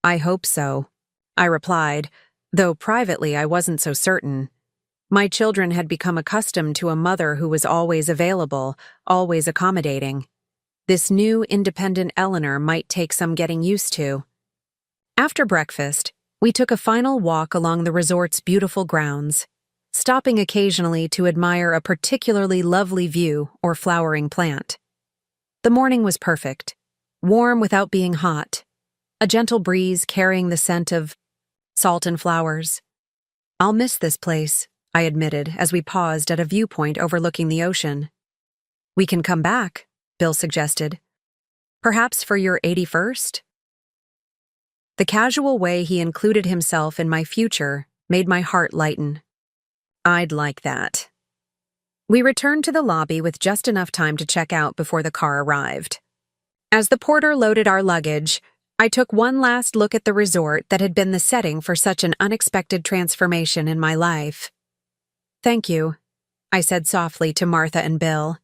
I hope so, I replied, though privately I wasn't so certain. My children had become accustomed to a mother who was always available, always accommodating. This new, independent Eleanor might take some getting used to. After breakfast, we took a final walk along the resort's beautiful grounds, stopping occasionally to admire a particularly lovely view or flowering plant. The morning was perfect, warm without being hot, a gentle breeze carrying the scent of salt and flowers. I'll miss this place, I admitted as we paused at a viewpoint overlooking the ocean. We can come back, Bill suggested. Perhaps for your 81st? The casual way he included himself in my future made my heart lighten. I'd like that. We returned to the lobby with just enough time to check out before the car arrived. As the porter loaded our luggage, I took one last look at the resort that had been the setting for such an unexpected transformation in my life. Thank you, I said softly to Martha and Bill,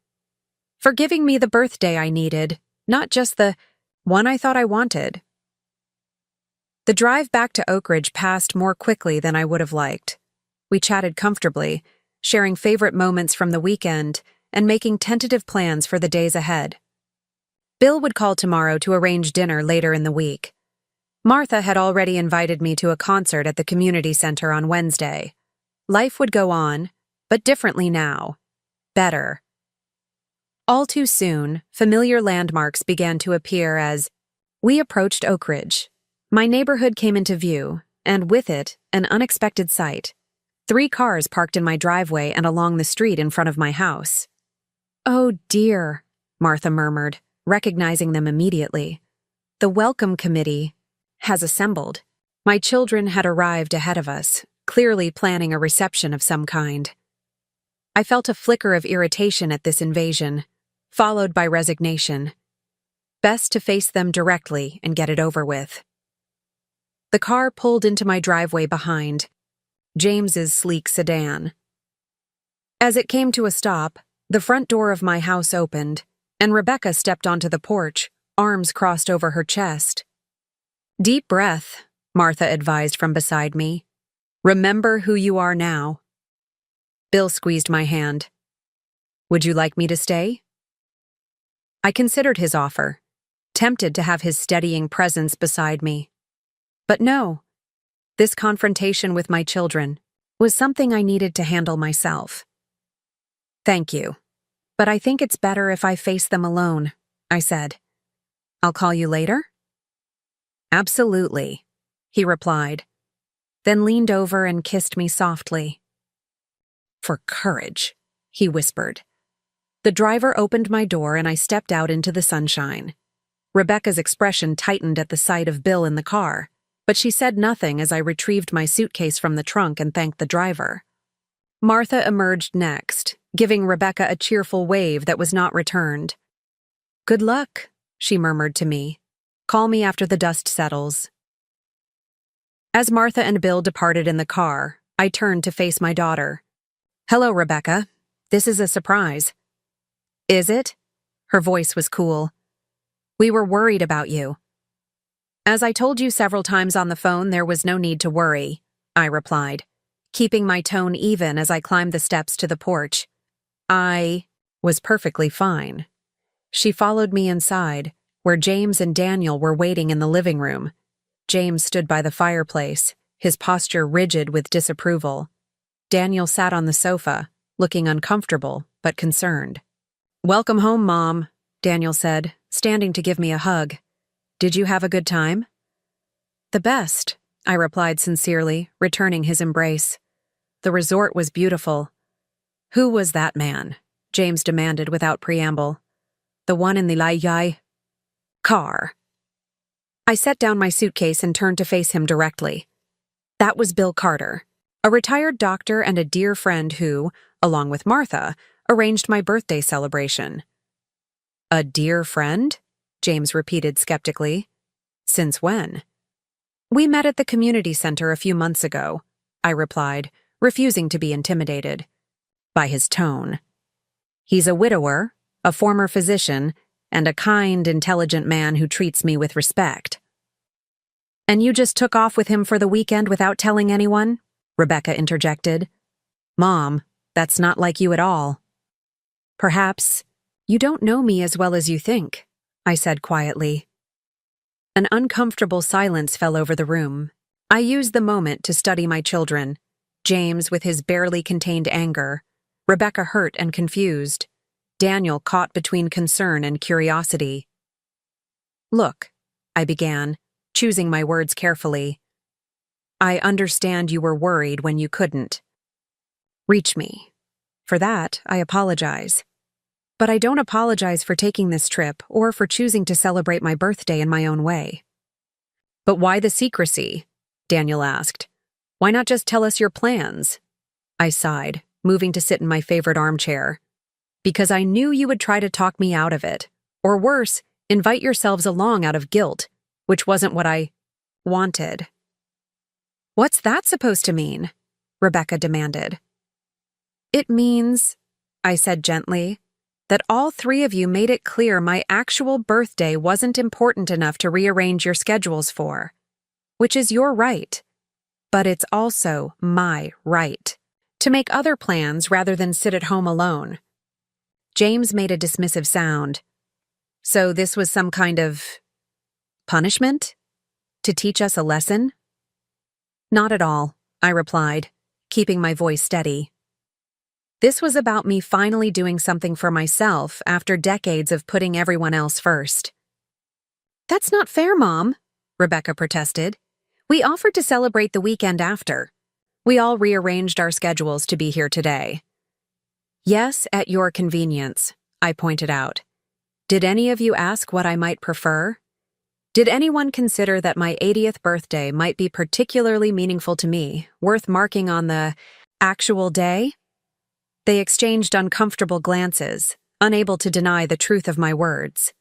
for giving me the birthday I needed, not just the one I thought I wanted. The drive back to Oak Ridge passed more quickly than I would have liked. We chatted comfortably, sharing favorite moments from the weekend and making tentative plans for the days ahead. Bill would call tomorrow to arrange dinner later in the week. Martha had already invited me to a concert at the community center on Wednesday. Life would go on, but differently now. Better. All too soon, familiar landmarks began to appear as we approached Oak Ridge. My neighborhood came into view, and with it, an unexpected sight. 3 cars parked in my driveway and along the street in front of my house. Oh dear, Martha murmured, recognizing them immediately. The welcome committee has assembled. My children had arrived ahead of us, clearly planning a reception of some kind. I felt a flicker of irritation at this invasion, followed by resignation. Best to face them directly and get it over with. The car pulled into my driveway behind, James's sleek sedan. As it came to a stop, the front door of my house opened, and Rebecca stepped onto the porch, arms crossed over her chest. Deep breath, Martha advised from beside me. Remember who you are now. Bill squeezed my hand. Would you like me to stay? I considered his offer, tempted to have his steadying presence beside me. But no, this confrontation with my children was something I needed to handle myself. Thank you, but I think it's better if I face them alone, I said. I'll call you later? Absolutely, he replied, then leaned over and kissed me softly. For courage, he whispered. The driver opened my door and I stepped out into the sunshine. Rebecca's expression tightened at the sight of Bill in the car, but she said nothing as I retrieved my suitcase from the trunk and thanked the driver. Martha emerged next, giving Rebecca a cheerful wave that was not returned. Good luck, she murmured to me. Call me after the dust settles. As Martha and Bill departed in the car, I turned to face my daughter. Hello, Rebecca. This is a surprise. Is it? Her voice was cool. We were worried about you. As I told you several times on the phone, there was no need to worry, I replied, keeping my tone even as I climbed the steps to the porch. I was perfectly fine. She followed me inside, where James and Daniel were waiting in the living room. James stood by the fireplace, his posture rigid with disapproval. Daniel sat on the sofa, looking uncomfortable but concerned. Welcome home, Mom, Daniel said, standing to give me a hug. Did you have a good time? The best, I replied sincerely, returning his embrace. The resort was beautiful. Who was that man? James demanded without preamble. The one in the Lai car. I set down my suitcase and turned to face him directly. That was Bill Carter, A retired doctor and a dear friend who, along with Martha, arranged my birthday celebration. A dear friend? James repeated skeptically. Since when? We met at the community center a few months ago, I replied, refusing to be intimidated by his tone. He's a widower, a former physician, and a kind, intelligent man who treats me with respect. And you just took off with him for the weekend without telling anyone? Rebecca interjected. Mom, that's not like you at all. Perhaps you don't know me as well as you think, I said quietly. An uncomfortable silence fell over the room. I used the moment to study my children, James with his barely contained anger, Rebecca hurt and confused, Daniel caught between concern and curiosity. Look, I began, choosing my words carefully. I understand you were worried when you couldn't reach me. For that, I apologize. But I don't apologize for taking this trip or for choosing to celebrate my birthday in my own way. But why the secrecy? Daniel asked. Why not just tell us your plans? I sighed, moving to sit in my favorite armchair. Because I knew you would try to talk me out of it. Or worse, invite yourselves along out of guilt, which wasn't what I wanted. What's that supposed to mean? Rebecca demanded. It means, I said gently, that all three of you made it clear my actual birthday wasn't important enough to rearrange your schedules for, which is your right. But it's also my right to make other plans rather than sit at home alone. James made a dismissive sound. So this was some kind of punishment? To teach us a lesson? Not at all, I replied, keeping my voice steady. This was about me finally doing something for myself after decades of putting everyone else first. That's not fair, Mom, Rebecca protested. We offered to celebrate the weekend after. We all rearranged our schedules to be here today. Yes, at your convenience, I pointed out. Did any of you ask what I might prefer? Did anyone consider that my 80th birthday might be particularly meaningful to me, worth marking on the actual day? They exchanged uncomfortable glances, unable to deny the truth of my words.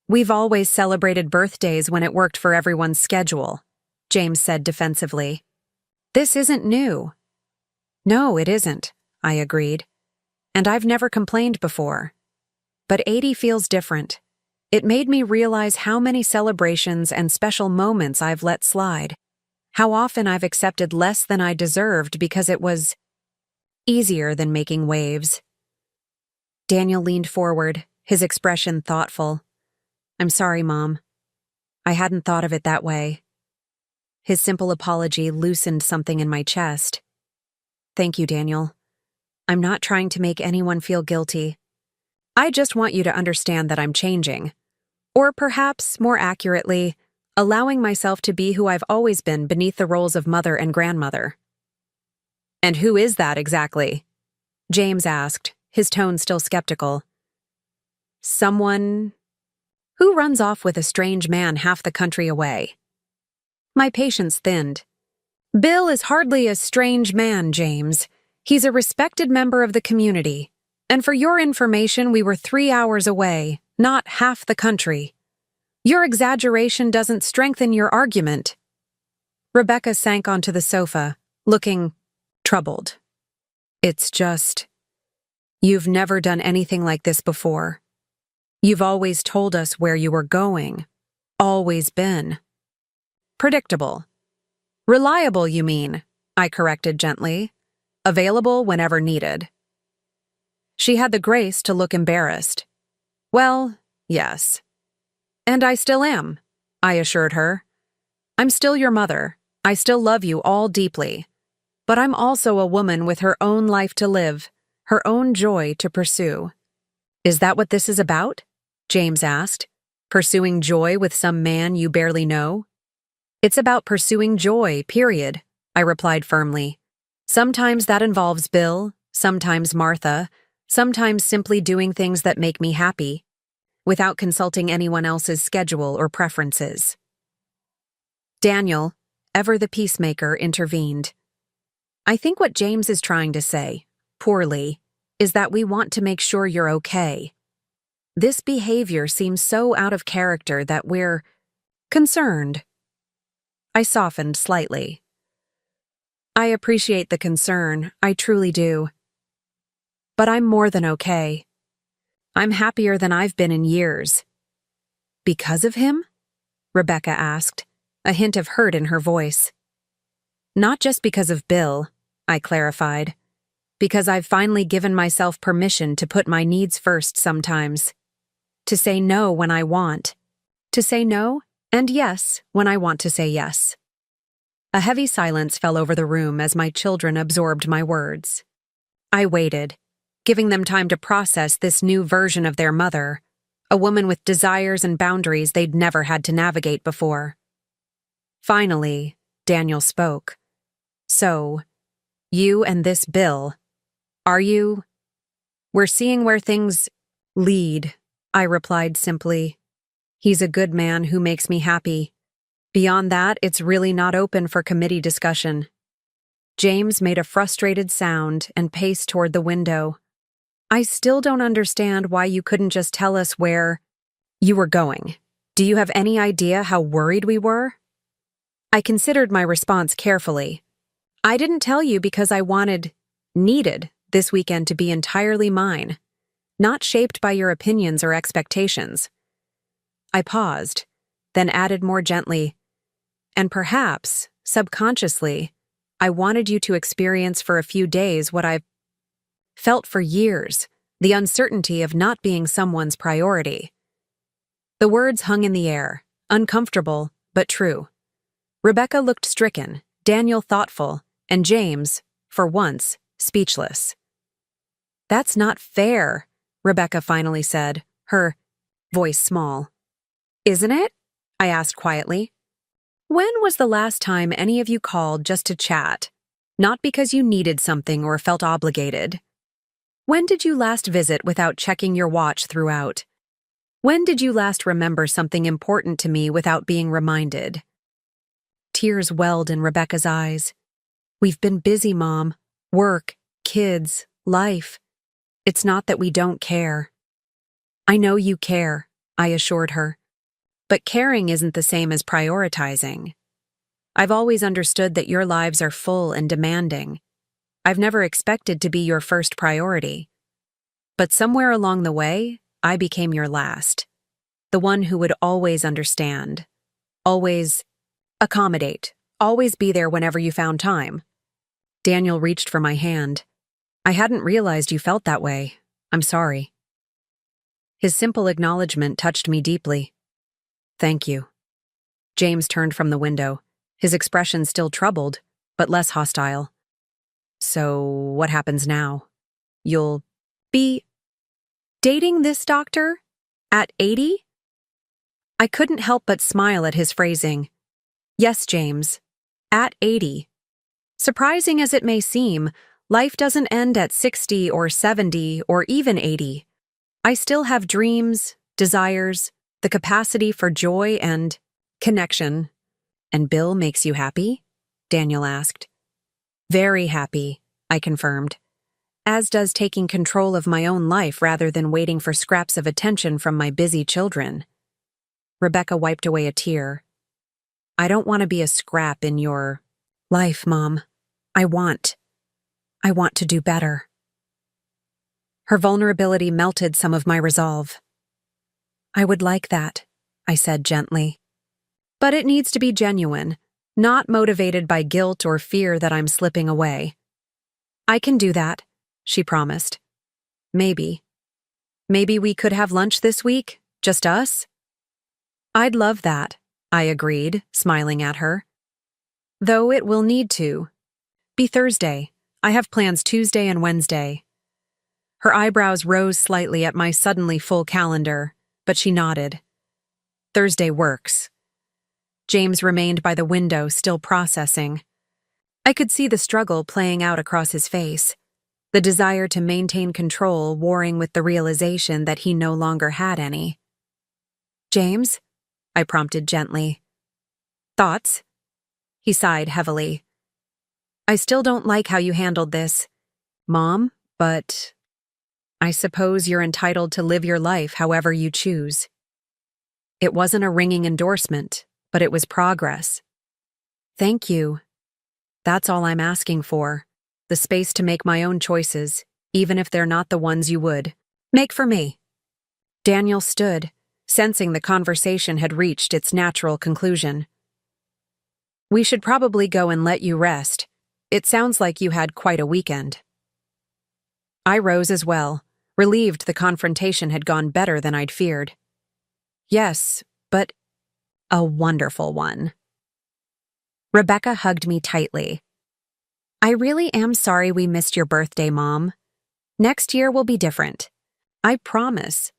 We've always celebrated birthdays when it worked for everyone's schedule, James said defensively. This isn't new. No, it isn't, I agreed. And I've never complained before. But 80 feels different. It made me realize how many celebrations and special moments I've let slide. How often I've accepted less than I deserved because it was easier than making waves. Daniel leaned forward, his expression thoughtful. I'm sorry, Mom. I hadn't thought of it that way. His simple apology loosened something in my chest. Thank you, Daniel. I'm not trying to make anyone feel guilty. I just want you to understand that I'm changing. Or perhaps, more accurately, allowing myself to be who I've always been beneath the roles of mother and grandmother. And who is that exactly? James asked, his tone still skeptical. Someone who runs off with a strange man half the country away. My patience thinned. Bill is hardly a strange man, James. He's a respected member of the community. And for your information, we were 3 hours away, not half the country. Your exaggeration doesn't strengthen your argument. Rebecca sank onto the sofa, looking troubled. It's just, you've never done anything like this before. You've always told us where you were going. Always been. Predictable. Reliable, you mean, I corrected gently. Available whenever needed. She had the grace to look embarrassed. Well, yes. And I still am, I assured her. I'm still your mother. I still love you all deeply. But I'm also a woman with her own life to live, her own joy to pursue. Is that what this is about? James asked. Pursuing joy with some man you barely know? It's about pursuing joy, period, I replied firmly. Sometimes that involves Bill, sometimes Martha, sometimes simply doing things that make me happy, without consulting anyone else's schedule or preferences. Daniel, ever the peacemaker, intervened. I think what James is trying to say, poorly, is that we want to make sure you're okay. This behavior seems so out of character that we're concerned. I softened slightly. I appreciate the concern, I truly do. But I'm more than okay. I'm happier than I've been in years. Because of him? Rebecca asked, a hint of hurt in her voice. Not just because of Bill, I clarified. Because I've finally given myself permission to put my needs first sometimes. To say no when I want. To say no and yes when I want to say yes. A heavy silence fell over the room as my children absorbed my words. I waited, giving them time to process this new version of their mother, a woman with desires and boundaries they'd never had to navigate before. Finally, Daniel spoke. So, you and this Bill, are you? We're seeing where things lead, I replied simply. He's a good man who makes me happy. Beyond that, it's really not open for committee discussion. James made a frustrated sound and paced toward the window. I still don't understand why you couldn't just tell us where you were going. Do you have any idea how worried we were? I considered my response carefully. I didn't tell you because I needed this weekend to be entirely mine, not shaped by your opinions or expectations. I paused, then added more gently, and perhaps, subconsciously, I wanted you to experience for a few days what I've felt for years, the uncertainty of not being someone's priority. The words hung in the air, uncomfortable, but true. Rebecca looked stricken, Daniel thoughtful, and James, for once, speechless. That's not fair, Rebecca finally said, her voice small. Isn't it? I asked quietly. When was the last time any of you called just to chat? Not because you needed something or felt obligated. When did you last visit without checking your watch throughout? When did you last remember something important to me without being reminded? Tears welled in Rebecca's eyes. We've been busy, Mom. Work, kids, life. It's not that we don't care. I know you care, I assured her. But caring isn't the same as prioritizing. I've always understood that your lives are full and demanding. I've never expected to be your first priority. But somewhere along the way, I became your last. The one who would always understand. Always accommodate. Always be there whenever you found time. Daniel reached for my hand. I hadn't realized you felt that way. I'm sorry. His simple acknowledgement touched me deeply. Thank you. James turned from the window, his expression still troubled, but less hostile. So, what happens now? You'll be dating this doctor? At 80? I couldn't help but smile at his phrasing. Yes, James. At 80. Surprising as it may seem, life doesn't end at 60 or 70 or even 80. I still have dreams, desires, the capacity for joy and connection. And Bill makes you happy? Daniel asked. Very happy, I confirmed. As does taking control of my own life rather than waiting for scraps of attention from my busy children. Rebecca wiped away a tear. I don't want to be a scrap in your life, Mom. I want to do better. Her vulnerability melted some of my resolve. I would like that, I said gently. But it needs to be genuine, not motivated by guilt or fear that I'm slipping away. I can do that, she promised. Maybe. Maybe we could have lunch this week, just us? I'd love that, I agreed, smiling at her. Though it will need to be Thursday. I have plans Tuesday and Wednesday. Her eyebrows rose slightly at my suddenly full calendar, but she nodded. Thursday works. James remained by the window, still processing. I could see the struggle playing out across his face, the desire to maintain control warring with the realization that he no longer had any. James? I prompted gently. Thoughts? He sighed heavily. I still don't like how you handled this, Mom, but I suppose you're entitled to live your life however you choose. It wasn't a ringing endorsement, but it was progress. Thank you. That's all I'm asking for. The space to make my own choices, even if they're not the ones you would make for me. Daniel stood, sensing the conversation had reached its natural conclusion. We should probably go and let you rest. It sounds like you had quite a weekend. I rose as well, relieved the confrontation had gone better than I'd feared. Yes, but a wonderful one. Rebecca hugged me tightly. I really am sorry we missed your birthday, Mom. Next year will be different. I promise.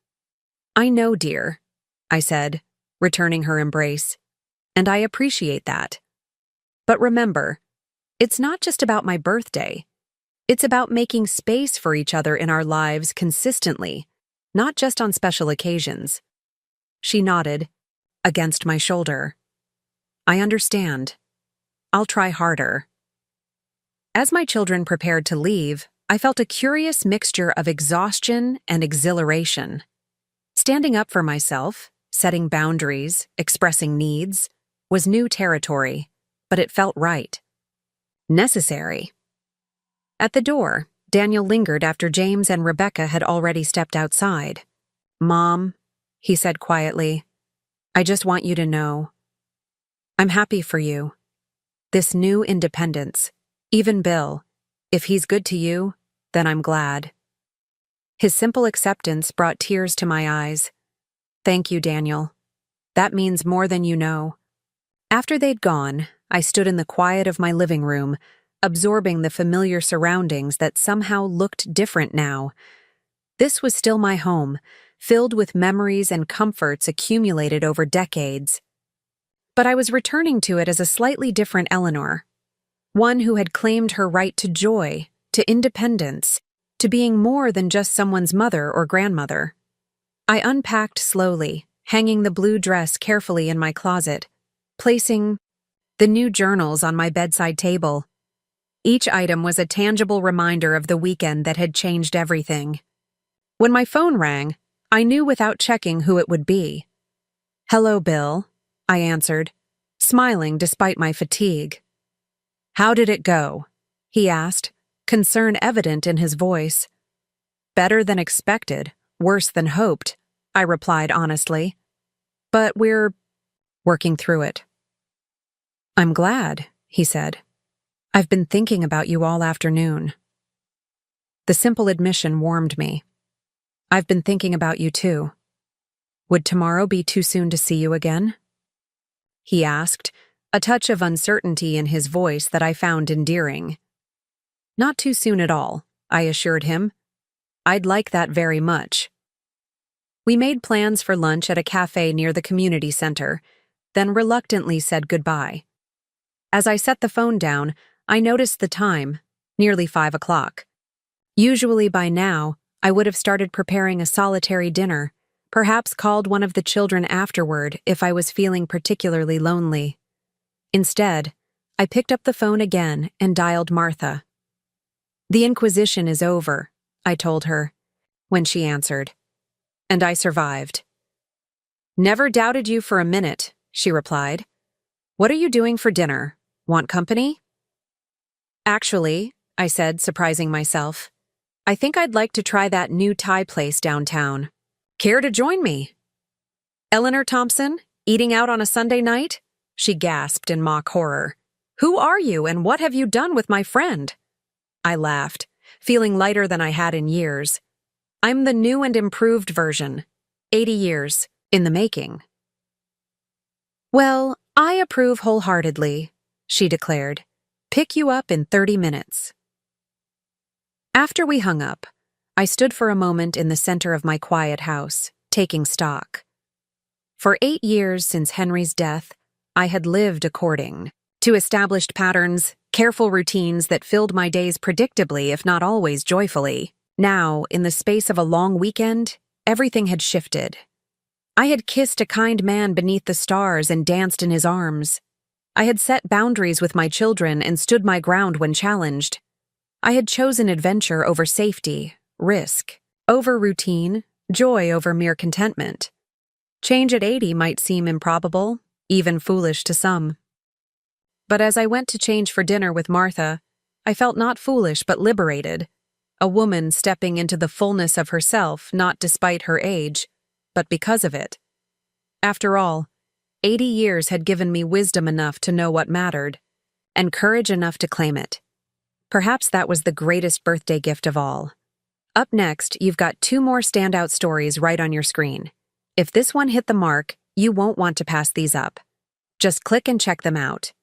I know, dear, I said, returning her embrace, and I appreciate that. But remember, it's not just about my birthday. It's about making space for each other in our lives consistently, not just on special occasions. She nodded, against my shoulder. I understand. I'll try harder. As my children prepared to leave, I felt a curious mixture of exhaustion and exhilaration. Standing up for myself, setting boundaries, expressing needs, was new territory, but it felt right. Necessary. At the door, Daniel lingered after James and Rebecca had already stepped outside. Mom, he said quietly, I just want you to know. I'm happy for you. This new independence, even Bill, if he's good to you, then I'm glad. His simple acceptance brought tears to my eyes. Thank you, Daniel. That means more than you know. After they'd gone, I stood in the quiet of my living room, absorbing the familiar surroundings that somehow looked different now. This was still my home, filled with memories and comforts accumulated over decades. But I was returning to it as a slightly different Eleanor, one who had claimed her right to joy, to independence, to being more than just someone's mother or grandmother. I unpacked slowly, hanging the blue dress carefully in my closet, placing the new journals on my bedside table. Each item was a tangible reminder of the weekend that had changed everything. When my phone rang, I knew without checking who it would be. Hello, Bill, I answered, smiling despite my fatigue. How did it go? He asked, concern evident in his voice. Better than expected, worse than hoped, I replied honestly. But we're working through it. I'm glad, he said. I've been thinking about you all afternoon. The simple admission warmed me. I've been thinking about you too. Would tomorrow be too soon to see you again? He asked, a touch of uncertainty in his voice that I found endearing. Not too soon at all, I assured him. I'd like that very much. We made plans for lunch at a cafe near the community center, then reluctantly said goodbye. As I set the phone down, I noticed the time, nearly 5 o'clock. Usually by now, I would have started preparing a solitary dinner, perhaps called one of the children afterward if I was feeling particularly lonely. Instead, I picked up the phone again and dialed Martha. The Inquisition is over, I told her, when she answered. And I survived. Never doubted you for a minute, she replied. What are you doing for dinner? Want company? Actually, I said, surprising myself, I think I'd like to try that new Thai place downtown. Care to join me? Eleanor Thompson, eating out on a Sunday night? She gasped in mock horror. Who are you and what have you done with my friend? I laughed, feeling lighter than I had in years. I'm the new and improved version. 80 years in the making. Well, I approve wholeheartedly, she declared. Pick you up in 30 minutes. After we hung up, I stood for a moment in the center of my quiet house, taking stock. For 8 years since Henry's death, I had lived according to established patterns, careful routines that filled my days predictably, if not always joyfully. Now, in the space of a long weekend, everything had shifted. I had kissed a kind man beneath the stars and danced in his arms. I had set boundaries with my children and stood my ground when challenged. I had chosen adventure over safety, risk over routine, joy over mere contentment. Change at 80 might seem improbable, even foolish to some. But as I went to change for dinner with Martha, I felt not foolish but liberated, a woman stepping into the fullness of herself not despite her age, but because of it. After all, 80 years had given me wisdom enough to know what mattered, and courage enough to claim it. Perhaps that was the greatest birthday gift of all. Up next, you've got 2 more standout stories right on your screen. If this one hit the mark, you won't want to pass these up. Just click and check them out.